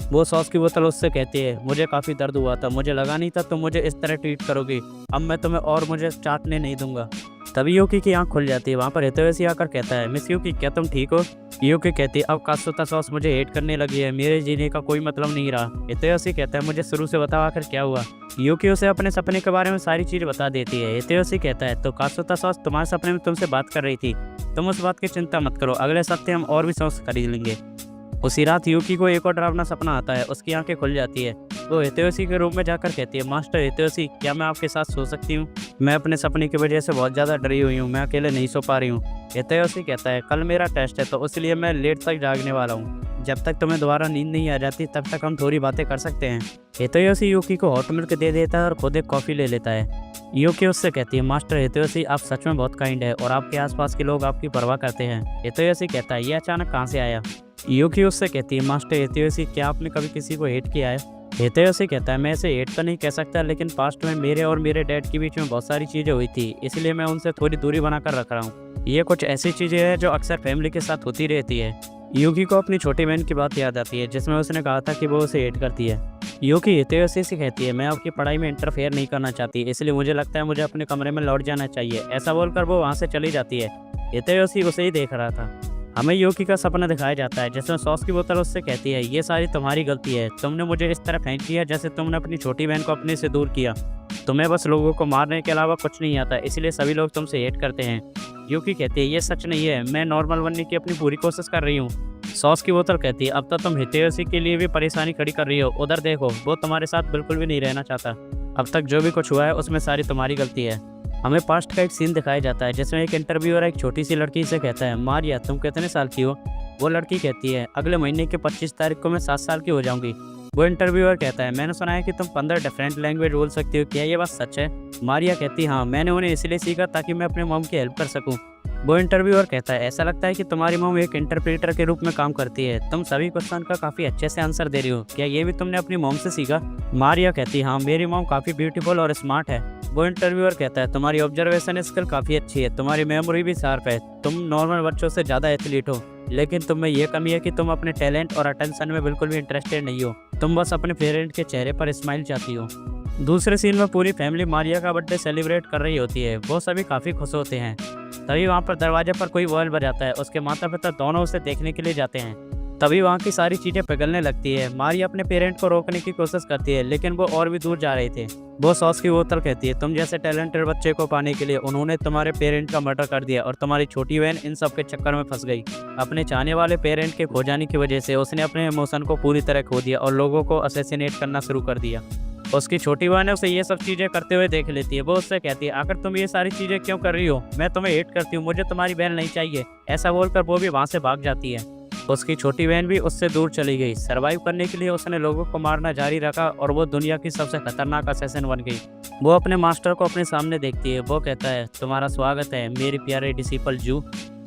वो सॉस की बोतल उससे कहती है, मुझे काफ़ी दर्द हुआ था, मुझे लगा नहीं था तुम मुझे इस तरह ट्रीट करोगी। अब मैं तुम्हें और मुझे चाटने नहीं दूंगा। तभी यूकी की आंख खुल जाती है। वहाँ पर हितेयोशी आकर कहता है, मिस यूकी क्या तुम ठीक हो? यूकी कहती है, अब कासुता सॉस मुझे हेट करने लगी है, मेरे जीने का कोई मतलब नहीं रहा। हितेयोशी कहता है, मुझे शुरू से बताओ आखिर क्या हुआ। यूकी उसे अपने सपने के बारे में सारी चीज़ बता देती है। हितेयोशी कहता है, तो कासुता सॉस तुम्हारे सपने में तुमसे बात कर रही थी, तुम उस बात की चिंता मत करो, अगले सप्ते हम और भी सॉस खरीद लेंगे। उसी रात यूकी को एक और डरावना सपना आता है। उसकी आंखें खुल जाती है। वो हितेयोशी के रूम में जाकर कहती है, मास्टर हितेयोशी क्या मैं आपके साथ सो सकती हूँ? मैं अपने सपने की वजह से बहुत ज़्यादा डरी हुई हूँ, मैं अकेले नहीं सो पा रही हूँ। हितेयोशी कहता है, कल मेरा टेस्ट है तो इसलिए मैं लेट तक जागने वाला हूँ। जब तक तुम्हें दोबारा नींद नहीं आ जाती तब तक हम थोड़ी बातें कर सकते हैं। हितेयोशी यूकी को हॉट मिल्क दे देता है और खुद एक कॉफ़ी ले लेता है। यूकी उससे कहती है, मास्टर हितेयोशी आप सच में बहुत काइंड है और आपके आसपास के लोग आपकी परवाह करते हैं। हितेयोशी कहता है, ये अचानक कहाँ से आया? यूकी उससे कहती है, मास्टर हितेयोशी क्या आपने कभी किसी को हेट किया है? हितेयोशी कहता है, मैं इसे हेट तो नहीं कह सकता, लेकिन पास्ट में मेरे और मेरे डैड के बीच में बहुत सारी चीज़ें हुई थी, इसलिए मैं उनसे थोड़ी दूरी बनाकर रख रहा हूँ। ये कुछ ऐसी चीज़ें हैं जो अक्सर फैमिली के साथ होती रहती है। यूकी को अपनी छोटी बहन की बात याद आती है जिसमें उसने कहा था कि वो उसे हेट करती है। यूकी हितेयोशी से कहती है, मैं आपकी पढ़ाई में इंटरफेयर नहीं करना चाहती, इसलिए मुझे लगता है मुझे अपने कमरे में लौट जाना चाहिए। ऐसा बोलकर वो वहाँ से चली जाती है। हितेयोशी उसे ही देख रहा था। हमें यूकी का सपना दिखाया जाता है जिसमें सॉस की बोतल उससे कहती है, ये सारी तुम्हारी गलती है, तुमने मुझे इस तरह फेंक दिया जैसे तुमने अपनी छोटी बहन को अपने से दूर किया। तुम्हें बस लोगों को मारने के अलावा कुछ नहीं आता, इसलिए सभी लोग तुमसे हेट करते हैं। यूकी कहती है, ये सच नहीं है, मैं नॉर्मल बनने की अपनी पूरी कोशिश कर रही हूँ। सॉस की बोतल कहती है, अब तो तुम हितेयोशी के लिए भी परेशानी खड़ी कर रही हो, उधर देखो वो तुम्हारे साथ बिल्कुल भी नहीं रहना चाहता। अब तक जो भी कुछ हुआ है उसमें सारी तुम्हारी गलती है। हमें पास्ट का एक सीन दिखाया जाता है जिसमें एक इंटरव्यूअर एक छोटी सी लड़की से कहता है, मारिया तुम कितने साल की हो? वो लड़की कहती है, अगले महीने के 25 तारीख को मैं 7 साल की हो जाऊंगी। वो इंटरव्यूअर कहता है, मैंने सुना है कि तुम 15 डिफरेंट लैंग्वेज बोल सकती हो, क्या ये बात सच है? मारिया कहती है, हाँ, मैंने उन्हें इसलिए सीखा ताकि मैं अपने मॉम की हेल्प कर सकूँ। वो इंटरव्यूअर कहता है, ऐसा लगता है कि तुम्हारी मॉम एक इंटरप्रेटर के रूप में काम करती है, तुम सभी क्वेश्चन का काफ़ी अच्छे से आंसर दे रही हो, क्या ये भी तुमने अपनी मॉम से सीखा? मारिया कहती है, हाँ, मेरी मॉम काफ़ी ब्यूटीफुल और स्मार्ट है। वो इंटरव्यूअर कहता है, तुम्हारी ऑब्जर्वेशन स्किल काफ़ी अच्छी है, तुम्हारी मेमोरी भी शार्प है, तुम नॉर्मल बच्चों से ज़्यादा एथलीट हो, लेकिन तुम में ये कमी है कि तुम अपने टैलेंट और अटेंशन में बिल्कुल भी इंटरेस्टेड नहीं हो, तुम बस अपने पेरेंट के चेहरे पर स्माइल चाहती हो। दूसरे सीन में पूरी फैमिली मारिया का बर्थडे सेलिब्रेट कर रही होती है। वो सभी काफ़ी खुश होते हैं। तभी वहाँ पर दरवाजे पर कोई बॉल बजाता है। उसके माता पिता दोनों उसे देखने के लिए जाते हैं। तभी वहाँ की सारी चीज़ें पिघलने लगती है। मारिया अपने पेरेंट को रोकने की कोशिश करती है, लेकिन वो और भी दूर जा रहे थे। वो सॉस की बोतल कहती है, तुम जैसे टैलेंटेड बच्चे को पाने के लिए उन्होंने तुम्हारे पेरेंट का मर्डर कर दिया और तुम्हारी छोटी बहन इन सब के चक्कर में फंस गई। अपने चाहने वाले पेरेंट के खो जाने की वजह से उसने अपने इमोशन को पूरी तरह खो दिया और लोगों को असैसिनेट करना शुरू कर दिया। उसकी छोटी बहन उसे ये सब चीज़ें करते हुए देख लेती है। वो उससे कहती है, आखिर तुम ये सारी चीज़ें क्यों कर रही हो? मैं तुम्हें हेट करती हूँ, मुझे तुम्हारी बहन नहीं चाहिए। ऐसा बोलकर वो भी वहाँ से भाग जाती है। उसकी छोटी बहन भी उससे दूर चली गई। सर्वाइव करने के लिए उसने लोगों को मारना जारी रखा और वो दुनिया की सबसे खतरनाक असैसिन बन गई। वो अपने मास्टर को अपने सामने देखती है। वो कहता है, तुम्हारा स्वागत है मेरे प्यारे डिसिपल जू।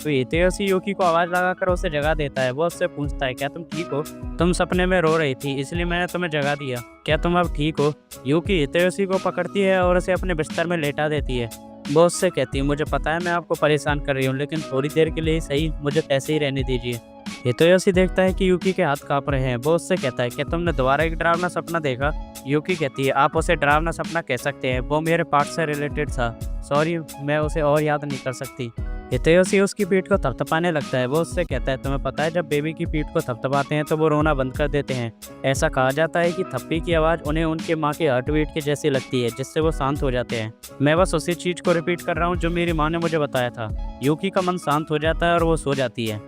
तो हितेयोशी यूकी को आवाज़ लगाकर उसे जगा देता है। वो उससे पूछता है, क्या तुम ठीक हो? तुम सपने में रो रही थी इसलिए मैंने तुम्हें जगा दिया, क्या तुम अब ठीक हो? यूकी हितेयोशी को पकड़ती है और उसे अपने बिस्तर में लेटा देती है। वो उससे कहती है, मुझे पता है मैं आपको परेशान कर रही हूँ, लेकिन थोड़ी देर के लिए ही सही, मुझे ऐसे ही रहने दीजिए। हितेयोशी देखता है कि यूकी के हाथ काँप रहे हैं। वो उससे कहता है, क्या तुमने दोबारा एक डरावना सपना देखा? यूकी कहती है, आप उसे डरावना सपना कह सकते हैं, वो मेरे पार्ट से रिलेटेड था। सॉरी, मैं उसे और याद नहीं कर सकती। हितेयोशी उसकी पीठ को थपथपाने लगता है। वो उससे कहता है, तुम्हें पता है जब बेबी की पीठ को थपथपाते हैं तो वो रोना बंद कर देते हैं। ऐसा कहा जाता है कि थप्पी की आवाज़ उन्हें उनके माँ के हार्ट बीट की जैसी लगती है, जिससे वो शांत हो जाते हैं। मैं बस उसी चीज़ को रिपीट कर रहा हूँ जो मेरी माँ ने मुझे बताया था। यूकी का मन शांत हो जाता है और वो सो जाती है।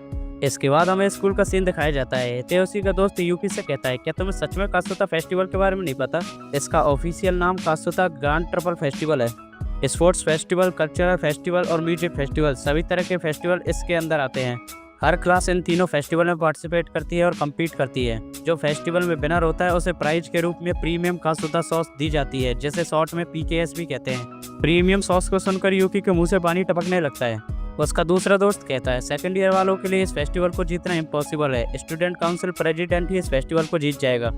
इसके बाद हमें स्कूल का सीन दिखाया जाता है। हितेयोशी का दोस्त यूकी से कहता है, क्या तुम्हें सच में कासुता फेस्टिवल के बारे में नहीं पता? इसका ऑफिशियल नाम कासुता ग्रांड ट्रिपल फेस्टिवल है। स्पोर्ट्स फेस्टिवल, कल्चरल फेस्टिवल और म्यूजिक फेस्टिवल, सभी तरह के फेस्टिवल इसके अंदर आते हैं। हर क्लास इन तीनों फेस्टिवल में पार्टिसिपेट करती है और कम्पीट करती है। जो फेस्टिवल में विनर होता है उसे प्राइज के रूप में प्रीमियम कासुता सॉस दी जाती है, जिसे शॉर्ट में PKS भी कहते हैं। प्रीमियम सॉस को सुनकर यूकी के मुंह से पानी टपकने लगता है। उसका दूसरा दोस्त कहता है सेकंड ईयर वालों के लिए इस फेस्टिवल को जीतना इम्पॉसिबल है, स्टूडेंट काउंसिल प्रेसिडेंट ही इस फेस्टिवल को जीत जाएगा।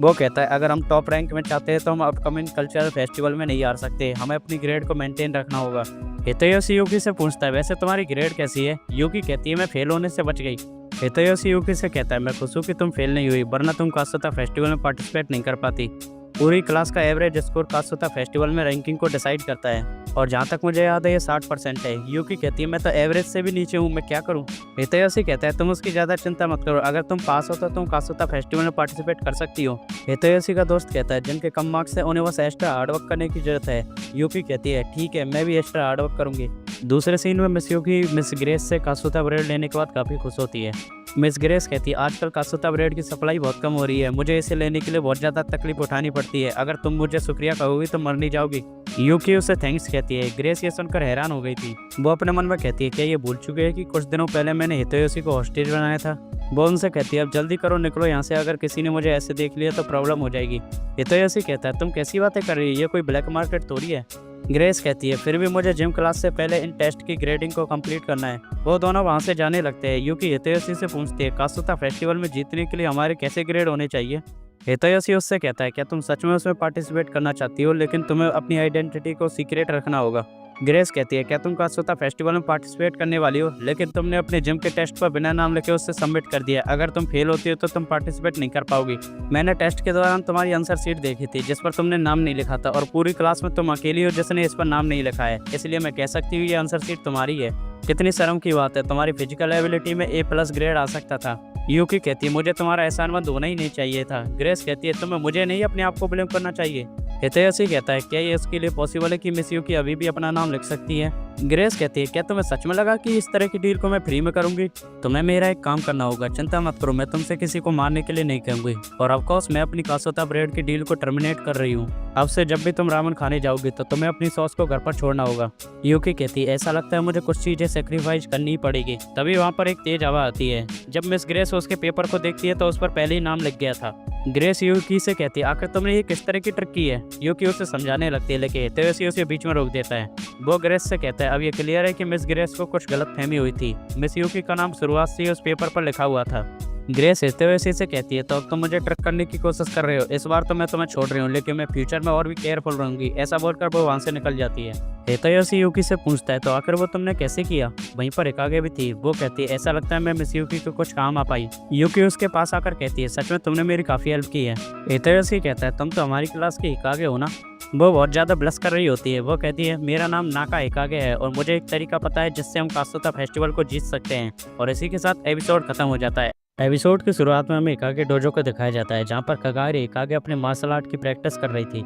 वो कहता है अगर हम टॉप रैंक में चाहते हैं तो हम अपकमिंग कल्चरल फेस्टिवल में नहीं हार सकते, हमें अपनी ग्रेड को मेंटेन रखना होगा। हितोयोशी यूकी से पूछता है वैसे तुम्हारी ग्रेड कैसी है? यूकी कहती है मैं फेल होने से बच गई। हितोयोशी यूकी से कहता है मैं खुश हूँ कि तुम फेल नहीं हुई, वरना तुम कासुता फेस्टिवल में पार्टिसिपेट नहीं कर पाती। पूरी क्लास का एवरेज स्कोर कासुता फेस्टिवल में रैंकिंग को डिसाइड करता है और जहाँ तक मुझे याद है ये 60% है। यूकी कहती है मैं तो एवरेज से भी नीचे हूँ, मैं क्या करूँ? हितोयोशी कहता है तुम उसकी ज़्यादा चिंता मत करो, अगर तुम पास हो तो तुम कासुता फेस्टिवल में पार्टिसिपेट कर सकती हो। हितोयोशी का दोस्त कहता है जिनके कम मार्क्स है उन्हें बस एक्स्ट्रा हार्डवर्क करने की जरूरत है। यूकी कहती है ठीक है, मैं भी एक्स्ट्रा हार्डवर्क करूँगी। दूसरे सीन में मिस यूकी मिस ग्रेस से कासुता ब्रेड लेने के बाद काफ़ी खुश होती है। मिस ग्रेस कहती है आजकल कासुता ब्रेड की सप्लाई बहुत कम हो रही है, मुझे इसे लेने के लिए बहुत ज़्यादा तकलीफ उठानी पड़ती है, अगर तुम मुझे शुक्रिया कहोगी तो मर नहीं जाओगी। यूकी उसे थैंक्स कहती है। ग्रेस ये सुनकर हैरान हो गई थी। वो अपने मन में कहती है क्या ये भूल चुके हैं कि कुछ दिनों पहले मैंने हितोयोशी को हॉस्टेज बनाया था। वो उनसे कहती है अब जल्दी करो, निकलो यहाँ से, अगर किसी ने मुझे ऐसे देख लिया तो प्रॉब्लम हो जाएगी। हितोयोशी कहता है तुम कैसी बातें कर रही है, ये कोई ब्लैक मार्केट थोड़ी है। ग्रेस कहती है फिर भी मुझे जिम क्लास से पहले इन टेस्ट की ग्रेडिंग को कंप्लीट करना है। वो दोनों वहाँ से जाने लगते हैं। यूकी हितोयोशी से पूछती है कासुता फेस्टिवल में जीतने के लिए हमारे कैसे ग्रेड होने चाहिए? हितोयोशी उससे कहता है क्या तुम सच में उसमें पार्टिसिपेट करना चाहती हो, लेकिन तुम्हें अपनी आइडेंटिटी को सीक्रेट रखना होगा। ग्रेस कहती है क्या तुम कासुता फेस्टिवल में पार्टिसिपेट करने वाली हो, लेकिन तुमने अपने जिम के टेस्ट पर बिना नाम लिखे उससे सबमिट कर दिया, अगर तुम फेल होती हो तो तुम पार्टिसिपेट नहीं कर पाओगी। मैंने टेस्ट के दौरान तुम्हारी आंसर शीट देखी थी जिस पर तुमने नाम नहीं लिखा था और पूरी क्लास में तुम अकेली हो जिसने इस पर नाम नहीं लिखा है, इसलिए मैं कह सकती हूँ ये आंसर शीट तुम्हारी है। कितनी शर्म की बात है, तुम्हारी फिजिकल एबिलिटी में A+ ग्रेड आ सकता था। यूकी कहती है मुझे तुम्हारा एहसानमंद होना ही नहीं चाहिए था। ग्रेस कहती है तुम्हें मुझे नहीं अपने आप को ब्लेम करना चाहिए। हितोयोशी कहता है क्या ये उसके लिए पॉसिबल है कि मिस यूकी अभी भी अपना नाम लिख सकती है? ग्रेस कहती है क्या तुम्हें सच में लगा कि इस तरह की डील को मैं फ्री में करूंगी? तुम्हें मेरा एक काम करना होगा, चिंता मत करो, मैं तुमसे किसी को मारने के लिए नहीं कहूंगी और ऑफकोर्स मैं अपनी कासुता ब्रेड की डील को टर्मिनेट कर रही हूँ। अब से जब भी तुम रामेन खाने जाओगी तो तुम्हें अपनी सॉस को घर पर छोड़ना होगा। यूकी कहती है ऐसा लगता है मुझे कुछ चीजें सेक्रीफाइस करनी पड़ेगी। तभी वहाँ पर एक तेज हवा आती है। जब मिस ग्रेस उसके पेपर को देखती है तो उस पर पहले ही नाम लिख गया था। ग्रेस यूकी से कहती है आखिर तुमने ये किस तरह की ट्रिक की है? यूकी उसे समझाने लगती है लेकिन हितोयोशी उसे बीच में रोक देता है। वो ग्रेस से कहता है अब ये क्लियर है कि मिस ग्रेस को कुछ गलतफहमी हुई थी, मिस यूकी का नाम शुरुआत से ही उस पेपर पर लिखा हुआ था। ग्रेस हितोयोशी से कहती है तो अब तुम मुझे ट्रिक करने की कोशिश कर रहे हो, इस बार तो मैं तुम्हें छोड़ रही हूँ, लेकिन मैं फ्यूचर में और भी केयरफुल रहूंगी। ऐसा बोलकर वो वहाँ से निकल जाती है। हितोयोशी यूकी से पूछता है तो आखिर वो तुमने कैसे किया? वहीं पर हिकागे भी थी। वो कहती है ऐसा लगता है मैं मिस यूकी को कुछ काम आ पाई। यूकी उसके पास आकर कहती है सच में तुमने मेरी काफ़ी हेल्प की है। हितोयोशी कहता है तुम तो हमारी क्लास के हिकागे हो ना? वो बहुत ज़्यादा ब्लश कर रही होती है। वो कहती है मेरा नाम नाका हिकागे है और मुझे एक तरीका पता है जिससे हम कासुता फेस्टिवल को जीत सकते हैं। और इसी के साथ एपिसोड खत्म हो जाता है। एपिसोड की शुरुआत में हमें हिकागे डोजो को दिखाया जाता है जहाँ पर कगारी हिकागे अपने मार्शल आर्ट की प्रैक्टिस कर रही थी।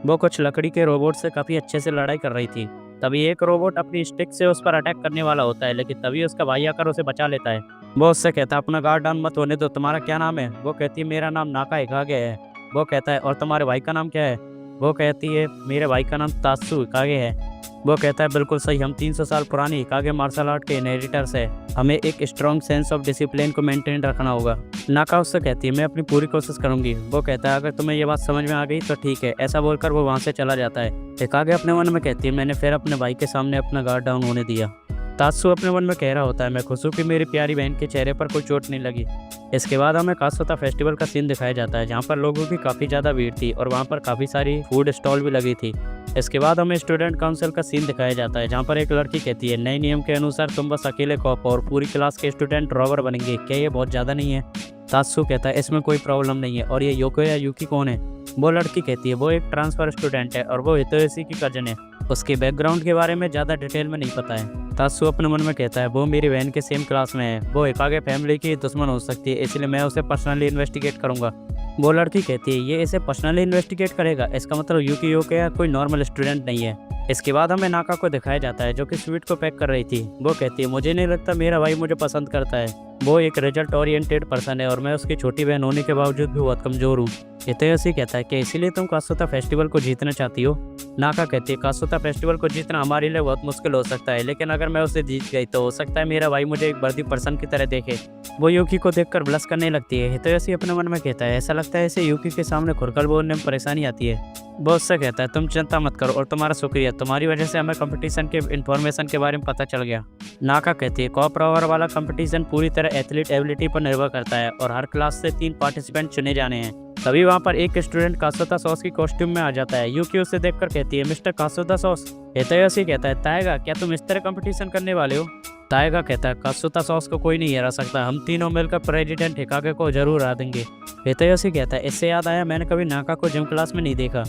वो कुछ लकड़ी के रोबोट से काफ़ी अच्छे से लड़ाई कर रही थी। तभी एक रोबोट अपनी स्टिक से उस पर अटैक करने वाला होता है, लेकिन तभी उसका भाई आकर उसे बचा लेता है। वो उससे कहता है अपना गार्ड डाउन मत होने दो, तुम्हारा क्या नाम है? वो कहती है मेरा नाम नाका हिकागे है। वो कहता है और तुम्हारे भाई का नाम क्या है? वो कहती है मेरे भाई का नाम तात्सु हिकागे है। वो कहता है बिल्कुल सही, हम 300 साल पुरानी हिकागे मार्शल आर्ट के इनहेरिटर्स है, हमें एक स्ट्रॉन्ग सेंस ऑफ डिसिप्लिन को मेंटेन रखना होगा। नाका उससे कहती है मैं अपनी पूरी कोशिश करूंगी। वो कहता है अगर तुम्हें ये बात समझ में आ गई तो ठीक है। ऐसा बोलकर वो वहाँ से चला जाता है। हिकागे अपने मन में कहती है मैंने फिर अपने भाई के सामने अपना गार्ड डाउन होने दिया। तात्सु अपने मन में कह रहा होता है मैं खुश हूँ कि मेरी प्यारी बहन के चेहरे पर कोई चोट नहीं लगी। इसके बाद हमें कासुता फेस्टिवल का सीन दिखाया जाता है जहाँ पर लोगों की काफ़ी ज़्यादा भीड़ थी और वहाँ पर काफ़ी सारी फूड स्टॉल भी लगी थी। इसके बाद हमें स्टूडेंट काउंसिल का सीन दिखाया जाता है जहाँ पर एक लड़की कहती है नए नियम के अनुसार तुम बस अकेले कॉप और पूरी क्लास के स्टूडेंट रॉबर बनेंगे, क्या ये बहुत ज़्यादा नहीं है? तात्सु कहता है इसमें कोई प्रॉब्लम नहीं है। और ये योको या यूकी कौन है? वो लड़की कहती है वो एक ट्रांसफ़र स्टूडेंट है और वो हितोयोशी की कजन है, उसके बैकग्राउंड के बारे में ज़्यादा डिटेल में नहीं पता है। तात्सु अपने मन में कहता है वो मेरी बहन के सेम क्लास में है, वो हिकागे फैमिली की दुश्मन हो सकती है, इसलिए मैं उसे पर्सनली इन्वेस्टिगेट करूंगा। वो लड़की कहती है ये इसे पर्सनली इन्वेस्टिगेट करेगा, इसका मतलब यूकी योकोया कोई नॉर्मल स्टूडेंट नहीं है। इसके बाद हमें नाका को दिखाया जाता है जो कि स्वीट को पैक कर रही थी। वो कहती है मुझे नहीं लगता मेरा भाई मुझे पसंद करता है, वो एक रिजल्ट ओरिएंटेड पर्सन है और मैं उसकी छोटी बहन होने के बावजूद भी बहुत कमज़ोर हूँ। हितोयोशी कहता है कि इसीलिए तुम कासुता फेस्टिवल को जीतना चाहती हो। नाका कहती है कासुता फेस्टिवल को जीतना हमारे लिए बहुत मुश्किल हो सकता है, लेकिन अगर मैं उसे जीत गई तो हो सकता है मेरा भाई मुझे एक वर्दी पर्सन की तरह देखे। वो यूकी को देखकर ब्लश करने लगती है। हितोयोशी अपने मन में कहता है ऐसा लगता है इसे यूकी के सामने खुलकर बोलने में परेशानी आती है। वो उससे कहता है तुम चिंता मत करो और तुम्हारा शुक्रिया, तुम्हारी वजह से हमें कंपटीशन के इन्फॉर्मेशन के बारे में पता चल गया। नाका कहती है कॉप रॉवर वाला कंपटीशन पूरी तरह एथलीट एबिलिटी पर निर्भर करता है और हर क्लास से 3 पार्टिसिपेंट चुने जाने हैं। तभी वहाँ पर एक स्टूडेंट कासुता सॉस की कॉस्ट्यूम में आ जाता है। यूकी उसे देखकर कहती है मिस्टर कासुता सॉस। हितोयोशी कहता है ताएगा क्या तुम इस तरह कंपटीशन करने वाले हो? ताएगा कहता है कासुता सॉस को कोई नहीं हरा सकता, हम तीनों मिलकर प्रेसिडेंट हिकागे को जरूर हरा देंगे। हितोयोशी कहता है इससे याद आया मैंने कभी नाका को जिम क्लास में नहीं देखा।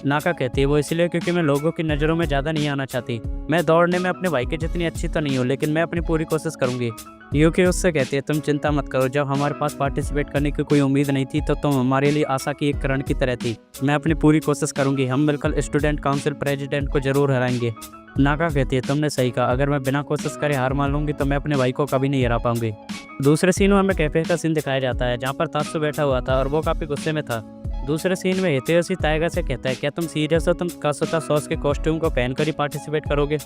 नाका कहती है वो इसलिए क्योंकि मैं लोगों की नज़रों में ज़्यादा नहीं आना चाहती। मैं दौड़ने में अपने भाई के जितनी अच्छी तो नहीं हूँ, लेकिन मैं अपनी पूरी कोशिश करूँगी। यूकी उससे कहती है तुम चिंता मत करो, जब हमारे पास पार्टिसिपेट करने की कोई उम्मीद नहीं थी तो तुम हमारे लिए आशा की एक किरण की तरह थी। मैं अपनी पूरी कोशिश करूँगी, हम मिलकर स्टूडेंट काउंसिल प्रेसिडेंट को जरूर हराएंगे। नाका कहती है तुमने सही कहा, अगर मैं बिना कोशिश करे हार मान लूँगी तो मैं अपने भाई को कभी नहीं हरा पाऊंगी। दूसरे सीन में हमें कैफे का सीन दिखाया जाता है जहाँ पर तात्सु बैठा हुआ था और वो काफ़ी गुस्से में था। दूसरे सीन में हितोयोशी ताएगा से कहता है क्या तुम सीरियस हो, तुम कासुता सॉस के कॉस्ट्यूम को पहनकर ही पार्टिसिपेट करोगे?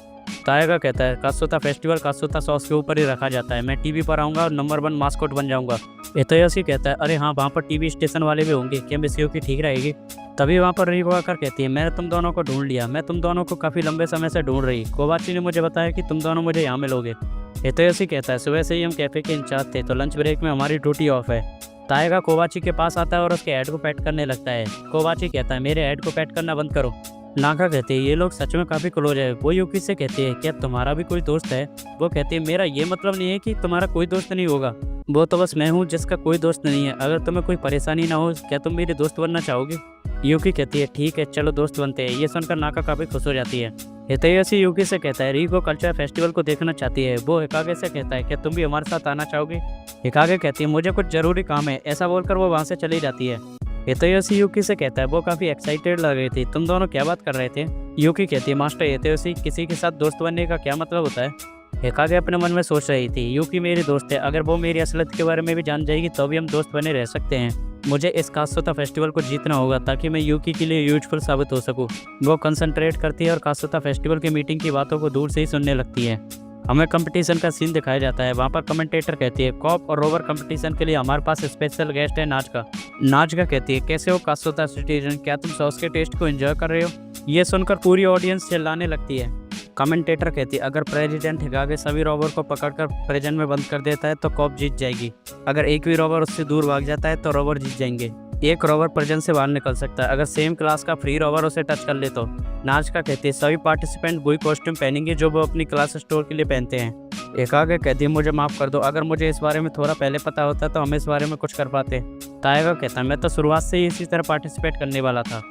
ताएगा कहता है कासुता फेस्टिवल कासुता सॉस के ऊपर ही रखा जाता है, मैं टीवी पर आऊँगा और नंबर 1 मास्कोट बन जाऊँगा। हितोयोशी कहता है अरे हाँ वहाँ पर टीवी स्टेशन वाले भी होंगे, क्या मिस यूकी ठीक रहेगी? तभी वहाँ पर रिको आकर कहती है मैंने तुम दोनों को ढूंढ लिया, मैं तुम दोनों को काफ़ी लंबे समय से ढूंढ रही। कोबाची ने मुझे बताया कि तुम दोनों मुझे यहाँ मिलोगे। हितोयोशी कहता है सुबह से ही हम कैफ़े के इंचार्ज थे तो लंच ब्रेक में हमारी ड्यूटी ऑफ है। ताएगा कोबाची के पास आता है और उसके हेड को पैट करने लगता है। कोबाची कहता है मेरे हेड को पैट करना बंद करो। नाका कहती है ये लोग सच में काफ़ी क्लोज है। वो यूकी से कहती है क्या तुम्हारा भी कोई दोस्त है? वो कहती है मेरा ये मतलब नहीं है कि तुम्हारा कोई दोस्त नहीं होगा, वो तो बस मैं हूँ जिसका कोई दोस्त नहीं है। अगर तुम्हें कोई परेशानी ना हो क्या तुम मेरे दोस्त बनना चाहोगे? यूकी कहती है ठीक है चलो दोस्त बनते हैं। ये सुनकर नाका काफ़ी खुश हो जाती है। हितोयोशी यूकी से कहता है रिको कल्चर फेस्टिवल को देखना चाहती है। वो हिकागे से कहता है क्या तुम भी हमारे साथ आना चाहोगे? हिकागे कहती है मुझे कुछ ज़रूरी काम है। ऐसा बोलकर वो वहाँ से चली जाती है। हितोयोशी यूकी से कहता है वो काफ़ी एक्साइटेड लग रही थी, तुम दोनों क्या बात कर रहे थे? यूकी कहती है मास्टर हितोयोशी किसी के साथ दोस्त बनने का क्या मतलब होता है? हिकागे अपने मन में सोच रही थी यूकी मेरी दोस्त है, अगर वो मेरी असलियत के बारे में भी जान जाएगी तो भी हम दोस्त बने रह सकते हैं। मुझे इस कासुता फेस्टिवल को जीतना होगा ताकि मैं यूकी के लिए यूजफुल साबित हो सकूं। वो कंसंट्रेट करती है और कासुता फेस्टिवल की मीटिंग की बातों को दूर से ही सुनने लगती है। हमें कंपटीशन का सीन दिखाया जाता है। वहाँ पर कमेंटेटर कहती है कॉप और रोवर कंपटीशन के लिए हमारे पास स्पेशल गेस्ट है नाजका। नाजका कहती है कैसे हो कासुता सिटीजन, क्या तुम सॉस के टेस्ट को एंजॉय कर रहे हो? ये सुनकर पूरी ऑडियंस चिल्लाने लगती है। कमेंटेटर कहती है अगर प्रेसिडेंट हिकागे सभी रोवर को पकड़कर प्रिजन में बंद कर देता है तो कॉप जीत जाएगी, अगर एक भी रोवर उससे दूर भाग जाता है तो रोवर जीत जाएंगे। एक रोवर प्रिजन से बाहर निकल सकता है अगर सेम क्लास का फ्री रोवर उसे टच कर ले तो। नाजका कहती है सभी पार्टिसिपेंट वही कॉस्ट्यूम पहनेंगे जो वो अपनी क्लास स्टोर के लिए पहनते हैं। हिकागे कहती है मुझे माफ़ कर दो, अगर मुझे इस बारे में थोड़ा पहले पता होता तो हम इस बारे में कुछ कर पाते। ताएगा कहता है मैं तो शुरुआत से ही इसी तरह पार्टिसिपेट करने वाला था।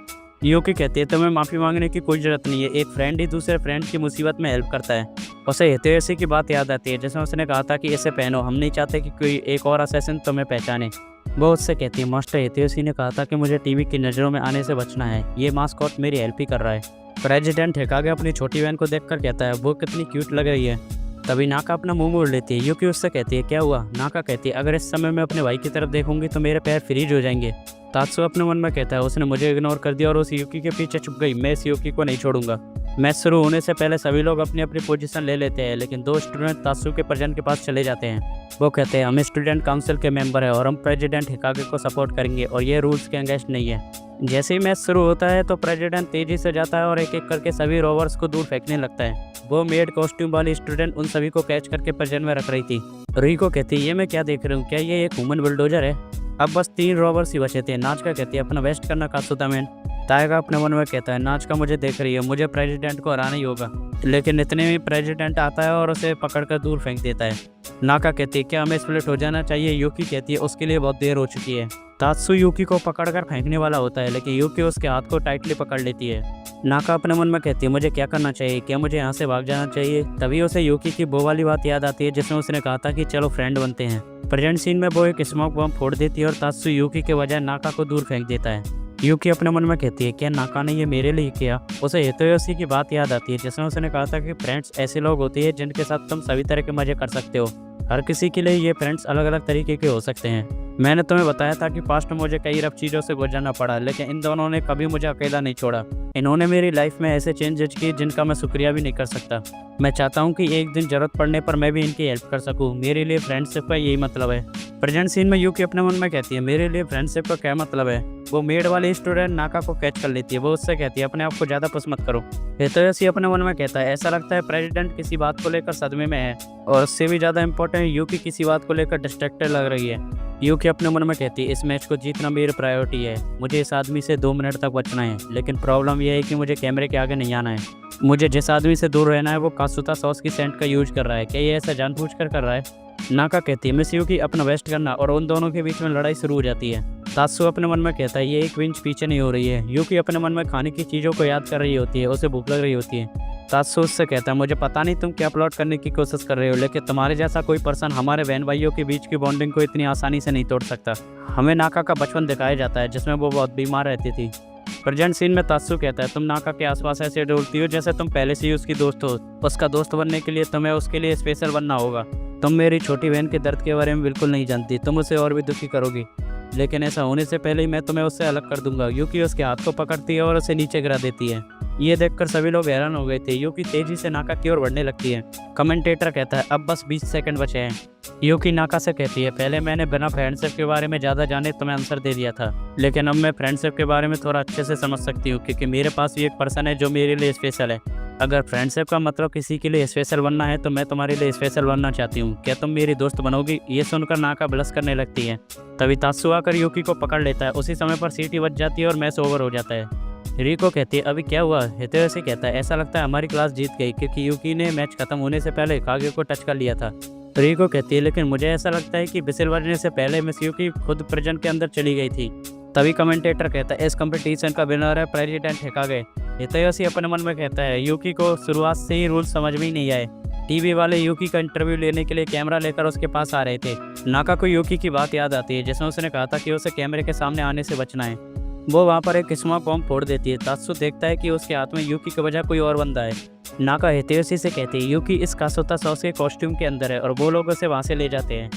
यूकी कहती है तुम्हें माफ़ी मांगने की कोई ज़रूरत नहीं है, एक फ्रेंड ही दूसरे फ्रेंड की मुसीबत में हेल्प करता है। उसे हितोयोशी की बात याद आती है जिसमें उसने कहा था कि इसे पहनो, हम नहीं चाहते कि कोई एक और असैसिन तुम्हें पहचाने। वो उससे कहती है मास्टर हितोयोशी ने कहा था कि मुझे टीवी की नज़रों में आने से बचना है, ये मास्कॉट मेरी हेल्प ही कर रहा है। प्रेसिडेंट हिकागे अपनी छोटी बहन को देखकर कहता है वो कितनी क्यूट लग रही है। तभी नाका अपना मुंह मोड़ लेती है। यूकी उससे कहती है क्या हुआ? नाका कहती है अगर इस समय मैं अपने भाई की तरफ देखूंगी तो मेरे पैर फ्रीज हो जाएंगे। तात्सु अपने मन में कहता है उसने मुझे इग्नोर कर दिया और उस यूकी के पीछे छुप गई, मैं इस यूकी को नहीं छोड़ूंगा। मैच शुरू होने से पहले सभी लोग अपनी अपनी पोजीशन ले लेते हैं, लेकिन 2 स्टूडेंट तात्सु के प्रेजेंट के पास चले जाते हैं। वो कहते हैं हम स्टूडेंट काउंसिल के मेंबर हैं और हम प्रेसिडेंट हिकागे को सपोर्ट करेंगे और ये रूल्स के अगेंस्ट नहीं है। जैसे ही मैच शुरू होता है तो प्रेसिडेंट तेजी से जाता है और एक एक करके सभी रोवर्स को दूर फेंकने लगता है। वो मेड कॉस्ट्यूम वाली स्टूडेंट उन सभी को कैच करके प्रेजेंट में रख रही थी। रिको कहती है ये मैं क्या देख रही हूँ, क्या ये एक ह्यूमन बुलडोजर है? अब बस 3 रोवर्स ही बचे थे। नाजका कहती है अपना बेस्ट करना कासुता मैन। ताएगा अपने मन में कहता है नाच का मुझे देख रही है, मुझे प्रेसिडेंट को हराना ही होगा। लेकिन इतने में प्रेसिडेंट आता है और उसे पकड़कर दूर फेंक देता है। नाका कहती है क्या हमें स्प्लिट हो जाना चाहिए। यूकी कहती है उसके लिए बहुत देर हो चुकी है। तात्सु यूकी को पकड़कर फेंकने वाला होता है, लेकिन यूकी उसके हाथ को टाइटली पकड़ लेती है। नाका अपने मन में कहती है मुझे क्या करना चाहिए, क्या मुझे यहाँ से भाग जाना चाहिए। तभी उसे यूकी की वो वाली बात याद आती है जिसमें उसने कहा था कि चलो फ्रेंड बनते हैं। प्रेजेंट सीन में वो एक स्मोक बम फोड़ देती है और तात्सु यूकी के बजाय नाका को दूर फेंक देता है। यूकी अपने मन में कहती है क्या नाका ने ये मेरे लिए किया। उसे हितोयोशी की बात याद आती है जिसमें उसने कहा था कि फ्रेंड्स ऐसे लोग होते हैं जिनके साथ तुम सभी तरह के मजे कर सकते हो। हर किसी के लिए ये फ्रेंड्स अलग अलग तरीके के हो सकते हैं। मैंने तुम्हें बताया था कि पास्ट में मुझे कई रफ चीज़ों से गुजरना पड़ा, लेकिन इन दोनों ने कभी मुझे अकेला नहीं छोड़ा। इन्होंने मेरी लाइफ में ऐसे चेंजेस किए जिनका मैं शुक्रिया भी नहीं कर सकता। मैं चाहता हूँ कि एक दिन जरूरत पड़ने पर मैं भी इनकी हेल्प कर सकूँ। मेरे लिए फ्रेंडशिप का यही मतलब है। प्रेजेंट सीन में यूकी अपने मन में कहती है मेरे लिए फ्रेंडशिप का क्या मतलब है। वो मेड वाली स्टूडेंट नाका को कैच कर लेती है। वो उससे कहती है अपने आप को ज़्यादा पुश मत करो। हितोयोशी अपने मन में कहता है ऐसा लगता है प्रेसिडेंट किसी बात को लेकर सदमे में है, और उससे भी ज़्यादा इंपॉर्टेंट यूकी किसी बात को लेकर डिस्ट्रैक्टेड लग रही है। यूकी अपने मन में कहती है इस मैच को जीतना मेरी प्रायोरिटी है। मुझे इस आदमी से 2 मिनट तक बचना है, लेकिन प्रॉब्लम यह है कि मुझे कैमरे के आगे नहीं आना है। मुझे जिस आदमी से दूर रहना है वो कासुता सॉस की सेंट का यूज कर रहा है। क्या ये ऐसा जानबूझकर कर रहा है। नाका कहती है मिस यूकी अपना वेस्ट करना, और उन दोनों के बीच में लड़ाई शुरू हो जाती है। तात्सु अपने मन में कहता है ये एक इंच पीछे नहीं हो रही है। यूकी अपने मन में खाने की चीज़ों को याद कर रही होती है, उसे भूख लग रही होती है। तात्सु उससे कहता है मुझे पता नहीं तुम क्या प्लॉट करने की कोशिश कर रहे हो, लेकिन तुम्हारे जैसा कोई पर्सन हमारे बहन भाइयों के बीच की बॉन्डिंग को इतनी आसानी से नहीं तोड़ सकता। हमें नाका का बचपन दिखाया जाता है जिसमें वो बहुत बीमार रहती थी। प्रेजेंट सीन में तात्सु कहता है तुम नाका के आसपास ऐसे डोलती हो जैसे तुम पहले से ही उसकी दोस्त हो। उसका दोस्त बनने के लिए तुम्हें उसके लिए स्पेशल बनना होगा। तुम मेरी छोटी बहन के दर्द के बारे में बिल्कुल नहीं जानती, तुम उसे और भी दुखी करोगी, लेकिन ऐसा होने से पहले ही मैं तुम्हें उससे अलग कर दूंगा। यूकी उसके हाथ को पकड़ती है और उसे नीचे गिरा देती है। ये देखकर सभी लोग हैरान हो गए थे। यूकी तेजी से नाका की ओर बढ़ने लगती है। कमेंटेटर कहता है अब बस 20 सेकंड बचे हैं। यूकी नाका से कहती है पहले मैंने बिना फ्रेंडशिप के बारे में ज़्यादा जाने तुम्हें आंसर दे दिया था, लेकिन अब मैं फ्रेंडशिप के बारे में थोड़ा अच्छे से समझ सकती हूँ, क्योंकि मेरे पास भी एक पर्सन है जो मेरे लिए स्पेशल है। अगर फ्रेंडशिप का मतलब किसी के लिए स्पेशल बनना है तो मैं तुम्हारे लिए स्पेशल बनना चाहती हूँ। क्या तुम मेरी दोस्त बनोगी। ये सुनकर नाका ब्लश करने लगती है। तभी तात्सु आकर यूकी को पकड़ लेता है। उसी समय पर सीटी बज जाती है और मैच ओवर हो जाता है। रिको कहती है अभी क्या हुआ। हितोयोशी कहता है ऐसा लगता है हमारी क्लास जीत गई, क्योंकि यूकी ने मैच खत्म होने से पहले कागे को टच कर लिया था। रिको कहती है लेकिन मुझे ऐसा लगता है कि बिसिल बजने से पहले मिस यूकी खुद प्रेजेंट के अंदर चली गई थी। तभी कमेंटेटर कहता है इस कंपटीशन का विनर है प्रेसिडेंट हिकागे। हितोयोशी अपने मन में कहता है यूकी को शुरुआत से ही रूल समझ में ही नहीं आए। टीवी वाले यूकी का इंटरव्यू लेने के लिए कैमरा लेकर उसके पास आ रहे थे। नाका को यूकी की बात याद आती है जिसमें उसने कहा था कि उसे कैमरे के सामने आने से बचना है। वो वहाँ पर एक स्मोक बॉम्ब फोड़ देती है। तात्सु देखता है कि उसके हाथ में यूकी के बजाय कोई और बंदा है। नाका हितोयोशी से कहती है यूकी इस कासुता सॉस के कॉस्ट्यूम के अंदर है, और वो लोग उसे वहाँ से ले जाते हैं।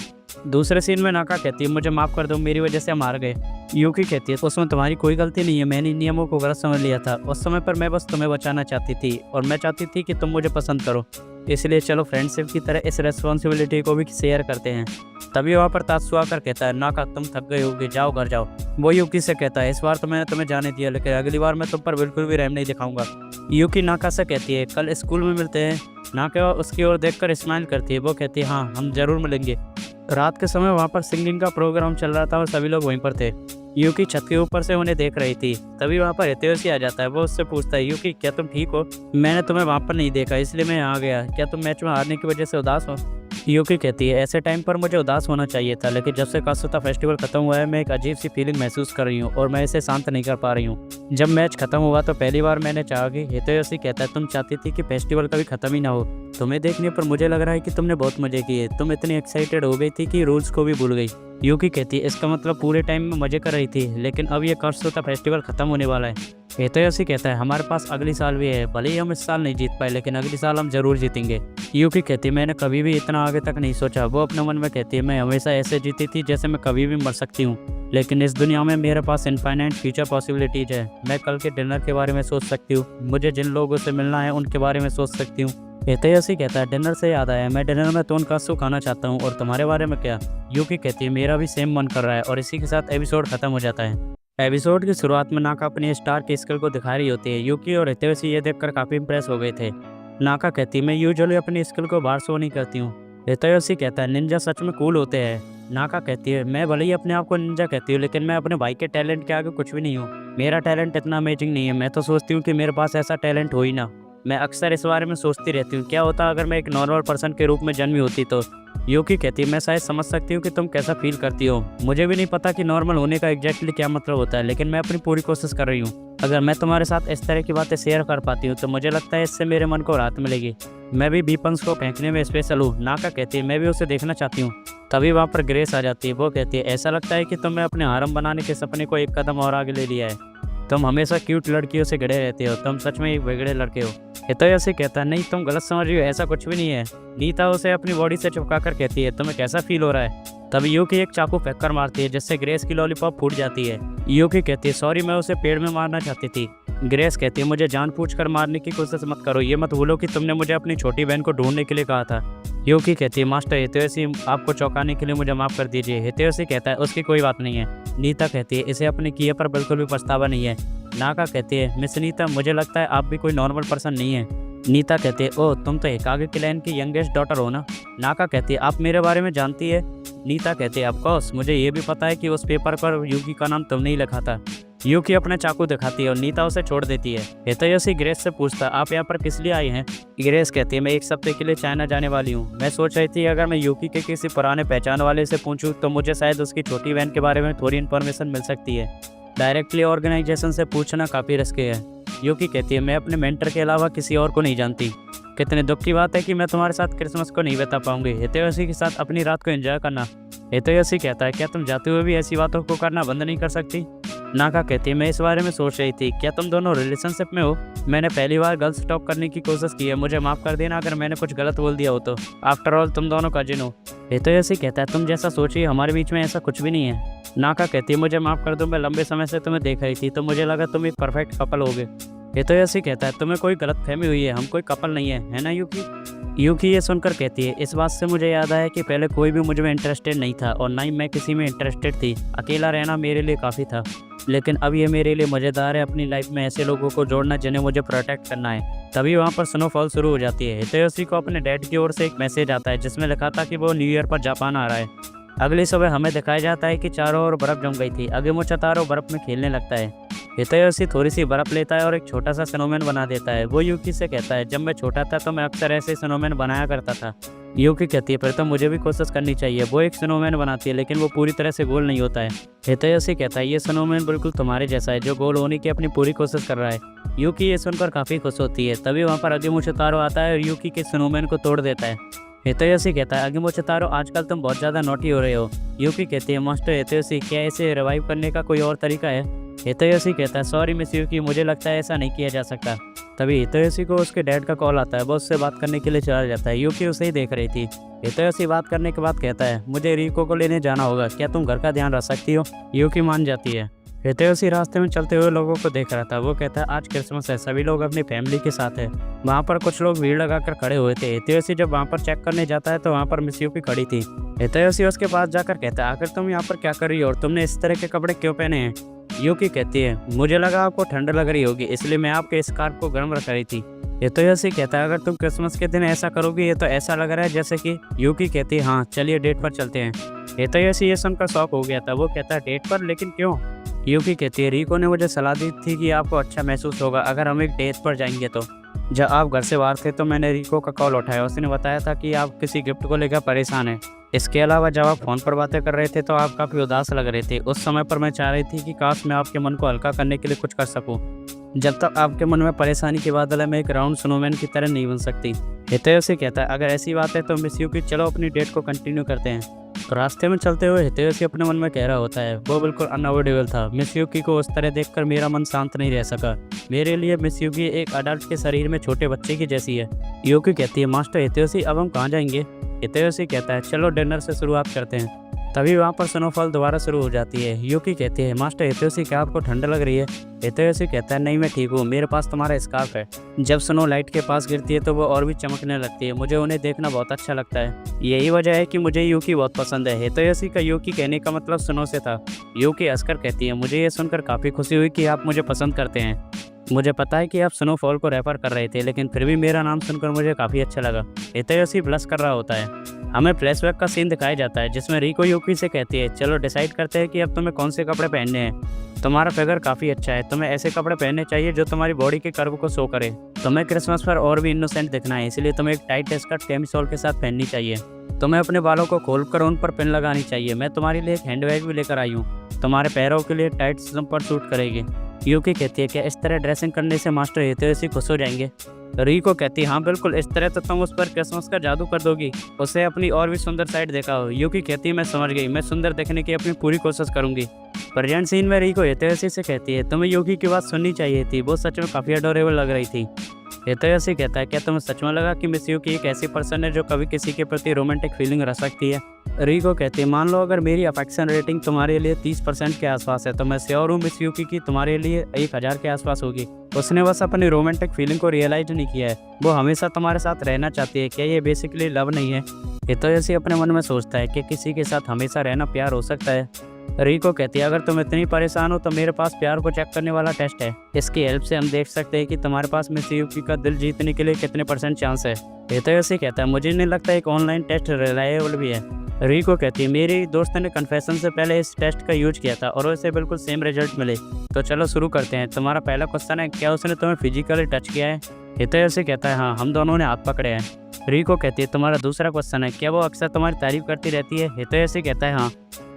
दूसरे सीन में नाका कहती है मुझे माफ़ कर दो, मेरी वजह से हम हार गए। यूकी कहती है उसमें तुम्हारी कोई गलती नहीं है, मैंने नियमों को गलत समझ लिया था। उस समय पर मैं बस तुम्हें बचाना चाहती थी, और मैं चाहती थी कि तुम मुझे पसंद करो, इसलिए चलो फ्रेंडशिप की तरह इस रेस्पॉन्सिबिलिटी को भी शेयर करते हैं। तभी वहाँ पर तात्सु आकर कहता है नाका तुम थक गए होगे, जाओ घर जाओ। वो यूकी से कहता है इस बार तो मैंने तुम्हें जाने दिया, लेकिन अगली बार मैं तुम पर बिल्कुल भी रहम नहीं दिखाऊंगा। यूकी नाका से कहती है कल स्कूल में मिलते हैं। नाका उसकी ओर देखकर स्माइल करती है। वो कहती है हाँ हम जरूर मिलेंगे। रात के समय वहाँ पर सिंगिंग का प्रोग्राम चल रहा था और सभी लोग वहीं पर थे। यूकी छत के ऊपर से उन्हें देख रही थी। तभी वहाँ पर हितोयोशी आ जाता है। वो उससे पूछता है यूकी क्या तुम ठीक हो। मैंने तुम्हें वहाँ पर नहीं देखा इसलिए मैं यहाँ आ गया। क्या तुम मैच में हारने की वजह से उदास हो। यूकी कहती है ऐसे टाइम पर मुझे उदास होना चाहिए था, लेकिन जब से कासुता फेस्टिवल खत्म हुआ है मैं एक अजीब सी फीलिंग महसूस कर रही हूँ और मैं इसे शांत नहीं कर पा रही हूँ। जब मैच खत्म हुआ तो पहली बार मैंने चाहा कि हितोयोशी कहता है तुम चाहती थी कि फेस्टिवल कभी खत्म ही ना हो। तुम्हें देखने पर मुझे लग रहा है कि तुमने बहुत मजे किए। तुम इतनी एक्साइटेड हो गई थी कि रूल्स को भी भूल गई। यूकी कहती है इसका मतलब पूरे टाइम में मजे कर रही थी, लेकिन अब ये कासुता फेस्टिवल खत्म होने वाला है। हितोयोशी कहता है हमारे पास अगली साल भी है, भले ही हम इस साल नहीं जीत पाए लेकिन अगली साल हम जरूर जीतेंगे। यूकी कहती है मैंने कभी भी इतना आगे तक नहीं सोचा। वो अपने मन में कहती है मैं हमेशा ऐसे जीती थी जैसे मैं कभी भी मर सकती हूँ, लेकिन इस दुनिया में मेरे पास इनफाइनाइट फ्यूचर पॉसिबिलिटीज है। मैं कल के डिनर के बारे में सोच सकती हूँ, मुझे जिन लोगों से मिलना है उनके बारे में सोच सकती हूँ। हितोयोशी कहता है डिनर से याद आया, मैं डिनर में टोनकात्सु खाना चाहता हूँ, और तुम्हारे बारे में क्या। यूकी कहती है मेरा भी सेम मन कर रहा है, और इसी के साथ एपिसोड खत्म हो जाता है। एपिसोड की शुरुआत में नाका अपनी स्टार की स्किल को दिखा रही होती है। यूकी और हितोयोशी ये देखकर काफ़ी इंप्रेस हो गए थे। नाका कहती है मैं यूजुअली अपनी स्किल को बाहर शो नहीं करती हूँ। हितोयोशी कहता है निंजा सच में कूल होते हैं। नाका कहती है मैं भले ही अपने आप को निंजा कहती हूँ, लेकिन मैं अपने भाई के टैलेंट के आगे कुछ भी नहीं हूँ। मेरा टैलेंट इतना अमेजिंग नहीं है, मैं तो सोचती हूँ कि मेरे पास ऐसा टैलेंट हो ही ना। मैं अक्सर इस बारे में सोचती रहती हूँ, क्या होता अगर मैं एक नॉर्मल पर्सन के रूप में जन्मी होती तो। यूकी कहती है, मैं शायद समझ सकती हूँ कि तुम कैसा फील करती हो। मुझे भी नहीं पता कि नॉर्मल होने का एग्जैक्टली क्या मतलब होता है, लेकिन मैं अपनी पूरी कोशिश कर रही हूँ। अगर मैं तुम्हारे साथ इस तरह की बातें शेयर कर पाती हूँ तो मुझे लगता है इससे मेरे मन को राहत मिलेगी। मैं भी बीपंस को फेंकने में स्पेशल हूँ। नाका कहती है, मैं भी उसे देखना चाहती हूँ। तभी वहाँ पर ग्रेस आ जाती है। वो कहती है, ऐसा लगता है कि तुमने अपने हारम बनाने के सपने को एक कदम और आगे ले लिया है। तुम हमेशा क्यूट लड़कियों से गड़े रहते हो, तुम सच में एक बिगड़े लड़के हो। हितोयोशी कहता है, नहीं तुम गलत समझ रही हो, ऐसा कुछ भी नहीं है। नीता उसे अपनी बॉडी से चिपका कर कहती है, तुम्हें कैसा फील हो रहा है। तभी यूकी एक चाकू फेंक कर मारती है, जिससे ग्रेस की लॉलीपॉप फूट जाती है। यूकी कहती है, सॉरी मैं उसे पेड़ में मारना चाहती थी। ग्रेस कहती है, मुझे जानबूझकर मारने की कोशिश मत करो, ये मत भूलो कि तुमने मुझे अपनी छोटी बहन को ढूंढने के लिए कहा था। यूकी कहती है, मास्टर हितोयोशी आपको चौंकाने के लिए मुझे माफ़ कर दीजिए। हितोयोशी कहता है, उसकी कोई बात नहीं है। नीता कहती है, इसे अपने किए पर बिल्कुल भी पछतावा नहीं है। नाका कहती है, मिस नीता मुझे लगता है आप भी कोई नॉर्मल पर्सन नहीं है। नीता कहती है, ओह तुम तो हिकागे क्लैन की यंगेस्ट डॉटर हो ना। नाका कहती है, आप मेरे बारे में जानती है। नीता कहती है, ऑफकोर्स मुझे ये भी पता है कि उस पेपर पर यूकी का नाम तुमने ही लिखा था। यूकी अपने चाकू दिखाती है और नीता उसे छोड़ देती है। हितोयोशी ग्रेस से पूछता, आप यहाँ पर किस लिए आई हैं। ग्रेस कहती है, मैं एक हफ्ते के लिए चाइना जाने वाली हूँ। मैं सोच रही थी अगर मैं यूकी के किसी पुराने पहचान वाले से पूछूं तो मुझे शायद उसकी छोटी बहन के बारे में थोड़ी इन्फॉर्मेशन मिल सकती है। डायरेक्टली ऑर्गेनाइजेशन से पूछना काफ़ी रिस्की है। यूकी कहती है, मैं अपने मेंटर के अलावा किसी और को नहीं जानती। कितने दुख की बात है कि मैं तुम्हारे साथ क्रिसमस को नहीं बिता पाऊंगी। हितोयोशी के साथ अपनी रात को एंजॉय करना। हितोयोशी कहता है, क्या तुम जाते हुए भी ऐसी बातों को करना बंद नहीं कर सकती। नाका कहती है, मैं इस बारे में सोच रही थी, क्या तुम दोनों रिलेशनशिप में हो। मैंने पहली बार गर्ल्स टॉक करने की कोशिश की है, मुझे माफ़ कर देना अगर मैंने कुछ गलत बोल दिया हो तो। आफ्टर ऑल तुम दोनों कजिन हो। हितोयोशी कहता है, तुम जैसा सोचिए हमारे बीच में ऐसा कुछ भी नहीं है। नाका कहती है, मुझे माफ़ कर दो, मैं लंबे समय से तुम्हें देख रही थी तो मुझे लगा तुम एक परफेक्ट कपल होगे। हितोयोशी कहता है, तुम्हें कोई गलतफहमी हुई है, हम कोई कपल नहीं है ना यूकी। यूकी ये सुनकर कहती है, इस बात से मुझे याद आया कि पहले कोई भी मुझ में इंटरेस्टेड नहीं था और ना ही मैं किसी में इंटरेस्टेड थी। अकेला रहना मेरे लिए काफ़ी था, लेकिन अब ये मेरे लिए मज़ेदार है अपनी लाइफ में ऐसे लोगों को जोड़ना जिन्हें मुझे प्रोटेक्ट करना है। तभी वहाँ पर स्नोफॉल शुरू हो जाती है। हितोयोशी को अपने डैड की ओर से एक मैसेज आता है जिसमें लिखा था कि वो न्यू ईयर पर जापान आ रहा है। अगली सुबह हमें दिखाया जाता है कि चारों ओर बर्फ़ जम गई थी। अगेमोचातारो बर्फ़ में खेलने लगता है। हितोयोशी थोड़ी सी बर्फ़ लेता है और एक छोटा सा स्नोमैन बना देता है। वो यूकी से कहता है, जब मैं छोटा था तो मैं अक्सर ऐसे स्नोमैन बनाया करता था। यूकी कहती है, फिर तो मुझे भी कोशिश करनी चाहिए। वो एक स्नोमैन बनाती है लेकिन वो पूरी तरह से गोल नहीं होता है। हितोयोशी कहता है, ये स्नोमैन बिल्कुल तुम्हारे जैसा है जो गोल होने की अपनी पूरी कोशिश कर रहा है। यूकी ये सुनकर काफ़ी खुश होती है। तभी वहाँ पर अगेमोचातारो आता है और यूकी के स्नोमैन को तोड़ देता है। हितोयोशी कहता है, अगेमोचातारो आजकल तुम बहुत ज़्यादा नॉटी हो रहे हो। यूकी कहती है, मास्टर हितोयोशी क्या इसे रिवाइव करने का कोई और तरीका है। हितोयोशी कहता है, सॉरी मिस यूकी, मुझे लगता है ऐसा नहीं किया जा सकता। तभी हितोयोशी को उसके डैड का कॉल आता है। वो उससे बात करने के लिए चला जाता है। यूकी उसे ही देख रही थी। हितोयोशी बात करने के बाद कहता है, मुझे रिको को लेने जाना होगा, क्या तुम घर का ध्यान रख सकती हो। यूकी मान जाती है। हितोयोशी रास्ते में चलते हुए लोगों को देख रहा था। वो कहता है, आज क्रिसमस है, सभी लोग अपनी फैमिली के साथ है। वहाँ पर कुछ लोग भीड़ लगाकर खड़े हुए थे। हितोयोशी जब वहाँ पर चेक करने जाता है तो वहाँ पर मिस यूकी खड़ी थी। हितोयोशी उसके पास जाकर कहता है, आखिर तुम यहाँ पर क्या कर रही हो और तुमने इस तरह के कपड़े क्यों पहने हैं। यूकी कहती है, मुझे लगा आपको ठंड लग रही होगी इसलिए मैं आपके स्कार्फ को गर्म रख रही थी। हितोयोशी कहता है, अगर तुम क्रिसमस के दिन ऐसा करोगी ये तो ऐसा लग रहा है जैसे कि। यूकी कहती है, हाँ चलिए डेट पर चलते हैं। हितोयोशी ये सुनकर शॉक हो गया था। वो कहता है, डेट पर, लेकिन क्यों। यूकी कहती है, रिको ने मुझे सलाह दी थी कि आपको अच्छा महसूस होगा अगर हम एक डेट पर जाएंगे तो। जब आप घर से बाहर थे तो मैंने रिको का कॉल उठाया। उसने बताया था कि आप किसी गिफ्ट को लेकर परेशान हैं। इसके अलावा जब आप फ़ोन पर बातें कर रहे थे तो आप काफ़ी उदास लग रहे थे। उस समय पर मैं चाह रही थी कि काश मैं आपके मन को हल्का करने के लिए कुछ कर सकूं। जब तक आपके मन में परेशानी के बादल है मैं एक राउंड स्नोमैन की तरह नहीं बन सकती। हितोयोशी कहता है, अगर ऐसी बात है तो मिस यूकी चलो अपनी डेट को कंटिन्यू करते हैं। तो रास्ते में चलते हुए हितोयोशी अपने मन में कह रहा होता है, वो बिल्कुल अनअवॉइडेबल था। मिस यूकी को उस तरह देखकर मेरा मन शांत नहीं रह सका। मेरे लिए मिस यूकी एक अडल्ट के शरीर में छोटे बच्चे की जैसी है। यूकी कहती है, मास्टर हितोयोशी अब हम कहाँ जाएंगे। हितोयोशी कहता है, चलो डिनर से शुरुआत करते हैं। तभी वहाँ पर स्नोफॉल दोबारा शुरू हो जाती है। यूकी कहती है, मास्टर हितोयोशी क्या आपको ठंड लग रही है। हितोयोशी कहता है, नहीं मैं ठीक हूँ, मेरे पास तुम्हारा स्कार्फ है। जब स्नो लाइट के पास गिरती है तो वो और भी चमकने लगती है। मुझे उन्हें देखना बहुत अच्छा लगता है। यही वजह है कि मुझे यूकी बहुत पसंद है। हितोयोशी का यूकी कहने का मतलब स्नो से था। यूकी हंसकर कहती है, मुझे ये सुनकर काफ़ी खुशी हुई कि आप मुझे पसंद करते हैं। मुझे पता है कि आप स्नोफॉल को रेफर कर रहे थे, लेकिन फिर भी मेरा नाम सुनकर मुझे काफ़ी अच्छा लगा। हितोयोशी ब्लश कर रहा होता है। हमें फ्लैशबैक का सीन दिखाया जाता है जिसमें रिको यूकी से कहती है, चलो डिसाइड करते हैं कि अब तुम्हें कौन से कपड़े पहनने हैं। तुम्हारा फिगर काफ़ी अच्छा है, तुम्हें ऐसे कपड़े पहनने चाहिए जो तुम्हारी बॉडी के कर्व को शो करे। तुम्हें क्रिसमस पर और भी इनोसेंट दिखना है, इसलिए तुम्हें एक टाइट स्कर्ट कैमिसोल के साथ पहननी चाहिए। तुम्हें अपने बालों को खोलकर उन पर पिन लगानी चाहिए। मैं तुम्हारे लिए एक हैंडबैग भी लेकर आई हूँ, तुम्हारे पैरों के लिए टाइट पर सूट करेगी। यूकी कहती है, क्या इस तरह ड्रेसिंग करने से मास्टर हितोशी खुश हो जाएंगे? रीको कहती है, हाँ बिल्कुल, इस तरह तो तुम उस पर क्रिसमस का जादू कर दोगी, उसे अपनी और भी सुंदर साइड दिखाओ। यूकी कहती है, मैं समझ गई, मैं सुंदर दिखने की अपनी पूरी कोशिश करूंगी। प्रेजेंट सीन में रीको हितोशी से कहती है, तुम्हें यूकी की बात सुननी चाहिए थी, वो सच में काफ़ी अडोरेबल लग रही थी। हितोशी कहता है, क्या तुम्हें सच में लगा कि मिस यूकी एक ऐसी पर्सन है जो कभी किसी के प्रति रोमांटिक फीलिंग रख सकती है? रीको कहती है, मान लो अगर मेरी अफेक्शन रेटिंग तुम्हारे लिए 30% के आसपास है तो मैं श्योर हूँ मिस यूकी की तुम्हारे लिए 1000 के आसपास होगी। उसने बस अपनी रोमांटिक फीलिंग को रियलाइज नहीं किया है, वो हमेशा तुम्हारे साथ रहना चाहती है। क्या ये बेसिकली लव नहीं है? हितोशी अपने मन में सोचता है कि किसी के साथ हमेशा रहना प्यार हो सकता है। रीको कहती है, अगर तुम इतनी परेशान हो तो मेरे पास प्यार को चेक करने वाला टेस्ट है, इसकी हेल्प से हम देख सकते हैं कि तुम्हारे पास मिस यूकी का दिल जीतने के लिए कितने % चांस है। हितोशी कहता है, मुझे नहीं लगता एक ऑनलाइन टेस्ट रिलायबल भी है। रीको कहती है, मेरी दोस्त ने कन्फेशन से पहले इस टेस्ट का यूज किया था और उसे बिल्कुल सेम रिजल्ट मिले। तो चलो शुरू करते हैं। तुम्हारा पहला क्वेश्चन है, क्या उसने तुम्हें फिजिकली टच किया है? हितोशी कहता है, हाँ, हम दोनों ने हाथ पकड़े हैं। रीको कहती है, तुम्हारा दूसरा क्वेश्चन है, क्या वो अक्सर तुम्हारी तारीफ करती रहती है? हितोशी कहता है, हाँ।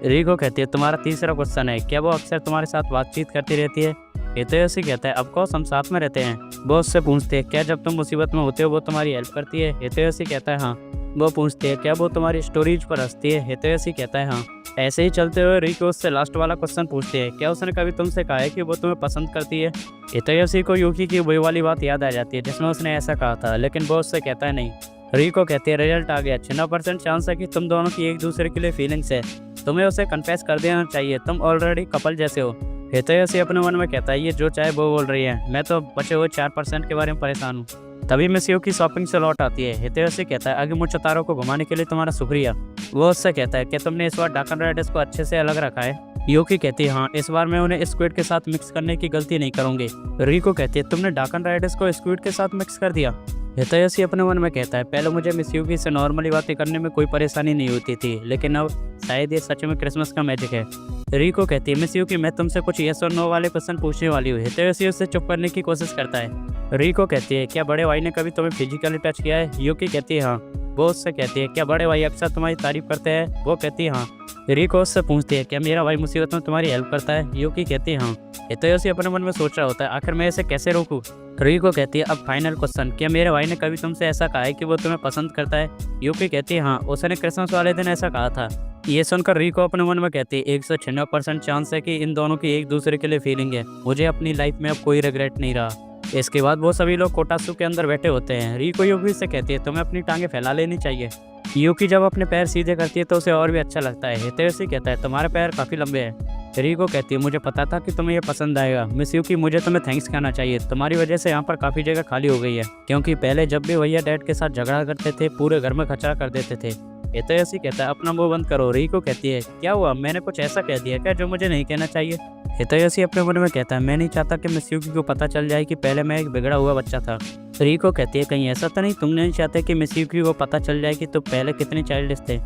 रीको कहती है, तुम्हारा तीसरा क्वेश्चन है, क्या वो अक्सर तुम्हारे साथ बातचीत करती रहती है? हितोशी कहता है, ऑफकोर्स, हम साथ में रहते हैं। वो उससे पूछते हैं, क्या जब तुम मुसीबत में होते हो वो तुम्हारी हेल्प करती है? हितोशी कहता है, हाँ। वो पूछते हैं, क्या वो तुम्हारी स्टोरीज पर हंसती है? हितोशी कहता है, हाँ। ऐसे ही चलते हुए रीको उससे लास्ट वाला क्वेश्चन पूछते हैं, क्या उसने कभी तुमसे कहा है कि वो तुम्हें पसंद करती है? हितोशी को यूकी की वही वाली बात याद आ जाती है जिसमें उसने ऐसा कहा था, लेकिन वो उससे कहता है नहीं। रीको कहती है, रिजल्ट आ गया, 96% चांस है कि तुम दोनों की एक दूसरे के लिए फीलिंग्स है, तुम्हें उसे कन्फेस कर देना चाहिए, तुम ऑलरेडी कपल जैसे हो। हितोशी अपने मन में कहता है, ये जो चाहे वो बोल रही है, मैं तो बचे हुए 4% के बारे में परेशान हूँ। तभी मिस यूकी शॉपिंग से लौट आती है। हितोशी कहता है, आगे मुझे तारों को घुमाने के लिए तुम्हारा शुक्रिया। वो उससे कहता है, क्या तुमने इस बार डाकन राइडर्स को अच्छे से अलग रखा है? यूकी कहती है, हाँ, इस बार मैं उन्हें स्क्विड के साथ मिक्स करने की गलती नहीं करूंगी। रीको कहती है, तुमने डाकन राइडर्स को स्क्विड के साथ मिक्स कर दिया? हितोशी अपने मन में कहता है, पहले मुझे मिस यूकी से नॉर्मली बातें करने में कोई परेशानी नहीं होती थी, लेकिन अब शायद ये सच में क्रिसमस का मैजिक है। रीको कहती है, मिस यूकी, मैं तुमसे कुछ येस और नो वाले क्वेश्चन पूछने वाली हूँ। हितोशी उससे चुप करने की कोशिश करता है। रीको कहती है, क्या बड़े भाई ने कभी तुम्हें फिजिकली टच किया है? यूकी कहती है, हाँ। वो उससे कहती है, क्या बड़े भाई अक्सर तुम्हारी तारीफ करते हैं? वो कहती है, हाँ। रीको उससे पूछती है, क्या मेरा भाई मुसीबत में तुम्हारी हेल्प करता है? यूकी कहती है, हाँ। हितोशी अपने मन में सोच रहा होता है, आखिर मैं इसे कैसे रोकूं? रीको कहती है, अब फाइनल क्वेश्चन, क्या मेरे भाई ने कभी तुमसे ऐसा कहा है कि वो तुम्हें पसंद करता है? यूकी कहती है, हाँ, उसने क्रिसमस वाले दिन ऐसा कहा था। ये सुनकर रीको अपने मन में कहती है, 196% चांस है कि इन दोनों की एक दूसरे के लिए फीलिंग है, मुझे अपनी लाइफ में अब कोई रिग्रेट नहीं रहा। इसके बाद वो सभी लोग कोटासू के अंदर बैठे होते हैं। रीको यूकी से कहती है, तुम्हें अपनी टांगे फैला लेनी चाहिए। यूकी जब अपने पैर सीधे करती है तो उसे और भी अच्छा लगता है। हितोशी कहता है, तुम्हारे पैर काफ़ी लंबे हैं। रीको कहती है, मुझे पता था कि तुम्हें ये पसंद आएगा। मिस यूकी, मुझे तुम्हें थैंक्स कहना चाहिए, तुम्हारी वजह से यहाँ पर काफ़ी जगह खाली हो गई है, क्योंकि पहले जब भी भैया डैड के साथ झगड़ा करते थे पूरे घर में कचरा कर देते थे। हितोशी कहता है, अपना मुंह बंद करो। रीको कहती है, क्या हुआ, मैंने कुछ ऐसा कह दिया क्या जो मुझे नहीं कहना चाहिए? हितोशी अपने मन में कहता है, मैं नहीं चाहता कि मिस यूकी को पता चल जाए कि पहले मैं एक बिगड़ा हुआ बच्चा था। रीको कहती है, कहीं ऐसा तो नहीं तुम नहीं चाहते कि मिस यूकी को पता चल जाए कि तुम पहले कितने चाइल्डिश थे?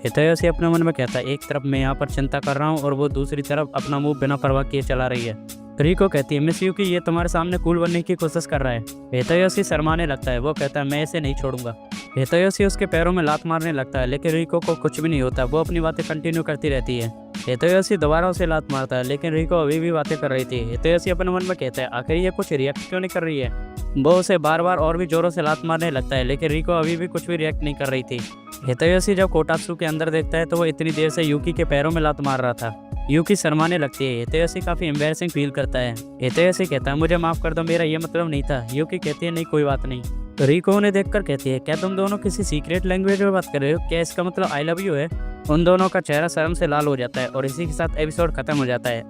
हितोशी अपने मन में कहता है, एक तरफ मैं यहाँ पर चिंता कर रहा हूँ और वो दूसरी तरफ अपना मुंह बिना परवाह किए चला रही है। रीको कहती है, मिस यूकी, ये तुम्हारे सामने कूल बनने की कोशिश कर रहा है। हितोशी शर्माने लगता है। वो कहता है, मैं इसे नहीं छोड़ूंगा। हितोशी उसके पैरों में लात मारने लगता है, लेकिन रीको को कुछ भी नहीं होता, वो अपनी बातें कंटिन्यू करती रहती है। हितोशी दोबारा उसे लात मारता है, लेकिन रीको अभी भी बातें कर रही थी। हितोशी अपने मन में कहता है, आखिर ये कुछ रिएक्ट क्यों नहीं कर रही है? वो उसे बार बार और भी जोरों से लात मारने लगता है, लेकिन रीको अभी भी कुछ भी रिएक्ट नहीं कर रही थी। हितोशी जब कोटात्सु के अंदर देखता है तो वो इतनी देर से यूकी के पैरों में लात मार रहा था। यूकी शर्माने लगती है। हितोशी काफ़ी एम्बैरेसिंग फील करता है। हितोशी कहता है, मुझे माफ़ कर दो, मेरा ये मतलब नहीं था। यूकी कहती है, नहीं, कोई बात नहीं। रीको उन्हें देखकर कहती है, क्या तुम दोनों किसी सीक्रेट लैंग्वेज में बात कर रहे हो? क्या इसका मतलब आई लव यू है? उन दोनों का चेहरा शर्म से लाल हो जाता है और इसी के साथ एपिसोड खत्म हो जाता है।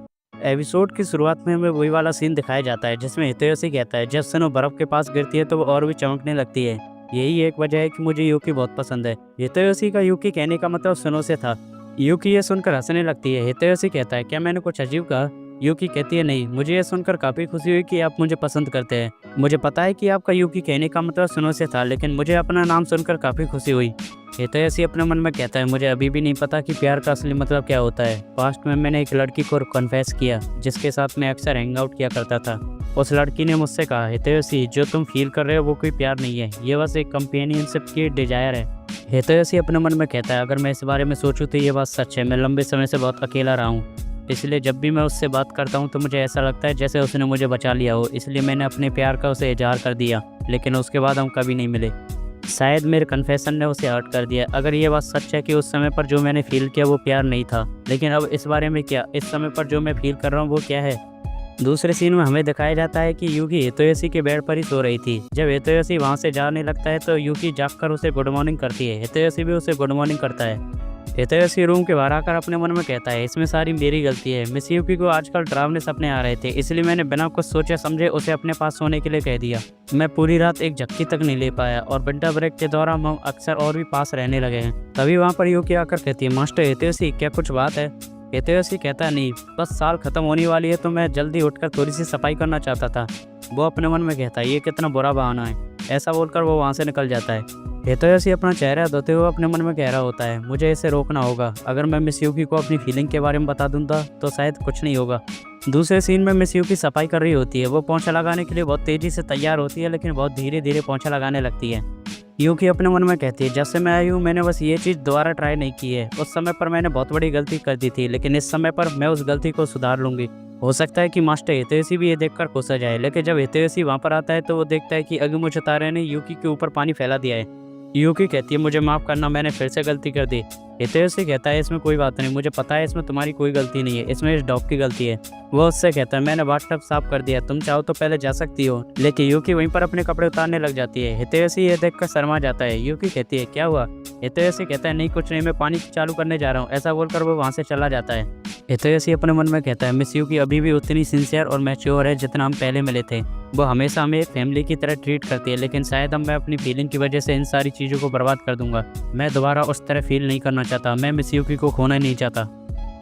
एपिसोड की शुरुआत में हमें वही वाला सीन दिखाया जाता है जिसमें हितोशी कहता है, जब स्नो बर्फ के पास गिरती है तो वो और भी चमकने लगती है। यही एक वजह है कि मुझे यूकी बहुत पसंद है। हितोशी का यूकी कहने का मतलब स्नो से था। यूकी ये सुनकर हंसने लगती है। हितोशी कहता है, क्या मैंने कुछ अजीब कहा? यूकी कहती है, नहीं, मुझे ये सुनकर काफ़ी खुशी हुई कि आप मुझे पसंद करते हैं। मुझे पता है कि आपका यूकी कहने का मतलब सुनो से था, लेकिन मुझे अपना नाम सुनकर काफ़ी खुशी हुई। हितोशी अपने मन में कहता है, मुझे अभी भी नहीं पता कि प्यार का असली मतलब क्या होता है। पास्ट में मैंने एक लड़की को कन्फेस किया जिसके साथ मैं अक्सर हैंग आउट किया करता था। उस लड़की ने मुझसे कहा, हितोशी जो तुम फील कर रहे हो वो कोई प्यार नहीं है, ये बस एक कंपेनियनशिप की डिजायर है। हितोशी अपने मन में कहता है, अगर मैं इस बारे में सोचूं तो ये बात सच है। मैं लंबे समय से बहुत अकेला रहा हूँ, इसलिए जब भी मैं उससे बात करता हूँ तो मुझे ऐसा लगता है जैसे उसने मुझे बचा लिया हो। इसलिए मैंने अपने प्यार का उसे इजहार कर दिया, लेकिन उसके बाद हम कभी नहीं मिले। शायद मेरे कन्फेशन ने उसे हर्ट कर दिया। अगर ये बात सच है कि उस समय पर जो मैंने फ़ील किया वो प्यार नहीं था, लेकिन अब इस बारे में क्या, इस समय पर जो मैं फ़ील कर रहा हूँ वो क्या है। दूसरे सीन में हमें दिखाया जाता है कि यूकी हितोशी के बेड पर ही सो रही थी। जब हितोशी वहाँ से जाने लगता है तो यूकी जागकर उसे गुड मॉर्निंग करती है। हितोशी भी उसे गुड मॉर्निंग करता है। हितोशी रूम के बाहर आकर अपने मन में कहता है, इसमें सारी मेरी गलती है। मिस यूकी को आजकल डरावने सपने आ रहे थे, इसलिए मैंने बिना कुछ सोचे समझे उसे अपने पास सोने के लिए कह दिया। मैं पूरी रात एक झपकी तक नहीं ले पाया और विंटर ब्रेक के दौरान हम अक्सर और भी पास रहने लगे हैं। तभी वहाँ पर यूकी आकर कहती है, मास्टर हितोशी क्या कुछ बात है। हितोशी कहता नहीं, बस साल खत्म होने वाली है तो मैं जल्दी उठकर थोड़ी सी सफाई करना चाहता था। वो अपने मन में कहता है, ये कितना बुरा बहाना है। ऐसा बोलकर वो वहाँ से निकल जाता है। हितोशी अपना चेहरा धोते हुए अपने मन में कह रहा होता है, मुझे इसे रोकना होगा। अगर मैं मिस यूकी को अपनी फीलिंग के बारे में बता दूंगा तो शायद कुछ नहीं होगा। दूसरे सीन में मिस यूकी सफाई कर रही होती है। वो पोंछा लगाने के लिए बहुत तेज़ी से तैयार होती है, लेकिन बहुत धीरे धीरे पोंछा लगाने लगती है। यूकी अपने मन में कहती है, जब से मैं आई हूँ मैंने बस ये चीज़ दोबारा ट्राई नहीं की है। उस समय पर मैंने बहुत बड़ी गलती कर दी थी, लेकिन इस समय पर मैं उस गलती को सुधार लूँगी। हो सकता है कि मास्टर हितोशी भी ये देखकर खुश हो जाए। लेकिन जब हितोशी वहाँ पर आता है तो वो देखता है कि अगिमुछतारे ने यूकी के ऊपर पानी फैला दिया है। यूकी कहती है, मुझे माफ़ करना, मैंने फिर से गलती कर दी। हितोशी कहता है, इसमें कोई बात नहीं, मुझे पता है इसमें तुम्हारी कोई गलती नहीं है, इसमें इस डॉग की गलती है। वो उससे कहता है, मैंने बाथटब साफ कर दिया, तुम चाहो तो पहले जा सकती हो। लेकिन यूकी वहीं पर अपने कपड़े उतारने लग जाती है। हितोशी ये देखकर शर्मा जाता है। यूकी कहती है, क्या हुआ। हितोशी कहता है, नहीं कुछ नहीं, मैं पानी चालू करने जा रहा हूँ। ऐसा बोलकर वो वहाँ से चला जाता है। हितोशी अपने मन में कहता है, मिस यूकी अभी भी उतनी सिंसियर और मैच्योर है जितना हम पहले मिले थे। वो हमेशा हमें एक फैमिली की तरह ट्रीट करती है, लेकिन शायद अब मैं अपनी फीलिंग की वजह से इन सारी चीज़ों को बर्बाद कर दूंगा। मैं दोबारा उस तरह फील नहीं करना चाहता, मैं मिस यूकी को खोना नहीं चाहता।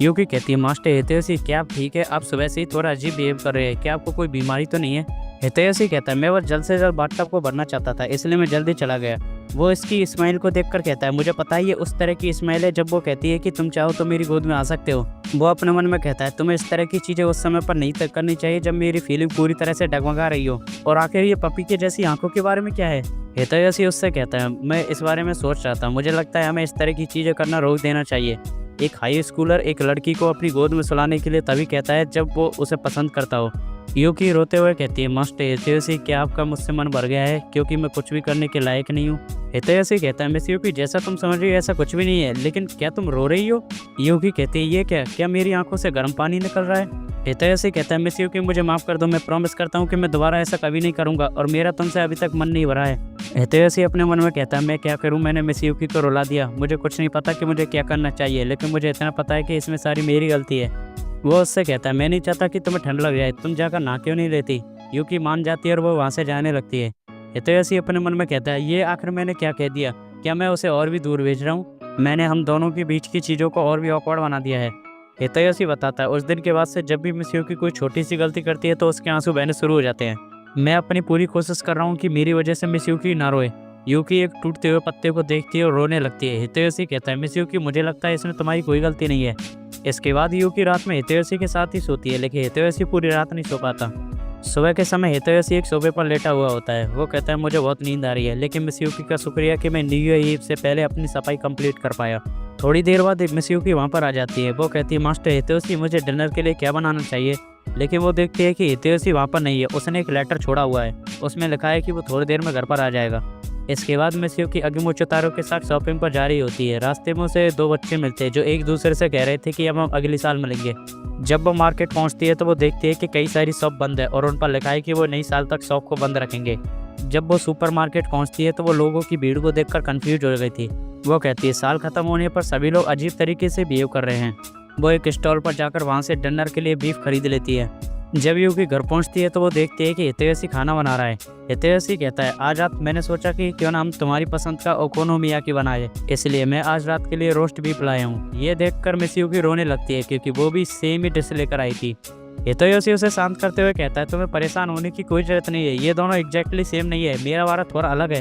यूकी कहती है, मास्टर हितोशी क्या आप ठीक है, आप सुबह से ही थोड़ा अजीब बिहेव कर रहे हैं, क्या आपको कोई बीमारी तो नहीं है। हितोशी कहता है, मैं बस जल्द से जल्द बाथटब को भरना चाहता था, इसलिए मैं जल्दी चला गया। वो इसकी स्माइल को देखकर कहता है, मुझे पता है ये उस तरह की स्माइल है जब वो कहती है कि तुम चाहो तो मेरी गोद में आ सकते हो। वो अपने मन में कहता है, तुम्हें इस तरह की चीज़ें उस समय पर नहीं करनी चाहिए जब मेरी फीलिंग पूरी तरह से डगमगा रही हो। और आखिर ये पपी के जैसी आंखों के बारे में क्या है। हितोशी उससे कहता है, मैं इस बारे में सोच रहा था, मुझे लगता है हमें इस तरह की चीज़ें करना रोक देना चाहिए। एक हाई स्कूलर एक लड़की को अपनी गोद में सुलाने के लिए तभी कहता है जब वो उसे पसंद करता हो। यूकी रोते हुए कहती है, मास्टर हितोशी क्या आपका मुझसे मन भर गया है क्योंकि मैं कुछ भी करने के लायक नहीं हूँ। हितोशी कहता है, मिस यूकी जैसा तुम समझ रही हो ऐसा कुछ भी नहीं है, लेकिन क्या तुम रो रही हो। यूकी कहती है, ये क्या मेरी आंखों से गर्म पानी निकल रहा है। हितोशी कहता है, मिस यूकी मुझे माफ़ कर दो, मैं प्रॉमिस करता हूँ कि मैं दोबारा ऐसा कभी नहीं करूँगा और मेरा तुमसे अभी तक मन नहीं भरा है। हितोशी अपने मन में कहता है, मैं क्या करूँ, मैंने मिस यूकी को रुला दिया। मुझे कुछ नहीं पता कि मुझे क्या करना चाहिए, लेकिन मुझे इतना पता है कि इसमें सारी मेरी गलती है। वो उससे कहता है, मैं नहीं चाहता कि तुम्हें ठंड लग जाए, तुम जाकर नहा क्यों नहीं लेती। यूकी मान जाती है और वो वहाँ से जाने लगती है। हितोशी अपने मन में कहता है, ये आखिर मैंने क्या कह दिया, क्या मैं उसे और भी दूर भेज रहा हूँ। मैंने हम दोनों के बीच की चीज़ों को और भी ऑकवर्ड बना दिया है। हितोशी बताता है, उस दिन के बाद से जब भी मिस यूकी कोई छोटी सी गलती करती है तो उसके आंसू बहने शुरू हो जाते हैं। मैं अपनी पूरी कोशिश कर रहा हूँ कि मेरी वजह से मिस यूकी ना रोए। यूकी एक टूटते हुए पत्ते को देखती है और रोने लगती है। हितोशी कहता है, मिस यूकी मुझे लगता है इसमें तुम्हारी कोई गलती नहीं है। इसके बाद यूकी रात में हितोशी के साथ ही सोती है, लेकिन हितोशी पूरी रात नहीं सो पाता। सुबह के समय हितोशी एक सोफे पर लेटा हुआ होता है। वो कहता है, मुझे बहुत नींद आ रही है, लेकिन मिस यूकी का शुक्रिया कि मैं न्यू ईयर ईव से पहले अपनी सफाई कंप्लीट कर पाया। थोड़ी देर बाद मिस यूकी वहाँ पर आ जाती है। वो कहती है, मास्टर हितोशी मुझे डिनर के लिए क्या बनाना चाहिए। लेकिन वो देखती है कि हितोशी वहाँ पर नहीं है, उसने एक लेटर छोड़ा हुआ है, उसमें लिखा है कि वो थोड़ी देर में घर पर आ जाएगा। इसके बाद मिस यूकी अगिमुछतारो के साथ शॉपिंग पर जा रही होती है। रास्ते में उसे दो बच्चे मिलते हैं जो एक दूसरे से कह रहे थे कि अब हम अगले साल मिलेंगे। जब वो मार्केट पहुंचती है तो वो देखती है कि कई सारी शॉप बंद है और उन पर लिखा है कि वो नई साल तक शॉप को बंद रखेंगे। जब वो सुपरमार्केट पहुंचती है तो वो लोगों की भीड़ को देखकर कंफ्यूज हो गई थी। वो कहती है, साल खत्म होने पर सभी लोग अजीब तरीके से बिहेव कर रहे हैं। वो एक स्टॉल पर जाकर वहाँ से डिनर के लिए बीफ खरीद लेती है। जब यूकी घर पहुंचती है तो वो देखती है कि हितोशी खाना बना रहा है। हितोशी कहता है, आज रात मैंने सोचा कि क्यों ना हम तुम्हारी पसंद का ओकोनोमियाकी बनाए, इसलिए मैं आज रात के लिए रोस्ट बीफ लाया हूँ। ये देखकर मिस यूकी रोने लगती है क्योंकि वो भी सेम ही डिश लेकर आई थी। हितोयोशी उसे शांत करते हुए कहता है, तुम्हें परेशान होने की कोई जरूरत नहीं है, ये दोनों एग्जैक्टली सेम नहीं है, मेरा वारा थोड़ा अलग है।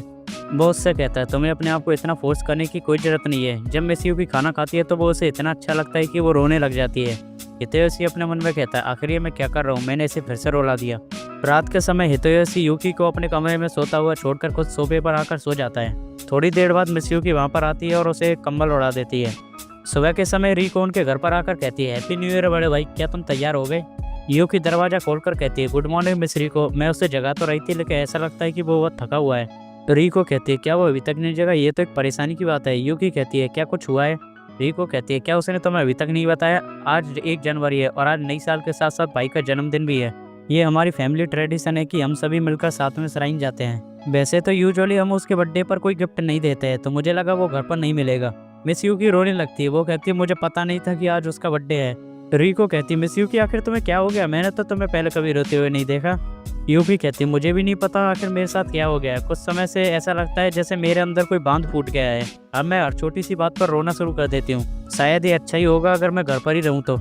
वो उससे कहता है, तुम्हें अपने आप को इतना फोर्स करने की कोई ज़रूरत नहीं है। जब मिसयूकी खाना खाती है तो वो उसे इतना अच्छा लगता है कि वो रोने लग जाती है। हितोयोशी अपने मन में कहता है, आखिर ये मैं क्या कर रहा हूँ, मैंने इसे फिर से रुला दिया। रात के समय हितोयोशी यूकी को अपने कमरे में सोता हुआ छोड़कर खुद सोफे पर आकर सो जाता है। थोड़ी देर बाद मिसयूकी वहाँ पर आती है और उसे एक कंबल उड़ा देती है। सुबह के समय रिको उनके घर पर आकर कहती है, हैप्पी न्यू ईयर बड़े भाई, क्या तुम तैयार हो गए? यूकी दरवाजा खोलकर कहती है, गुड मॉर्निंग मिस रिको। मैं उसे जगा तो रही थी लेकिन ऐसा लगता है कि वो बहुत थका हुआ है। रिको कहती है, क्या वो अभी तक नहीं जगा? ये तो एक परेशानी की बात है। यूकी कहती है, क्या कुछ हुआ है? रिको कहती है, क्या उसने तुम्हें अभी तक नहीं बताया? आज 1 जनवरी है और आज नई साल के साथ साथ भाई का जन्मदिन भी है। ये हमारी फैमिली ट्रेडिशन है कि हम सभी मिलकर साथ में श्राइन जाते हैं। वैसे तो यूजुअली हम उसके बर्थडे पर कोई गिफ्ट नहीं देते हैं, तो मुझे लगा वो घर पर नहीं मिलेगा। मिस यूकी रोने लगती है। वो कहती है, मुझे पता नहीं था कि आज उसका बर्थडे है। रिको कहती है, मिस यूकी आखिर तुम्हें क्या हो गया? मैंने तो तुम्हें पहले कभी रोते हुए नहीं देखा। यूकी कहती है, मुझे भी नहीं पता आखिर मेरे साथ क्या हो गया है। कुछ समय से ऐसा लगता है जैसे मेरे अंदर कोई बांध फूट गया है। अब मैं हर छोटी सी बात पर रोना शुरू कर देती हूँ। शायद ये अच्छा ही होगा अगर मैं घर पर ही रहूँ तो।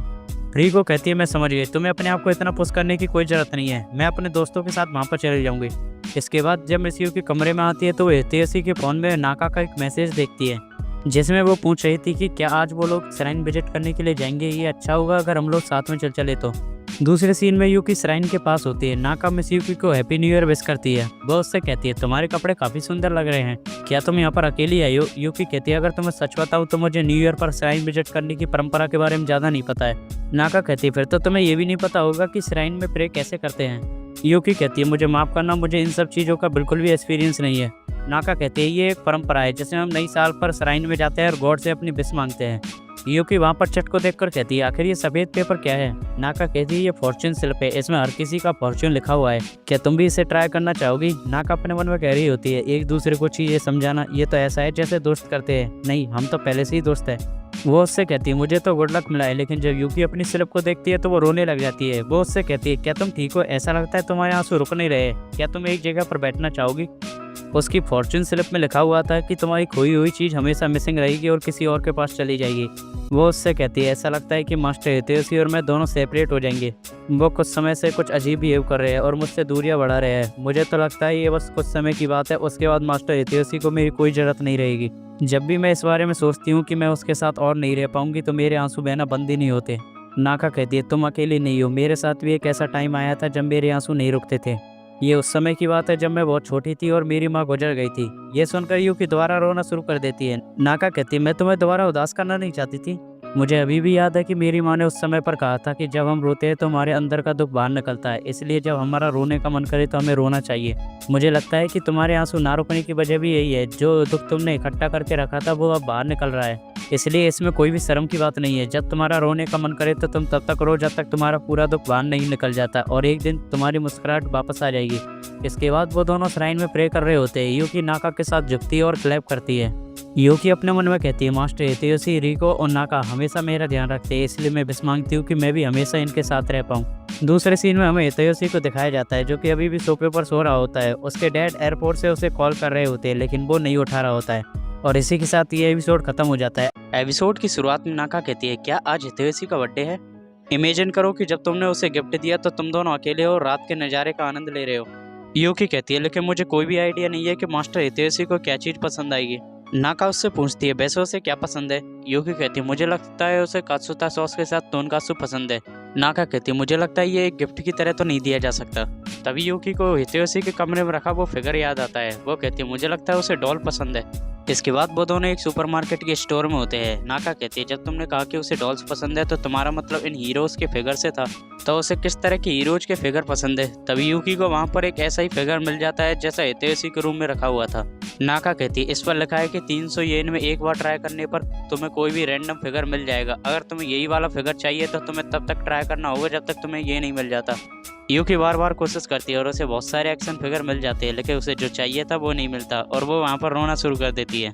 रिको कहती है, मैं समझ गई, तुम्हें अपने आप को इतना पुश करने की कोई ज़रूरत नहीं है। मैं अपने दोस्तों के साथ वहाँ पर चले जाऊँगी। इसके बाद जब मिस यूकी कमरे में आती है तो वो हितोयोशी के फ़ोन में नाका का एक मैसेज देखती है, जिसमें वो पूछ रही थी कि क्या आज वो लोग श्राइन विजिट करने के लिए जाएंगे। ये अच्छा होगा अगर हम लोग साथ में चले तो। दूसरे सीन में यूकी श्राइन के पास होती है। नाका मिस यूकी को हैप्पी न्यू ईयर विश करती है। वो उससे कहती है, तुम्हारे कपड़े काफ़ी सुंदर लग रहे हैं, क्या तुम यहाँ पर अकेली आई हो? यूकी कहती है, अगर तुम्हें सच बताऊँ तो मुझे न्यू ईयर पर श्राइन विजिट करने की परंपरा के बारे में ज़्यादा नहीं पता है। नाका कहती है, फिर तो तुम्हें ये भी नहीं पता होगा कि श्राइन में प्रे कैसे करते हैं। यूकी कहती है, मुझे माफ़ करना, मुझे इन सब चीज़ों का बिल्कुल भी एक्सपीरियंस नहीं है। नाका कहते हैं, ये एक परंपरा है जिसमें हम नई साल पर श्राइन में जाते हैं और गॉड से अपनी विश मांगते हैं। यूकी वहाँ पर चट को देखकर कहती है, आखिर ये सफ़ेद पेपर क्या है? नाका कहती है, ये फॉर्च्यून स्लिप है, इसमें हर किसी का फॉर्च्यून लिखा हुआ है, क्या तुम भी इसे ट्राई करना चाहोगी? नाका अपने मन में कह रही होती है, एक दूसरे को चीज़ें समझाना ये तो ऐसा है जैसे दोस्त करते हैं। नहीं, हम तो पहले से ही दोस्त हैं। वो उससे कहती है, मुझे तो गुड लक मिला है। लेकिन जब यूकी अपनी स्लिप को देखती है तो वो रोने लग जाती है। वो उससे कहती है, क्या तुम ठीक हो? ऐसा लगता है तुम्हारे आंसू रुक नहीं रहे, क्या तुम एक जगह पर बैठना चाहोगी? उसकी फॉर्च्यून स्लिप में लिखा हुआ था कि तुम्हारी खोई हुई चीज़ हमेशा मिसिंग रहेगी और किसी और के पास चली जाएगी। वो उससे कहती है, ऐसा लगता है कि मास्टर हितोयोशी और मैं दोनों सेपरेट हो जाएंगे। वो कुछ समय से कुछ अजीब बिहेव कर रहे हैं और मुझसे दूरियां बढ़ा रहे हैं। मुझे तो लगता है ये बस कुछ समय की बात है, उसके बाद मास्टर हितोयोशी को मेरी कोई ज़रूरत नहीं रहेगी। जब भी मैं इस बारे में सोचती हूँ कि मैं उसके साथ और नहीं रह पाऊंगी तो मेरे आंसू बहना बंद ही नहीं होते। नाका कहती है, तुम अकेली नहीं हो, मेरे साथ भी एक ऐसा टाइम आया था जब मेरे आंसू नहीं रुकते थे। ये उस समय की बात है जब मैं बहुत छोटी थी और मेरी माँ गुजर गई थी। ये सुनकर यूकी दोबारा रोना शुरू कर देती है। नाका कहती है, मैं तुम्हें दोबारा उदास करना नहीं चाहती थी। मुझे अभी भी याद है कि मेरी माँ ने उस समय पर कहा था कि जब हम रोते हैं तो हमारे अंदर का दुख बाहर निकलता है, इसलिए जब हमारा रोने का मन करे तो हमें रोना चाहिए। मुझे लगता है कि तुम्हारे आंसू ना रुकने की वजह भी यही है, जो दुख तुमने इकट्ठा करके रखा था वो अब बाहर निकल रहा है। इसलिए इसमें कोई भी शर्म की बात नहीं है। जब तुम्हारा रोने का मन करे तो तुम तब तक रो जब तक तुम्हारा पूरा दुख बाहर नहीं निकल जाता, और एक दिन तुम्हारी मुस्कुराहट वापस आ जाएगी। इसके बाद वो दोनों श्राइन में प्रे कर रहे होते हैं। यूकी नाका के साथ झुकती है और क्लैप करती है। यूकी अपने मन में कहती है, मास्टर हितोयोशी, रिको और नाका हमेशा मेरा ध्यान रखते हैं, इसलिए मैं विश मांगती हूँ कि मैं भी हमेशा इनके साथ रह पाऊँ। दूसरे सीन में हमें हितोयोशी को दिखाया जाता है जो कि अभी भी सोफे पर सो रहा होता है। उसके डैड एयरपोर्ट से उसे कॉल कर रहे होते हैं लेकिन वो नहीं उठा रहा होता है, और इसी के साथ ये एपिसोड खत्म हो जाता है। एपिसोड की शुरुआत में नाका कहती है, क्या आज हितोयोशी का बर्थडे है? इमेजिन करो कि जब तुमने उसे गिफ्ट दिया तो तुम दोनों अकेले हो और रात के नज़ारे का आनंद ले रहे हो। यूकी कहती है, लेकिन मुझे कोई भी आइडिया नहीं है कि मास्टर हितोयोशी को क्या चीज़ पसंद आएगी। नाका उससे पूछती है, वैसे उसे क्या पसंद है? यूकी कहती है, मुझे लगता है उसे कात्सुता सॉस के साथ टोनकात्सु पसंद है। नाका कहती है, मुझे लगता है ये एक गिफ्ट की तरह तो नहीं दिया जा सकता। तभी यूकी को हितोयोशी के कमरे में रखा वो फिगर याद आता है। वो कहती है, मुझे लगता है उसे डॉल पसंद है। इसके बाद वो दोनों एक सुपरमार्केट के स्टोर में होते हैं। नाका कहती है, जब तुमने कहा कि उसे डॉल्स पसंद है तो तुम्हारा मतलब इन हीरोज़ के फिगर से था, तो उसे किस तरह के हीरोज़ के फिगर पसंद है? तभी यूकी को वहाँ पर एक ऐसा ही फिगर मिल जाता है जैसा हितोयोशी के रूम में रखा हुआ था। नाका कहती है, इस पर लिखा है कि 300 येन में एक बार ट्राई करने पर तुम्हें कोई भी रैंडम फिगर मिल जाएगा। अगर तुम्हें यही वाला फिगर चाहिए तो तुम्हें तब तक ट्राई करना होगा जब तक तुम्हें ये नहीं मिल जाता। यूकी बार बार कोशिश करती है और उसे बहुत सारे एक्शन फिगर मिल जाते हैं, लेकिन उसे जो चाहिए था वो नहीं मिलता और वो वहाँ पर रोना शुरू कर देती है।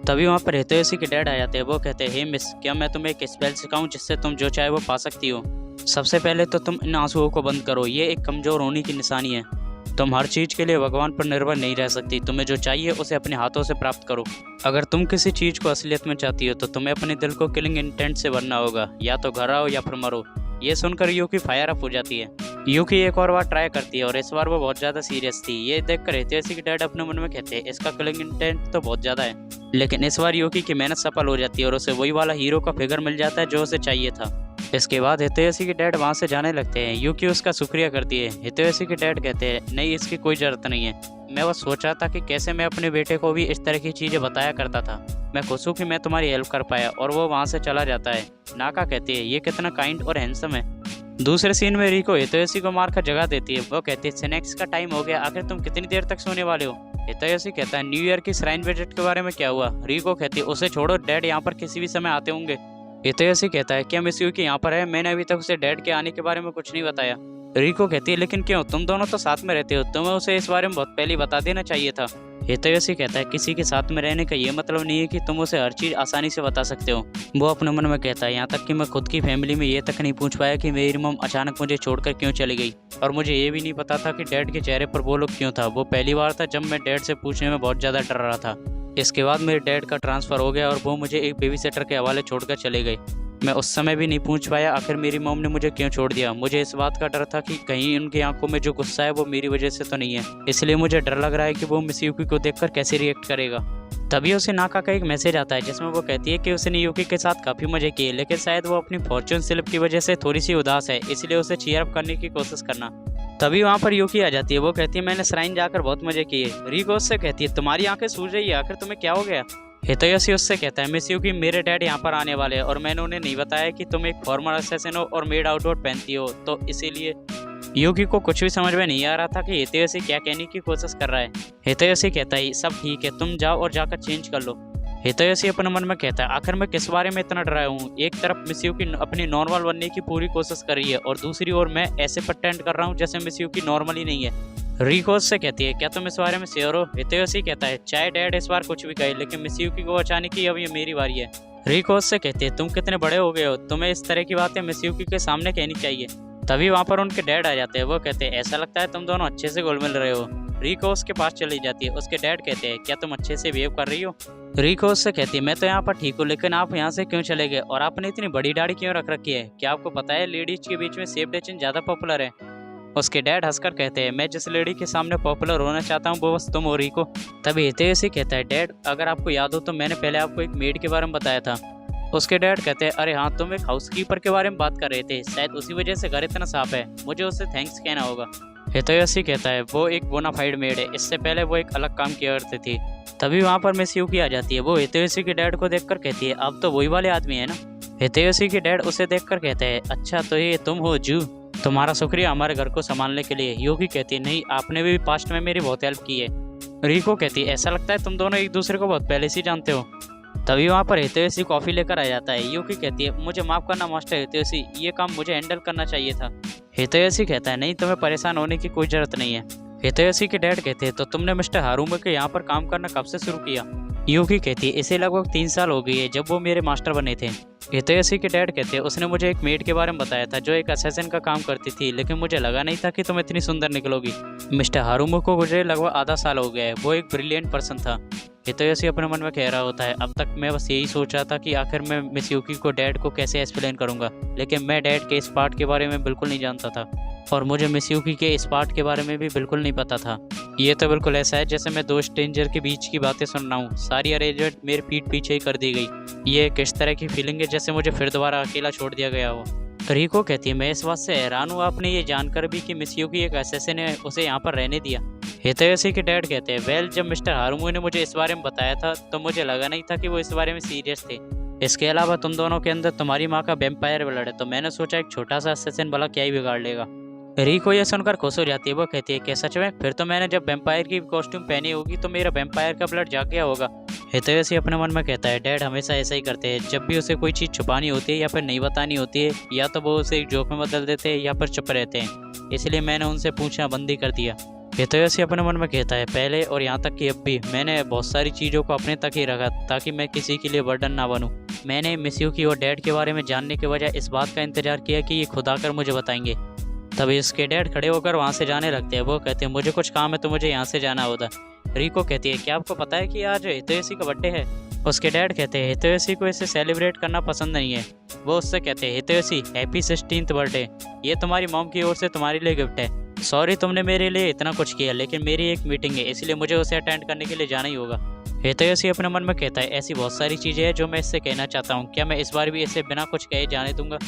तभी वहाँ पर हितोयोशी के डैड आ जाते हैं। वो कहते हैं, हे मिस, क्या मैं तुम्हें एक स्पेल सिखाऊं जिससे तुम जो चाहे वो पा सकती हो? सबसे पहले तो तुम इन आंसुओं को बंद करो, ये एक कमज़ोर होने की निशानी है। तुम हर चीज़ के लिए भगवान पर निर्भर नहीं रह सकती। तुम्हें जो चाहिए उसे अपने हाथों से प्राप्त करो। अगर तुम किसी चीज़ को असलियत में चाहती हो तो तुम्हें अपने दिल को किलिंग इंटेंट से भरना होगा। या तो घर आओ या फिर मरो। ये सुनकर यूकी फायर अप हो जाती है। यूकी एक और बार ट्राई करती है और इस बार वो बहुत ज़्यादा सीरियस थी। ये देखकर हितैषी के डैड अपने मन में कहते हैं इसका किलिंग इंटेंट तो बहुत ज़्यादा है। लेकिन इस बार यूकी की मेहनत सफल हो जाती है और उसे वही वाला हीरो का फिगर मिल जाता है जो उसे चाहिए था। इसके बाद हितैषी के डैड वहाँ से जाने लगते हैं। यूकी उसका शुक्रिया करती है। हितैषी के डैड कहते हैं नहीं, इसकी कोई ज़रूरत नहीं है। मैं बस सोच रहा था कि कैसे मैं अपने बेटे को भी इस तरह की चीज़ें बताया करता था। मैं खुश हूँ कि मैं तुम्हारी हेल्प कर पाया। और वो वहाँ से चला जाता है। नाका कहती है ये कितना काइंड और हैंडसम है। दूसरे सीन में रिको हितैषी को मारकर जगा देती है। वो कहती है स्नैक्स का टाइम हो गया, आखिर तुम कितनी देर तक सोने वाले हो। हितैषी कहता है न्यू ईयर की श्राइन विजिट के बारे में क्या हुआ। रिको कहती है उसे छोड़ो, डैड यहाँ पर किसी भी समय आते होंगे। हितैषी कहता है क्या मिस यूकी यहाँ पर है? मैंने अभी तक उसे डैड के आने के बारे में कुछ नहीं बताया। रिको कहती है लेकिन क्यों, तुम दोनों तो साथ में रहते हो, तुम्हें उसे इस बारे में बहुत पहले ही बता देना चाहिए था। हितैषी कहता है किसी के साथ में रहने का ये मतलब नहीं है कि तुम उसे हर चीज़ आसानी से बता सकते हो। वो अपने मन में कहता है यहाँ तक कि मैं खुद की फैमिली में ये तक नहीं पूछ पाया कि मेरी मम अचानक मुझे छोड़कर क्यों चली गई। और मुझे ये भी नहीं पता था कि डैड के चेहरे पर वो लोग क्यों था। वो पहली बार था जब मैं डैड से पूछने में बहुत ज़्यादा डर रहा था। इसके बाद मेरे डैड का ट्रांसफ़र हो गया और वो मुझे एक बेबी सिटर के हवाले छोड़कर चले गए। मैं उस समय भी नहीं पूछ पाया आखिर मेरी मॉम ने मुझे क्यों छोड़ दिया। मुझे इस बात का डर था कि कहीं उनकी आंखों में जो गुस्सा है वो मेरी वजह से तो नहीं है। इसलिए मुझे डर लग रहा है कि वो मिस यूकी को देखकर कैसे रिएक्ट करेगा। तभी उसे नाका का एक मैसेज आता है जिसमें वो कहती है कि उसने यूकी के साथ काफ़ी मजे किए, लेकिन शायद वो अपनी फॉर्चून स्लिप की वजह से थोड़ी सी उदास है, इसलिए उसे चीयर अप करने की कोशिश करना। तभी वहाँ पर यूकी आ जाती है। वो कहती है मैंने श्राइन जाकर बहुत मजे किए। रिको उससे कहती है तुम्हारी आंखें सूज रही है, आखिर तुम्हें क्या हो गया। हितैषी उससे कहता है मिस यूकी मेरे डैड यहाँ पर आने वाले हैं और मैंने उन्हें नहीं बताया कि तुम एक फॉर्मर असैसिन हो और मेड आउटवर्ड पहनती हो, तो इसीलिए। यूकी को कुछ भी समझ में नहीं आ रहा था कि हितैषी क्या कहने की कोशिश कर रहा है। हितैषी कहता है सब ठीक है, तुम जाओ और जाकर चेंज कर लो। हितैषी अपने मन में कहता है आखिर मैं किस बारे में इतना डराया हूँ। एक तरफ मिस यूकी अपनी नॉर्मल बनने की पूरी कोशिश कर रही है और दूसरी ओर मैं ऐसे प्रटेंड कर रहा हूँ जैसे मिस यूकी नॉर्मल ही नहीं है। रिको से कहती है क्या तुम इस बारे में श्योर हो। हितैषी कहता है चाहे डैड इस बार कुछ भी कहे, लेकिन मिस यूकी को बचाने की अब ये मेरी बारी है। रिको से कहती है तुम कितने बड़े हो गए हो, तुम्हें इस तरह की बातें मिस यूकी के सामने कहनी चाहिए। तभी वहाँ पर उनके डैड आ जाते हैं। वो कहते हैं ऐसा लगता है तुम दोनों अच्छे से घुल मिल रहे हो। रिको उसके पास चली जाती है। उसके डैड कहते हैं क्या तुम अच्छे से बिहेव कर रही हो। रिको उससे कहती है मैं तो यहाँ पर ठीक हूँ, लेकिन आप यहाँ से क्यों चले गए और आपने इतनी बड़ी दाढ़ी क्यों रख रखी है। क्या आपको पता है लेडीज के बीच में शेप डचिन ज़्यादा पॉपुलर है। उसके डैड हंसकर कहते हैं मैं जिस लेडी के सामने पॉपुलर होना चाहता हूँ वो बस तुम हो रिको। तभी हितैषी कहता है डैड अगर आपको याद हो तो मैंने पहले आपको एक मेड के बारे में बताया था। उसके डैड कहते हैं अरे हाँ, तुम एक हाउसकीपर के बारे में बात कर रहे थे, शायद उसी वजह से घर इतना साफ है, मुझे उससे थैंक्स कहना होगा। हितैषी कहता है वो एक बोनाफाइड मेड है, इससे पहले वो एक अलग काम किया करती थी। तभी वहाँ पर मिस यूकी आ जाती है। वो हितैषी के डैड को देखकर कहती है अब तो वही वाले आदमी है ना। हितैषी के डैड उसे देखकर कहते हैं अच्छा तो ये तुम हो जू, तुम्हारा शुक्रिया हमारे घर को संभालने के लिए। यूकी कहती है नहीं, आपने भी पास्ट में मेरी बहुत हेल्प की है। रिको कहती है ऐसा लगता है तुम दोनों एक दूसरे को बहुत पहले से जानते हो। तभी वहाँ पर हितैषी कॉफ़ी लेकर आ जाता है। यूकी कहती है मुझे माफ़ करना मास्टर हितैषी, ये काम मुझे हैंडल करना चाहिए था। हितैषी कहता है नहीं, तुम्हें परेशान होने की कोई ज़रूरत नहीं है। हितैषी के डैड कहते हैं तो तुमने मिस्टर हारुमा के यहाँ पर काम करना कब से शुरू किया। यूकी कहती है इसे लगभग 3 साल हो गई है, जब वो मेरे मास्टर बने थे। हितैषी के डैड कहते हैं उसने मुझे एक मेड के बारे में बताया था जो एक असैसिन का काम करती थी, लेकिन मुझे लगा नहीं था कि तुम इतनी सुंदर निकलोगी। मिस्टर हारुमा को गुजरे लगभग आधा साल हो गया है, वो एक ब्रिलियंट पर्सन था। हितैषी अपने मन में कह रहा होता है अब तक मैं बस यही सोच रहा था कि आखिर मैं मिस यूकी को डैड को कैसे एक्सप्लेन करूंगा, लेकिन मैं डैड के इस पार्ट के बारे में बिल्कुल नहीं जानता था और मुझे मिस यूकी के इस पार्ट के बारे में भी बिल्कुल नहीं पता था। ये तो बिल्कुल ऐसा है जैसे मैं 2 स्ट्रेंजर के बीच की बातें सुन रहा हूँ, सारी अरेंजमेंट मेरे पीठ पीछे ही कर दी गई। ये किस तरह की फीलिंग है जैसे मुझे फिर दोबारा अकेला छोड़ दिया गया हो। रिको कहती है मैं इस बात से हैरान हूँ आपने ये जानकर भी कि मिस यूकी एक असैसिन है उसे यहाँ पर रहने दिया। हितैषी के डैड कहते हैं वेल जब मिस्टर हारुमा ने मुझे इस बारे में बताया था तो मुझे लगा नहीं था कि वो इस बारे में सीरियस थे। इसके अलावा तुम दोनों के अंदर तुम्हारी माँ का वैम्पायर ब्लड है, तो मैंने सोचा एक छोटा सा असैसिन भला क्या ही बिगाड़ लेगा। रिको ये सुनकर खुश हो जाती है। वो कहती है क्या सच में, फिर तो मैंने जब वैम्पायर की कॉस्ट्यूम पहनी होगी तो मेरा वैम्पायर का ब्लड जाग गया होगा। हितैषी अपने मन में कहता है डैड हमेशा ऐसा ही करते हैं, जब भी उसे कोई चीज़ छुपानी होती है या फिर नहीं बतानी होती है या तो वो उसे एक जोक में बदल देते हैं या फिर चुप रहते हैं, इसलिए मैंने उनसे पूछना बंद ही कर दिया। हितैषी अपने मन में कहता है पहले और यहाँ तक कि अब भी मैंने बहुत सारी चीज़ों को अपने तक ही रखा ताकि मैं किसी के लिए बर्डन ना बनूँ। मैंने मिस यूकी और डैड के बारे में जानने के बजाय इस बात का इंतजार किया कि ये खुद आकर मुझे बताएंगे। तभी इसके डैड खड़े होकर वहाँ से जाने लगते हैं। वो कहते हैं मुझे कुछ काम है तो मुझे यहाँ से जाना होगा। रिको कहती है क्या आपको पता है कि आज हितैषी का बर्थडे है। उसके डैड कहते हैं हितोयोशी को इसे सेलिब्रेट करना पसंद नहीं है। वो उससे कहते हैं हितोयोशी हैप्पी 16th बर्थडे, ये तुम्हारी मॉम की ओर से तुम्हारे लिए गिफ्ट है। सॉरी तुमने मेरे लिए इतना कुछ किया, लेकिन मेरी एक मीटिंग है इसलिए मुझे उसे अटेंड करने के लिए जाना ही होगा। हितोयोशी अपने मन में कहता है ऐसी बहुत सारी चीज़ें हैं जो मैं इससे कहना चाहता हूँ, क्या मैं इस बार भी इसे बिना कुछ कहे जाने दूंगा।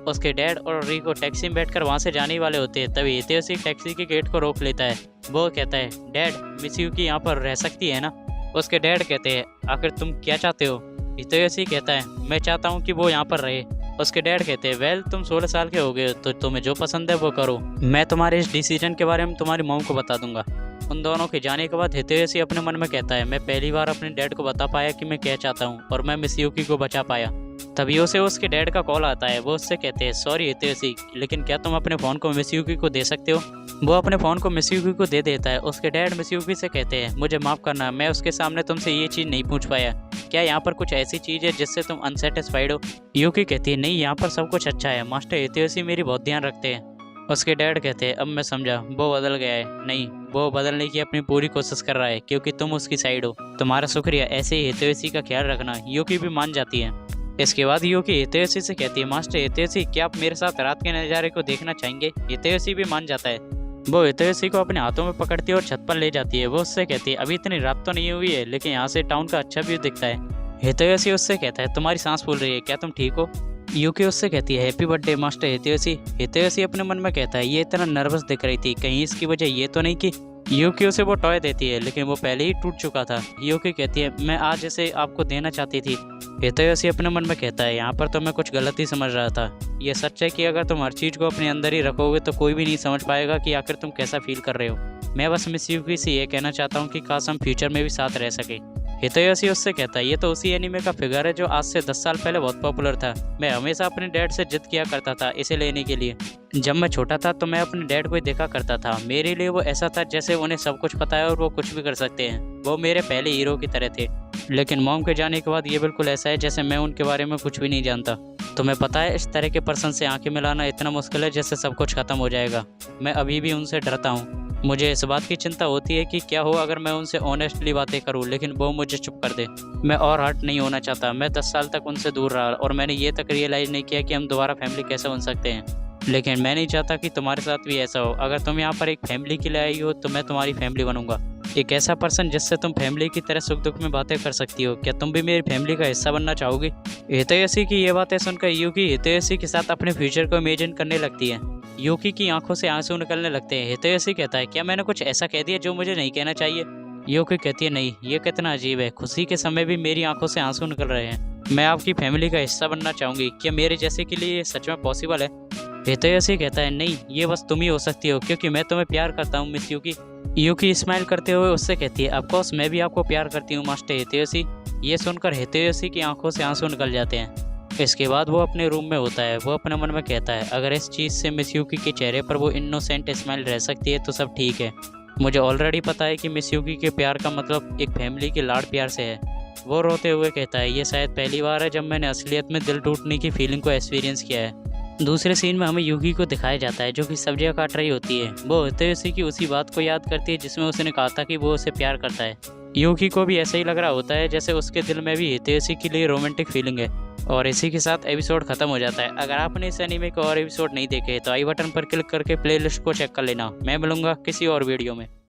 उसके डैड और रिको टैक्सी में बैठकर वहाँ से जाने वाले होते हैं, तभी हितोयोशी टैक्सी के गेट को रोक लेता है। वो कहता है डैड मित्सुयुकी यहाँ पर रह सकती है ना। उसके डैड कहते हैं आखिर तुम क्या चाहते हो। हितोयोशी कहता है मैं चाहता हूँ कि वो यहाँ पर रहे। उसके डैड कहते हैं वेल तुम 16 साल के हो गए हो तो तुम्हें जो पसंद है वो करो, मैं तुम्हारे इस डिसीजन के बारे में तुम्हारी मॉम को बता दूंगा। उन दोनों के जाने के बाद हितोयोशी अपने मन में कहता है मैं पहली बार अपने डैड को बता पाया कि मैं क्या चाहता हूँ और मैं मित्सुयुकी को बचा पाया। तभी उसे उसके डैड का कॉल आता है। वो उससे कहते हैं सॉरी हितोयोशी, लेकिन क्या तुम अपने फ़ोन को मित्सुयुकी को दे सकते हो। वो अपने फ़ोन को मित्सुयुकी को दे देता है। उसके डैड मित्सुयुकी से कहते हैं मुझे माफ़ करना, मैं उसके सामने तुमसे ये चीज़ नहीं पूछ पाया, क्या यहाँ पर कुछ ऐसी चीज़ है जिससे तुम अनसेटिस्फाइड हो। युकी कहती है नहीं यहाँ पर सब कुछ अच्छा है, मास्टर हितोयोशी मेरी बहुत ध्यान रखते हैं। उसके डैड कहते हैं अब मैं समझा, वो बदल गया है। नहीं, वो बदलने की अपनी पूरी कोशिश कर रहा है क्योंकि तुम उसकी साइड हो। तुम्हारा शुक्रिया, ऐसे ही हितोयोशी का ख्याल रखना। युकी भी मान जाती है। इसके बाद युकी हितोयोशी से कहती है मास्टर हितोयोशी क्या आप मेरे साथ रात के नज़ारे को देखना चाहेंगे। हितोयोशी भी मान जाता है। वो हितोयोशी को अपने हाथों में पकड़ती है और छत पर ले जाती है। वो उससे कहती है अभी इतनी रात तो नहीं हुई है, लेकिन यहाँ से टाउन का अच्छा व्यू दिखता है। हितोयोशी उससे कहता है तुम्हारी सांस फूल रही है, क्या तुम ठीक हो। युकी उससे कहती है हैप्पी बर्थडे मास्टर हितोयोशी। हितोयोशी अपने मन में कहता है ये इतना नर्वस दिख रही थी, कहीं इसकी वजह ये तो नहीं कि। युकी उसे वो टॉय देती है लेकिन वो पहले ही टूट चुका था। युकी कहती है मैं आज इसे आपको देना चाहती थी। हितोयोशी अपने मन में कहता है यहाँ पर तो मैं कुछ गलत ही समझ रहा था। ये सच है कि अगर तुम हर चीज़ को अपने अंदर ही रखोगे तो कोई भी नहीं समझ पाएगा कि आखिर तुम कैसा फील कर रहे हो। मैं बस मित्सुयुकी से ये कहना चाहता हूँ कि काश हम फ्यूचर में भी साथ रह सके। हितोयोशी उससे कहता है ये तो उसी एनीमे का फिगर है जो आज से 10 साल पहले बहुत पॉपुलर था। मैं हमेशा अपने डैड से जिद किया करता था इसे लेने के लिए। जब मैं छोटा था तो मैं अपने डैड को ही देखा करता था। मेरे लिए वो ऐसा था जैसे उन्हें सब कुछ पता है और वो कुछ भी कर सकते हैं। वो मेरे पहले हीरो की तरह थे। लेकिन मॉम के जाने के बाद ये बिल्कुल ऐसा है जैसे मैं उनके बारे में कुछ भी नहीं जानता। तुम्हें पता है इस तरह के पर्सन से आंखें मिलाना इतना मुश्किल है जैसे सब कुछ खत्म हो जाएगा। मैं अभी भी उनसे डरता हूँ। मुझे इस बात की चिंता होती है कि क्या हो अगर मैं उनसे ऑनेस्टली बातें करूं, लेकिन वो मुझे चुप कर दे। मैं और हर्ट नहीं होना चाहता। मैं 10 साल तक उनसे दूर रहा और मैंने ये तक रियलाइज़ नहीं किया कि हम दोबारा फैमिली कैसे बन सकते हैं। लेकिन मैं नहीं चाहता कि तुम्हारे साथ भी ऐसा हो। अगर तुम यहाँ पर एक फैमिली के लिए आई हो तो मैं तुम्हारी फैमिली बनूंगा, एक ऐसा पर्सन जिससे तुम फैमिली की तरह सुख दुख में बातें कर सकती हो। क्या तुम भी मेरी फैमिली का हिस्सा बनना चाहोगी। हितोयोशी की ये बातें सुनकर युकी हितोयोशी के साथ अपने फ्यूचर को इमेजिन करने लगती है। युकी की आंखों से आंसू निकलने लगते हैं। हितोयोशी कहता है क्या मैंने कुछ ऐसा कह दिया जो मुझे नहीं कहना चाहिए। युकी कहती है नहीं, ये कितना अजीब है, खुशी के समय भी मेरी आंखों से आंसू निकल रहे हैं। मैं आपकी फैमिली का हिस्सा बनना चाहूँगी, क्या मेरे जैसे के लिए ये सच में पॉसिबल है। हितोयोशी कहता है नहीं, ये बस तुम ही हो सकती हो क्योंकि मैं तुम्हें प्यार करता हूँ मिस युकी। युकी स्माइल करते हुए उससे कहती है ऑफकोर्स मैं भी आपको प्यार करती हूँ मास्टर हितोयोशी। ये सुनकर हितोयोशी की आंखों से आंसू निकल जाते हैं। इसके बाद वो अपने रूम में होता है। वो अपने मन में कहता है अगर इस चीज़ से मिस युकी के चेहरे पर वो इनोसेंट स्माइल रह सकती है तो सब ठीक है। मुझे ऑलरेडी पता है कि मिस युकी के प्यार का मतलब एक फैमिली के लाड प्यार से है। वो रोते हुए कहता है ये शायद पहली बार है जब मैंने असलियत में दिल टूटने की फीलिंग को एक्सपीरियंस किया है। दूसरे सीन में हमें युकी को दिखाया जाता है जो कि सब्जियां काट रही होती है। वो हितोयोशी की उसी बात को याद करती है जिसमें उसने कहा था कि वो उसे प्यार करता है। युकी को भी ऐसा ही लग रहा होता है जैसे उसके दिल में भी हितोयोशी के लिए रोमांटिक फीलिंग है। और इसी के साथ एपिसोड खत्म हो जाता है। अगर आपने इस एनीमे को और एपिसोड नहीं देखे तो आई बटन पर क्लिक करके प्लेलिस्ट को चेक कर लेना। मैं मिलूंगा किसी और वीडियो में।